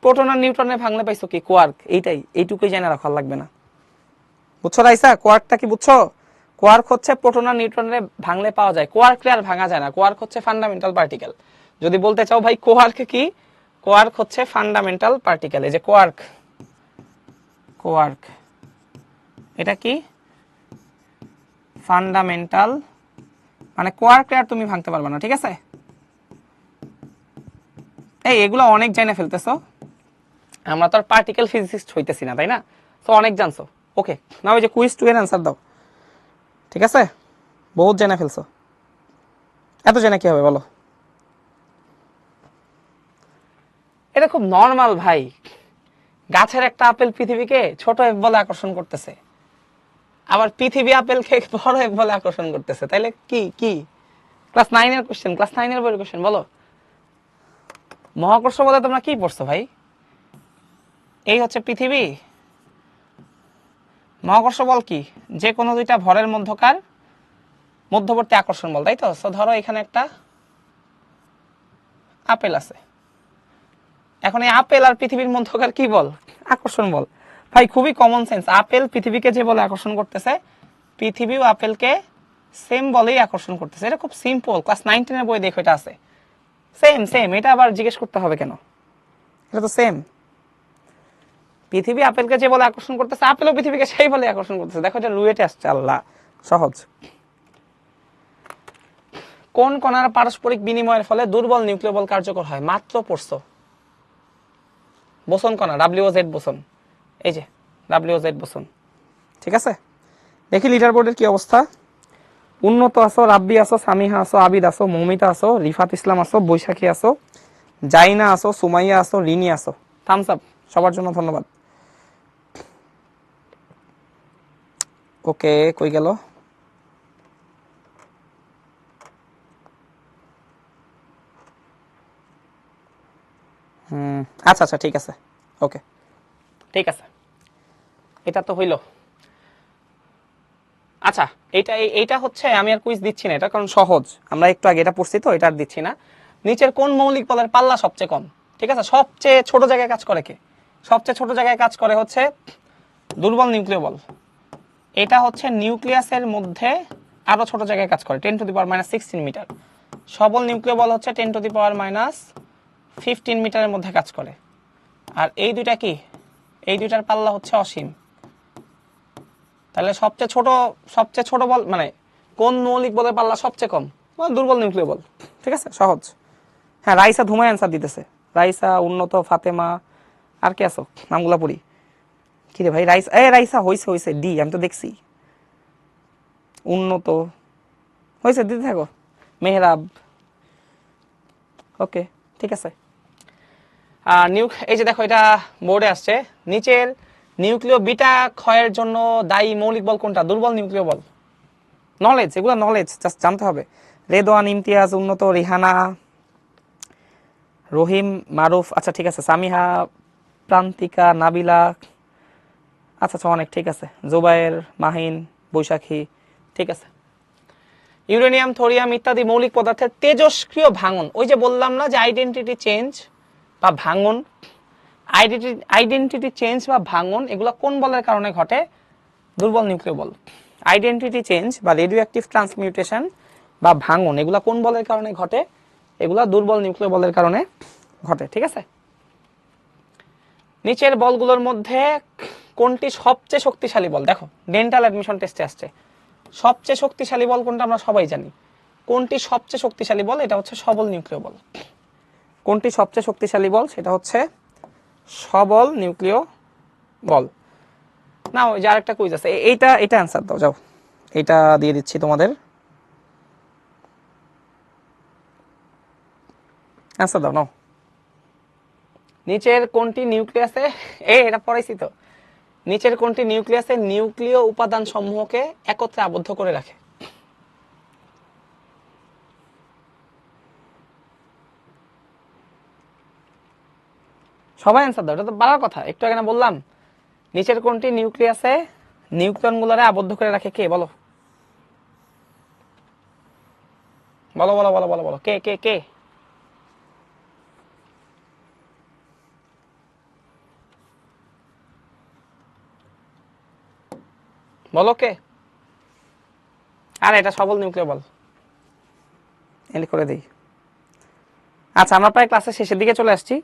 প্রোটন আর নিউট্রনে ভাঙলে পাইছো কি? কোয়ার্ক। এইটুকুই জেনে রাখা লাগবে না, বুঝছো রাইসা? কোয়ার্কটা কি বুঝছো? কোয়ার্ক হচ্ছে প্রোটন আর নিউট্রনে ভাঙলে পাওয়া যায়। কোয়ার্কলে আর ভাঙা যায় না, কোয়ার্ক হচ্ছে ফান্ডামেন্টাল পার্টিকেল। যদি বলতে চাও ভাই কোয়ার্ক কি, কোয়ার্ক হচ্ছে ফান্ডামেন্টাল পার্টিকেল। এই যে কোয়ার্ক, কোয়ার্ক এটা কি? ফান্ডামেন্টাল, মানে কোয়ার্ক আর তুমি ভাঙতে পারবে না। ঠিক আছে, এগুলো অনেক জেনে ফেলতেছো, আমরা তো আর পার্টিকেল ফিজিসিস্ট হইতেছি না, তাই না? তো অনেক জানছো। ওকে, না ওই যে কুইজ 2 এর অ্যান্সার দাও। ঠিক আছে, বহুত জেনে ফেলছো, এত জেনে কি হবে বলো? এটা খুব নর্মাল ভাই। গাছের একটা আপেল পৃথিবীকে ছোট এফ বলে আকর্ষণ করতেছে, আবার পৃথিবী আপেলকে বড় এফ বলে আকর্ষণ করতেছে, তাইলে কি কি? ক্লাস 9 এর কোশ্চেন, ক্লাস 9 এর বইয়ের কোশ্চেন বলো। মহাকর্ষ বলে তোমরা কি পড়ছো ভাই? এই হচ্ছে পৃথিবী। মহাকর্ষ বল কি? যে কোনো দুইটা ভরের মধ্যকার মধ্যবর্তী আকর্ষণ বল, তাই তো? সো ধরো এখানে একটা আপেল আছে, এখন এই আপেল আর পৃথিবীর মধ্যকার কি বল? আকর্ষণ বল। ভাই খুবই কমন সেন্স, আপেল পৃথিবীকে যে বলে আকর্ষণ করতেছে, পৃথিবীও আপেলকে সেম বলেই আকর্ষণ করতেছে। এটা খুব সিম্পল, ক্লাস 9-10 এর বই দেখো এটা আছে। সেম সেম, এটা আবার জিজ্ঞেস করতে হবে কেন? এটা তো সেম। পৃথিবী আপেলকে যে বলে আকর্ষণ করতেছে, আপেলও পৃথিবীকে সেই বলে আকর্ষণ করতেছে। দেখো এটা রুয়েটে আসছে, আল্লাহ সহজ। কোন কণার পারস্পরিক বিনিময়ের ফলে দুর্বল নিউক্লিয় বল কার্যকর হয়? মাত্র পড়ছো, বোসন কণা, WZ বোসন। এই যে WZ বোসন। ঠিক আছে, দেখি লিডার বোর্ডের কি অবস্থা। উন্নত আছো, রাব্বি আছো, সামিহা আছো, আবিদ আছো, মৌমিতা আছো, রিফাত ইসলাম আছো, বৈশাখী আছো, জাইনা আছো, সুমাইয়া আছো, রিনি আছো। থামস আপ সবার জন্য, ধন্যবাদ। ওকে, কই গেল? আচ্ছা আচ্ছা, ঠিক আছে, ওকে ঠিক আছে, এটা তো হইল। আচ্ছা, এইটা হচ্ছে আমি আর কুইজ দিচ্ছি না এটা, কারণ সহজ, আমরা একটু আগে এটা পড়ছি তো, এটা আর দিচ্ছি না। নিচের কোন মৌলিক বলের পাল্লা সবচেয়ে কম? ঠিক আছে, সবচেয়ে ছোট জায়গায় কাজ করে কে? সবচেয়ে ছোট জায়গায় কাজ করে হচ্ছে দুর্বল নিউক্লিয় বল। এটা হচ্ছে নিউক্লিয়াসের মধ্যে আরো ছোট জায়গায় কাজ করে, 10⁻16 মিটার। সবল নিউক্লিয় বল হচ্ছে 10⁻15 মিটারের মধ্যে কাজ করে। আর এই দুইটা কি? এই দুইটার পাল্লা হচ্ছে অসীম। তাহলে সবচেয়ে ছোট বল মানে কোন মৌলিক বলের পাল্লা সবচেয়ে কম? দুর্বল নিউক্লিয় বল। ঠিক আছে, সহজ। হ্যাঁ, রাইসা ধুমায় অ্যান্সার দিতেছে। রাইসা, উন্নত, ফাতেমা, আর কে আছো? নামগুলা পড়ি। কি রে ভাই, রাইসা হইছে ডি, আমি তো দেখছি। উন্নত হয়েছে, দিতে থাকো। মেহরাব, ওকে, ঠিক আছে। এই যে দেখো, এটা বোর্ডে আসছে, নিচের নিউক্লিয় বিটা ক্ষয়ের জন্য দায়ী মৌলিক বল কোনটা? দুর্বল নিউক্লিয় বল। নলেজ, এগুলো নলেজ, জাস্ট জানতে হবে। রেদওয়ান, ইমতিয়াজ, উন্নত, রিহানা, রহিম, মারুফ, আচ্ছা ঠিক আছে, সামিহা, প্রান্তিকা, নাবিলা, আচ্ছা অনেক, ঠিক আছে, জোবায়ের, মাহিন, বৈশাখী, ঠিক আছে। ইউরেনিয়াম, থোরিয়াম ইত্যাদি মৌলিক পদার্থের তেজস্ক্রিয় ভাঙন, ওই যে বললাম না যে আইডেন্টিটি চেঞ্জ বা ভাঙন, আইডেন্টিটি চেঞ্জ বা ভাঙন এগুলো কোন বলের কারণে ঘটে? দুর্বল নিউক্লিয় বল। আইডেন্টিটি চেঞ্জ বা রেডিও অ্যাক্টিভ ট্রান্সমিউটেশন বা ভাঙন এগুলো কোন বলের কারণে ঘটে? এগুলো দুর্বল নিউক্লিয় বলের কারণে ঘটে। ঠিক আছে, নিচের বলগুলোর মধ্যে কোনটি সবচেয়ে শক্তিশালী বল? দেখো, ডেন্টাল অ্যাডমিশন টেস্টে আসছে, সবচেয়ে শক্তিশালী বল কোনটা আমরা সবাই জানি। কোনটি সবচেয়ে শক্তিশালী বল? এটা হচ্ছে সবল নিউক্লিয় বল। কোনটি সবচেয়ে শক্তিশালী বল? সেটা হচ্ছে সবল নিউক্লিয় বল। না, ওই যে আরেকটা কুইজ আছে, এটা অ্যান্সার দাও, যাও, এটা দিয়ে দিচ্ছি তোমাদের, অ্যান্সার দাও, নাও। নিচের কোনটি নিউক্লিয়াসে, এটা পড়াইছি তো, নিচের কোনটি নিউক্লিয়াসে নিউক্লিয় উপাদান সমূহকে একত্রে আবদ্ধ করে রাখে? সবাই অ্যান্সার দাও, এটা তো বাড়ার কথা, একটু আগে না বললাম। নিচের কোনটি নিউক্লিয়াসে নিউক্লিয়ন গুলারে আবদ্ধ করে রাখে? কে বলো, বলো বলো বলো বলো বলো, কে কে কে? বলো কে? আরে এটা সবল নিউক্লিয় বল, এন্ড করে দেই। আচ্ছা, আমরা প্রায় ক্লাসের শেষের দিকে চলে আসছি।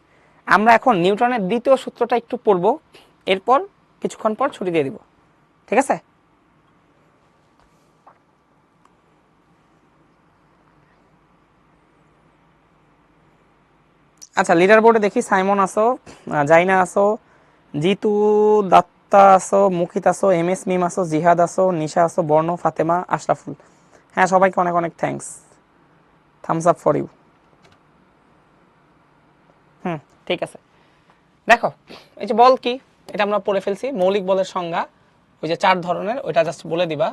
আমরা এখন নিউটনের দ্বিতীয় সূত্রটা একটু পড়বো, এরপর কিছুক্ষণ পর ছুটি দিয়ে দিব। ঠিক আছে, আচ্ছা লিডার বোর্ডে দেখি সাইমন আসো, জাইনা আসো, জিতু, দত্তা আসো, মুখিত আসো, এম এস মিম আসো, জিহাদ আসো, নিশা আসো, বর্ণ, ফাতেমা, আশরাফুল। হ্যাঁ, সবাইকে অনেক অনেক thanks, thumbs up for you. ঠিক আছে, দেখো, এই যে বল কি, এটা আমরা পড়ে ফেলছি। মৌলিক বলের সংজ্ঞা ওই যে 4 ধরনের, ওইটা জাস্ট বলে দিবা।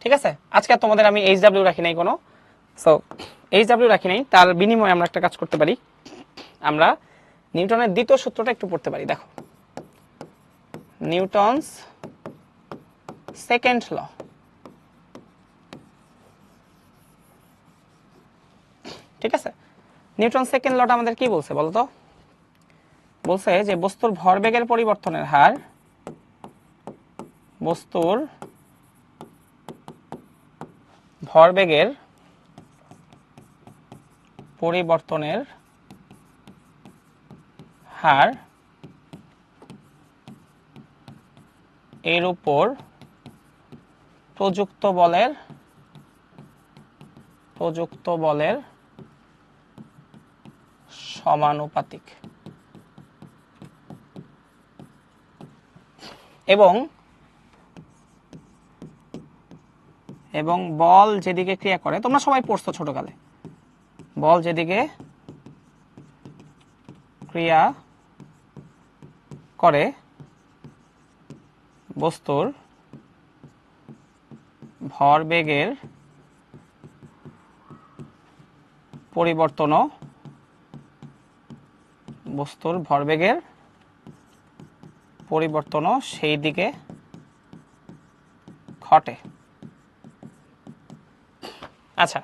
ঠিক আছে, আজকে তোমাদের আমি এইচডব্লিউ রাখি নাই কোনো, সো এইচডব্লিউ রাখি নাই, তার বিনিময়ে আমরা একটা কাজ করতে পারি, আমরা নিউটনের দ্বিতীয় সূত্রটা একটু পড়তে পারি। দেখো, নিউটনস সেকেন্ড ল। ঠিক আছে, নিউটন সেকেন্ড লটা আমাদের কি বলছে বলতো? বলছে যে বস্তুর ভরবেগের পরিবর্তনের হার, বস্তুর ভরবেগের পরিবর্তনের হার এর উপর প্রযুক্ত বলের সমানুপাতিক, এবং বল যেদিকে ক্রিয়া করে, তোমরা সবাই পড়ছো ছোটকালে, বল যেদিকে ক্রিয়া করে বস্তুর ভরবেগের পরিবর্তনও সেই দিকে ঘটে। আচ্ছা,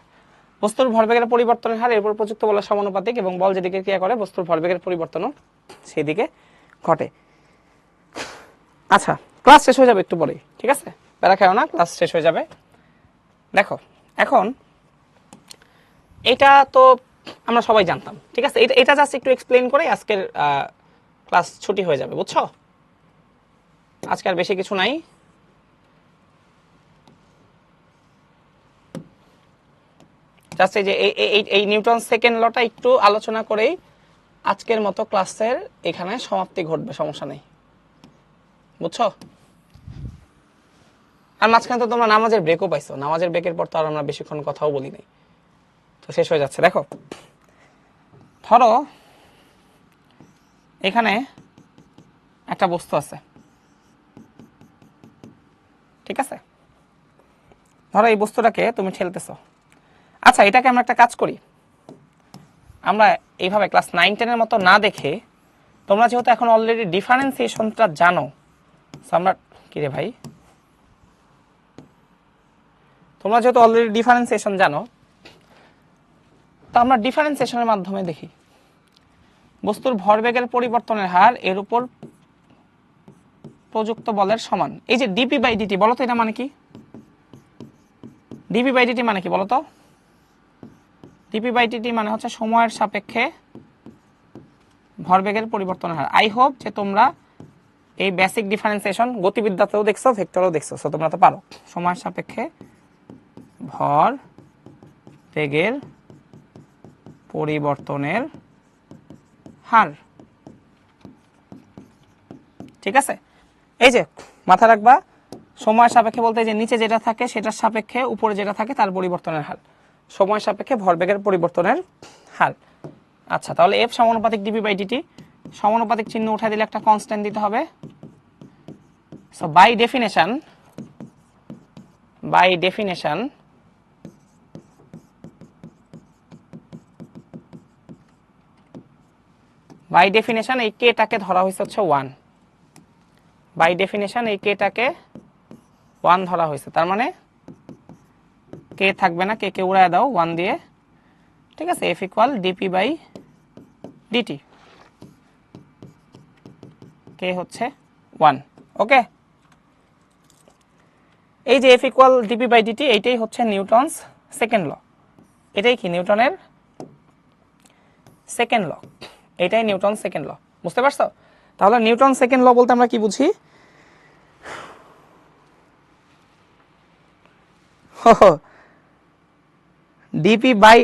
বস্তুর ভরবেগের পরিবর্তনের হার এর উপর প্রযুক্ত বলের সমানুপাতিক এবং বল যেদিকে ক্রিয়া করে বস্তুর ভরবেগের পরিবর্তনও সেদিকে ঘটে। আচ্ছা, ক্লাস শেষ হয়ে যাবে একটু পরেই, ঠিক আছে, প্যারা খেও না, ক্লাস শেষ হয়ে যাবে। দেখো এখন এটা তো আমরা সবাই জানতাম, ঠিক আছে, এটা জাস্ট একটু এক্সপ্লেন করে আজকের ক্লাস ছুটি হয়ে যাবে, বুঝছো? আজকে আর বেশি কিছু নাই। জাস্ট এই যে এই নিউটন সেকেন্ড লটা একটু আলোচনা করেই আজকের মতো ক্লাসের এখানে সমাপ্তি ঘটবে, সমস্যা নেই, বুঝছো? আর মাঝখানে তো তোমরা নামাজের ব্রেকও পাইছো, নামাজের ব্রেকের পর তো আর আমরা বেশিক্ষণ কথাও বলি নাই, তো শেষ হয়ে যাচ্ছে। দেখো ধরো এখানে একটা বস্তু আছে, ঠিক আছে, ধরো এই বস্তুটাকে তুমি ঠেলতেছো। আচ্ছা, এটাকে আমরা একটা কাজ করি, আমরা এইভাবে ক্লাস 9-10 মতো না দেখে, তোমরা যেহেতু এখন অলরেডি ডিফারেন্সিয়েশনটা জানো, আমরা কি রে ভাই, তোমরা যেহেতু অলরেডি ডিফারেন্সিয়েশন জানো, তো আমরা ডিফারেন্সিয়েশনের মাধ্যমে দেখি বস্তুর ভরবেগের পরিবর্তনের হার এর উপর প্রযুক্ত বলের সমান। এই যে ডিপি বাই ডিটি, বলো তো এটা মানে কি? ডিপি বাই ডিটি মানে কি বলো তো? ডিপি বাই ডিটি মানে হচ্ছে সময়ের সাপেক্ষে ভরবেগের পরিবর্তনের হার। আই হোপ যে তোমরা এই বেসিক ডিফারেন্সিয়েশন গতিবিদ্যাতেও দেখছো, ভেক্টরেও দেখছো, সো তোমরা তো পারো। সময়ের সাপেক্ষে ভর বেগের পরিবর্তনের হার, ঠিক আছে। এই যে মাথা রাখবা, সময়ের সাপেক্ষে বলতে যে নিচে যেটা থাকে সেটার সাপেক্ষে উপরে যেটা থাকে তার পরিবর্তনের হার, সময়ের সাপেক্ষে ভরবেগের পরিবর্তনের হার। আচ্ছা, তাহলে এফ সমানুপাতিক ডিপি বাই ডিটি, সমানুপাতিক চিহ্ন উঠাই দিলে একটা কনস্ট্যান্ট দিতে হবে। সো বাই ডেফিনেশন এই কেটাকে ধরা হয়েছে হচ্ছে 1, বাই ডেফিনেশন এই কেটাকে 1 ধরা হয়েছে, তার মানে কে থাকবে না, কে উড়ায় দাও 1 দিয়ে, ঠিক আছে। F equal DP by dt, কে হচ্ছে 1, ওকে। এই যে F equal DP by dt, এইটাই হচ্ছে নিউটনস সেকেন্ড ল। এটাই কি নিউটনের সেকেন্ড ল, এটাই নিউটন সেকেন্ড ল, বুঝতে পারছো? তাহলে নিউটন সেকেন্ড ল বলতে আমরা কি বুঝি? DP by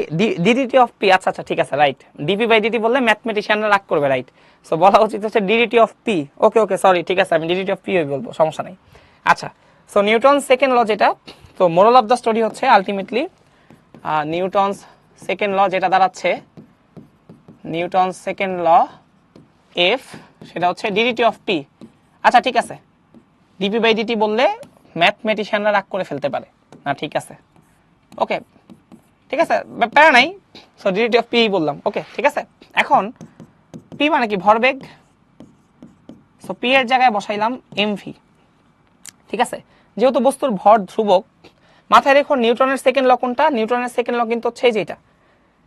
DDT of P, আচ্ছা আচ্ছা ঠিক আছে, রাইট। ডিপি বাই ডিটি বললে ম্যাথমেটিশিয়ানরা রাগ করবে, রাইট। সো বলা উচিত হচ্ছে DDT of P. Okay okay, sorry, ঠিক আছে, আমি ডিডিটি অফ পি বলবো, সমস্যা নেই। আচ্ছা, সো নিউটন সেকেন্ড ল যেটা, তো মোরাল অফ দ্য স্টোরি হচ্ছে আলটিমেটলি নিউটনস সেকেন্ড ল যেটা দাঁড়াচ্ছে নিউটন সেকেন্ড ল এফ, সেটা হচ্ছে ডিডিটি অফ পি। আচ্ছা ঠিক আছে, ডিপি বাই ডিটি বললে ম্যাথমেটিশিয়ানরা রাগ করে ফেলতে পারে না, ঠিক আছে, ওকে, ঠিক আছে, প্যারা নাই। সো ডিডিটি অফ পি বললাম, ওকে, ঠিক আছে। এখন পি মানে কি? ভরবেগ। সো পি এর জায়গায় বসাইলাম এমভি, ঠিক আছে। যেহেতু বস্তুর ভর ধ্রুবক, মাথায় রেখো নিউটনের সেকেন্ড ল কোনটা? নিউটনের সেকেন্ড ল কিন্তু হচ্ছে যেটা,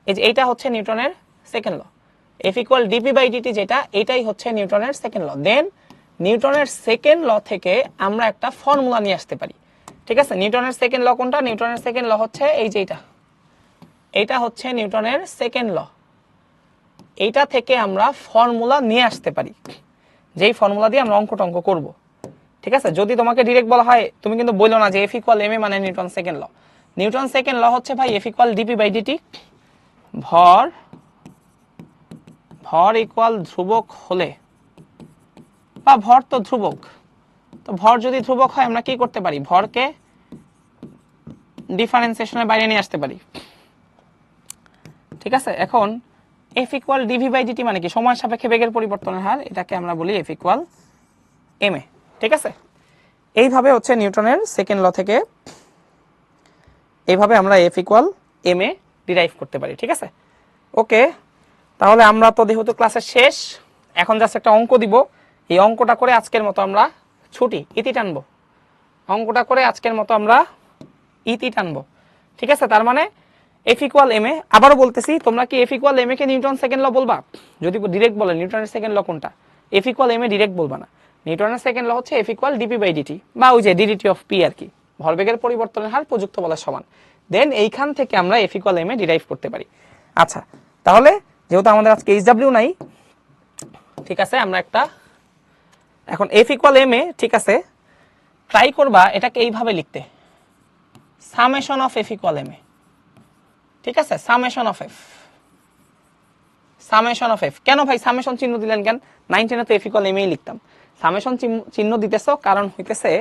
এই যে এইটা হচ্ছে নিউটনের second law. F equal DP by DT যেটা, এটাই হচ্ছে নিউটনের সেকেন্ড ল। দেন নিউটনের সেকেন্ড ল থেকে আমরা একটা ফর্মুলা নিয়ে আসতে পারি, ঠিক আছে। নিউটনের সেকেন্ড ল কোনটা? নিউটনের সেকেন্ড ল হচ্ছে এই যে এইটা হচ্ছে নিউটনের সেকেন্ড ল। এইটা থেকে আমরা ফর্মুলা নিয়ে আসতে পারি, যেই ফর্মুলা দিয়ে আমরা অঙ্ক টঙ্ক করব, ঠিক আছে। যদি তোমাকে ডিরেক্ট বলা হয়, তুমি কিন্তু বললো না যে এফ ইকুয়াল এম এ মানে Newton second law. Newton second law হচ্ছে ভাই F equal DP by DT, ভর ইকুয়াল ধ্রুবক হলে, বা ভর তো ধ্রুবক, তো ভর যদি ধ্রুবক হয় আমরা কি করতে পারি? ভরকে ডিফারেন্সিয়েশনের বাইরে নিয়ে আসতে পারি, ঠিক আছে। এখন F equal DV by DT মানে কি? সময়ের সাপেক্ষে বেগের পরিবর্তনের হার, এটাকে আমরা বলি এফ ইকুয়াল এম এ, ঠিক আছে। এইভাবে হচ্ছে নিউটনের সেকেন্ড ল থেকে এইভাবে আমরা এফ ইকুয়াল এম এ ডিরাইভ করতে পারি, ঠিক আছে, ওকে। তাহলে আমরা তো যেহেতু ক্লাসের শেষ, এখন জাস্ট একটা অঙ্ক দিব, এই অঙ্কটা করে আজকের মতো আমরা ছুটি ইতি টানবো, অঙ্কটা করে আজকের মতো আমরা ইতি টানবো। ঠিক আছে, তার মানে এফ ইকুয়াল এম এ। আবারও বলতেছি, তোমরা কি এফ ইকুয়াল এম এ কে নিউটন সেকেন্ড ল বলবা? যদি ডিরেক্ট বলে নিউটনের সেকেন্ড ল কোনটা, F equal M A direct বলবা না। নিউটনের সেকেন্ড ল হচ্ছে F equal DP by DT, বা ওই যে ডিডিটি অফ পি আর কি, ভরবেগের পরিবর্তনের হার প্রযুক্ত বলের সমান। দেন এইখান থেকে আমরা এফ ইকুয়াল এম এ ডিরাইভ করতে পারি। আচ্ছা, তাহলে যেহেতু আমাদের আজকে এইচডব্লিউ নাই, ঠিক আছে, আমরা একটা এখন এফ ইকুয়াল এম এ, ঠিক আছে, ট্রাই করবা এটাকে এইভাবে লিখতে, summation of F equal M A. ঠিক আছে, summation of F, summation of F. কেন ভাই সামেশন চিহ্ন দিলেন কেন? 19 তো এফ ইকুয়াল এম এই লিখতাম। সামেশন চিহ্ন দিতেছো কারণ হইতেছে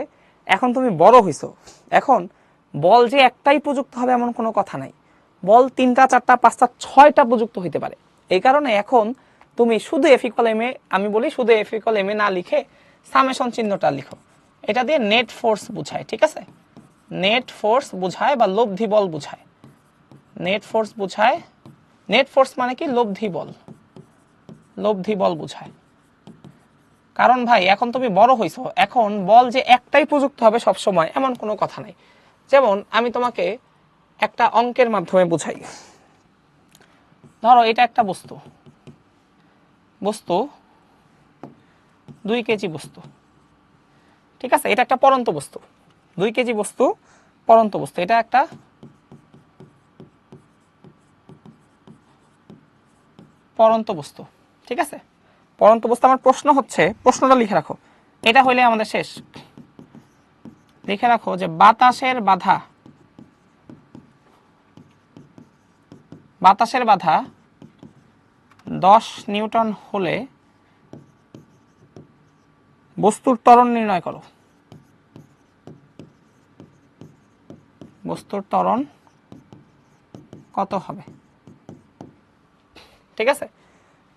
এখন তুমি বড় হইছো, এখন বল যে একটাই প্রযুক্ত হবে এমন কোনো কথা নাই, বল 3টা 4টা 5টা 6টা প্রযুক্ত হইতে পারে। এই কারণে এখন তুমি শুধু এফ ইকুয়াল এম এ, আমি বলি শুধু এফ ইকুয়াল এম এ না লিখে সামেশন চিহ্নটা লিখো। এটা দিয়ে নেট ফোর্স বুঝায়, ঠিক আছে, নেট ফোর্স বুঝায় বা লব্ধি বল বুঝায়। নেট ফোর্স বুঝায়, নেট ফোর্স মানে কি? লব্ধি বল, লব্ধি বল বুঝায়। কারণ ভাই এখন তুমি বড় হইছো, এখন বল যে একটাই প্রযুক্ত হবে সব সময় এমন কোনো কথা নাই। যেমন আমি তোমাকে একটা অঙ্কের মাধ্যমে বুঝাই। ধরো এটা একটা বস্তু, বস্তু 2 কেজি বস্তু, ঠিক আছে, এটা একটা পরন্ত বস্তু, 2 কেজি বস্তু, পরন্ত বস্তু, এটা একটা পরন্ত বস্তু, ঠিক আছে, পরন্ত বস্তু। আমার প্রশ্ন হচ্ছে, প্রশ্নটা লিখে রাখো, এটা হইলে আমাদের শেষ। লিখে রাখো যে বাতাসের বাধা, বাতাসের বাধা 10 নিউটন হলে বস্তুর ত্বরণ নির্ণয় করো। বস্তুর ত্বরণ কত হবে? ঠিক আছে,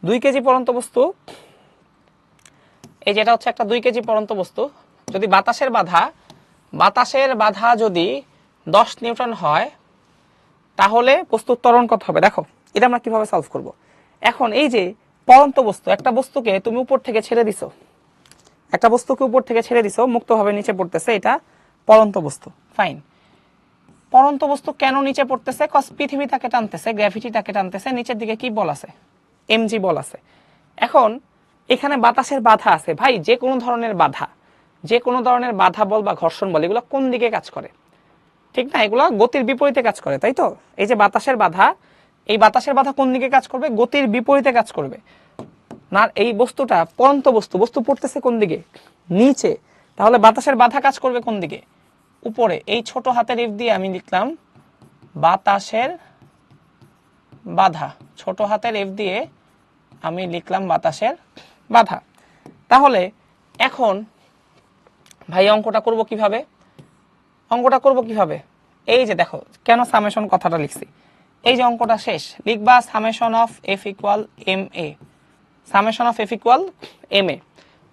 2 কেজি পরন্ত বস্তু, এই যেটা হচ্ছে একটা 2 কেজি পরন্ত বস্তু, যদি বাতাসের বাধা, বাতাসের বাধা যদি 10 নিউটন হয় তাহলে বস্তুর ত্বরণ কত হবে? দেখো এটা আমরা কিভাবে সলভ করব। এখন এই যে পরন্ত বস্তু, একটা বস্তুকে তুমি উপর থেকে ছেড়ে দিছো, একটা বস্তুকে উপর থেকে ছেড়ে দিছো, মুক্তভাবে নিচে পড়তেছে, এটা পরন্ত বস্তু, ফাইন। পরন্ত বস্তু কেন নিচে পড়তেছে? কজ পৃথিবী তাকে টানতেছে, গ্র্যাভিটি তাকে টানতেছে, নিচের দিকে কি বল আছে? এমজি বল আছে। এখন এখানে বাতাসের বাধা আছে, ভাই যে কোনো ধরনের বাধা, যে কোনো ধরনের বাধা বল বা ঘর্ষণ বল, এগুলো কোন দিকে কাজ করে? ঠিক না, এগুলো গতির বিপরীতে কাজ করে, তাই তো? এই যে বাতাসের বাধা, এই বাতাসের বাধা কোন দিকে কাজ করবে? গতির বিপরীতে কাজ করবে না। এই বস্তুটা পরন্ত বস্তু, বস্তু পড়তেছে কোন দিকে? নিচে। তাহলে বাতাসের বাধা কাজ করবে কোন দিকে? উপরে। এই ছোট হাতের এফ দিয়ে আমি লিখলাম বাতাসের বাধা, ছোট হাতের এফ দিয়ে আমি লিখলাম বাতাসের বাধা। তাহলে এখন ভাই অঙ্কটা করব কিভাবে? অঙ্কটা করব কিভাবে? এই যে দেখো কেন সামেশন কথাটা লিখছি, এই যে অঙ্কটা শেষ, লিখবা summation of F equal M A, summation of F equal M A.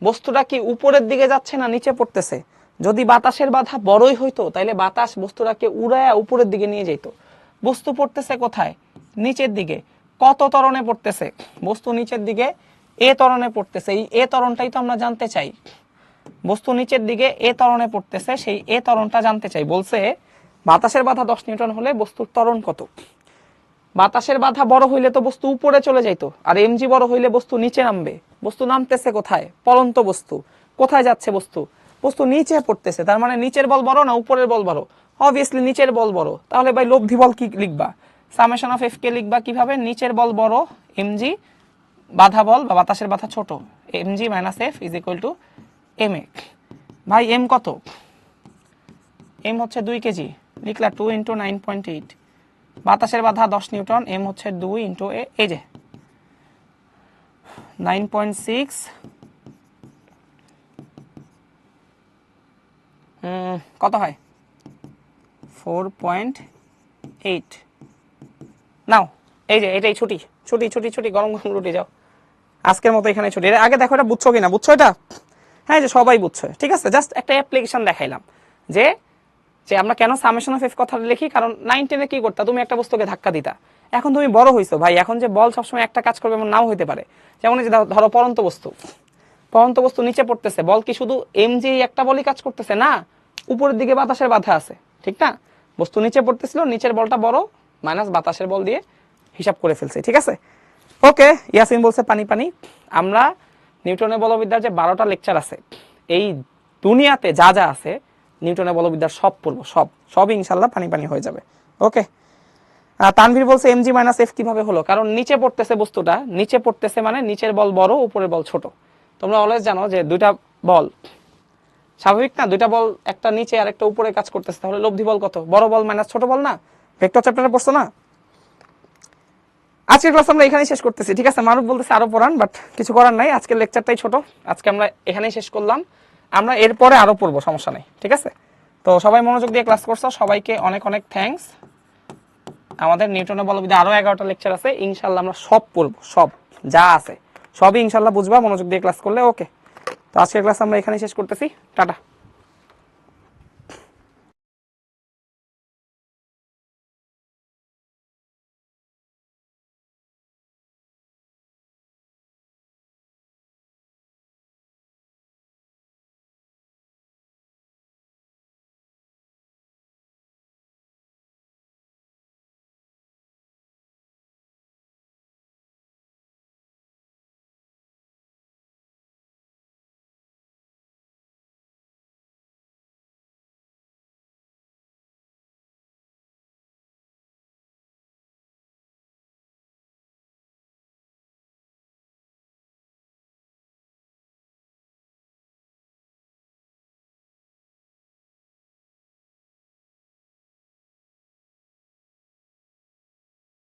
বস্তুটা কি উপরের দিকে যাচ্ছে না নিচে পড়তেছে? যদি বাতাসের বাধা বড়ই হইতো তাহলে বাতাস বস্তুটাকে উড়ায়া উপরের দিকে নিয়ে যেত। বস্তু পড়তেছে কোথায়? নিচের দিকে। কত ত্বরণে পড়তেছে? বস্তু নিচের দিকে এ ত্বরণে পড়তেছে। এই এ ত্বরণটাই তো আমরা জানতে চাই। বস্তু নিচের দিকে এ ত্বরণে পড়তেছে, সেই এ ত্বরণটা জানতে চাই। বলছে বাতাসের বাধা 10 নিউটন হলে বস্তুর ত্বরণ কত? বাতাসের বাধা বড় হইলে তো বস্তু উপরে চলে যাইতো, আর এমজি বড় হইলে বস্তু নিচে নামবে। বস্তু নামতেছে কোথায়? পরন্ত বস্তু। কোথায় যাচ্ছে বস্তু? বস্তু নিচে পড়তেছে। তার মানে নিচের বল বড় না উপরের বল বড়? অবভিয়াসলি নিচের বল বড়। তাহলে ভাই লব্ধি বল কি লিখবা? সামেশন অফ এফ কে লিখবা কিভাবে? নিচের বল বড় এমজি, বাধা বল বা বাতাসের বাধা ছোট MG minus F is equal to M A. ভাই এম কত? এম হচ্ছে 2 কেজি, লিখলা 2 ইন্টু 9.8। বাতাসের বাধা 10 নিউটন, এম হচ্ছে 2 ইন্টু এই যে 9.6, কত হয়? 4.8। নাও এই যে এটাই ছুটি, ছুটি ছুটি ছুটি, গরম গরম রুটি যাও। আজকের মতো এখানে ছুটি। আগে দেখো এটা বুঝছো কিনা, বুঝছো এটা? হ্যাঁ, যে সবাই বুঝছো, ঠিক আছে। জাস্ট একটা অ্যাপ্লিকেশন দেখাইলাম যে যে আমরা কেন সামেশন অফ এফ কথা লিখি। কারণ 9, 10 কি করতা? তুমি একটা বস্তুকে ধাক্কা দিতা। এখন তুমি বড় হইছো ভাই, এখন যে বল সবসময় একটা কাজ করবে এমন নাও হইতে পারে। যেমন এই যে ধরো পরন্ত বস্তু, পরন্ত বস্তু নিচে পড়তেছে, বল কি শুধু এমজি একটা বলই কাজ করতেছে? না, উপরের দিকে বাতাসের বাধা আছে, ঠিক না? বস্তু নিচে পড়তেছিল, নিচের বলটা বড় মাইনাস বাতাসের বল দিয়ে হিসাব করে ফেলছে, ঠিক আছে। ওকে, ইয়াসিন বলছে পানি পানি। আমরা নিউটনের বলবিদ্যার যে 12টা লেকচার আছে, এই দুনিয়াতে যা যা আছে নিউটনের বলবিদ্যার সব পড়বো, সব ইনশাল্লাহ পানি পানি হয়ে যাবে। ওকে, তানভীর বলছে এমজি মাইনাস এফ কিভাবে হলো, কারণ নিচে পড়তেছে বস্তুটা, নিচে পড়তেছে মানে নিচের বল বড় উপরের বল ছোট। তোমরা অলওয়েজ জানো যে দুইটা বল স্বাভাবিক না, দুইটা বল একটা নিচে আর একটা উপরে কাজ করতেছে, তাহলে লব্ধি বল কত, বড় বল মাইনাস ছোট বল না। ভেক্টর চ্যাপ্টারে পড়ছো না। আজকের ক্লাস আমরা এখানেই শেষ করতেছি, ঠিক আছে। মারুফ বলতেছে আরো পড়ান, বাট কিছু করার নাই, আজকের লেকচারটাই ছোট, আজকে আমরা এখানেই শেষ করলাম। আমরা এরপরে আরো পড়বো, সমস্যা নেই, ঠিক আছে। তো সবাই মনোযোগ দিয়ে ক্লাস করছো, সবাইকে অনেক অনেক থ্যাঙ্কস। আমাদের নিউটনের বলবিদ্যা আরো 11টা লেকচার আছে, ইনশাল্লাহ আমরা সব পড়বো, সব যা আছে সবই ইনশাল্লাহ বুঝবা মনোযোগ দিয়ে ক্লাস করলে। ওকে, তো আজকের ক্লাস আমরা এখানেই শেষ করতেছি, টাটা।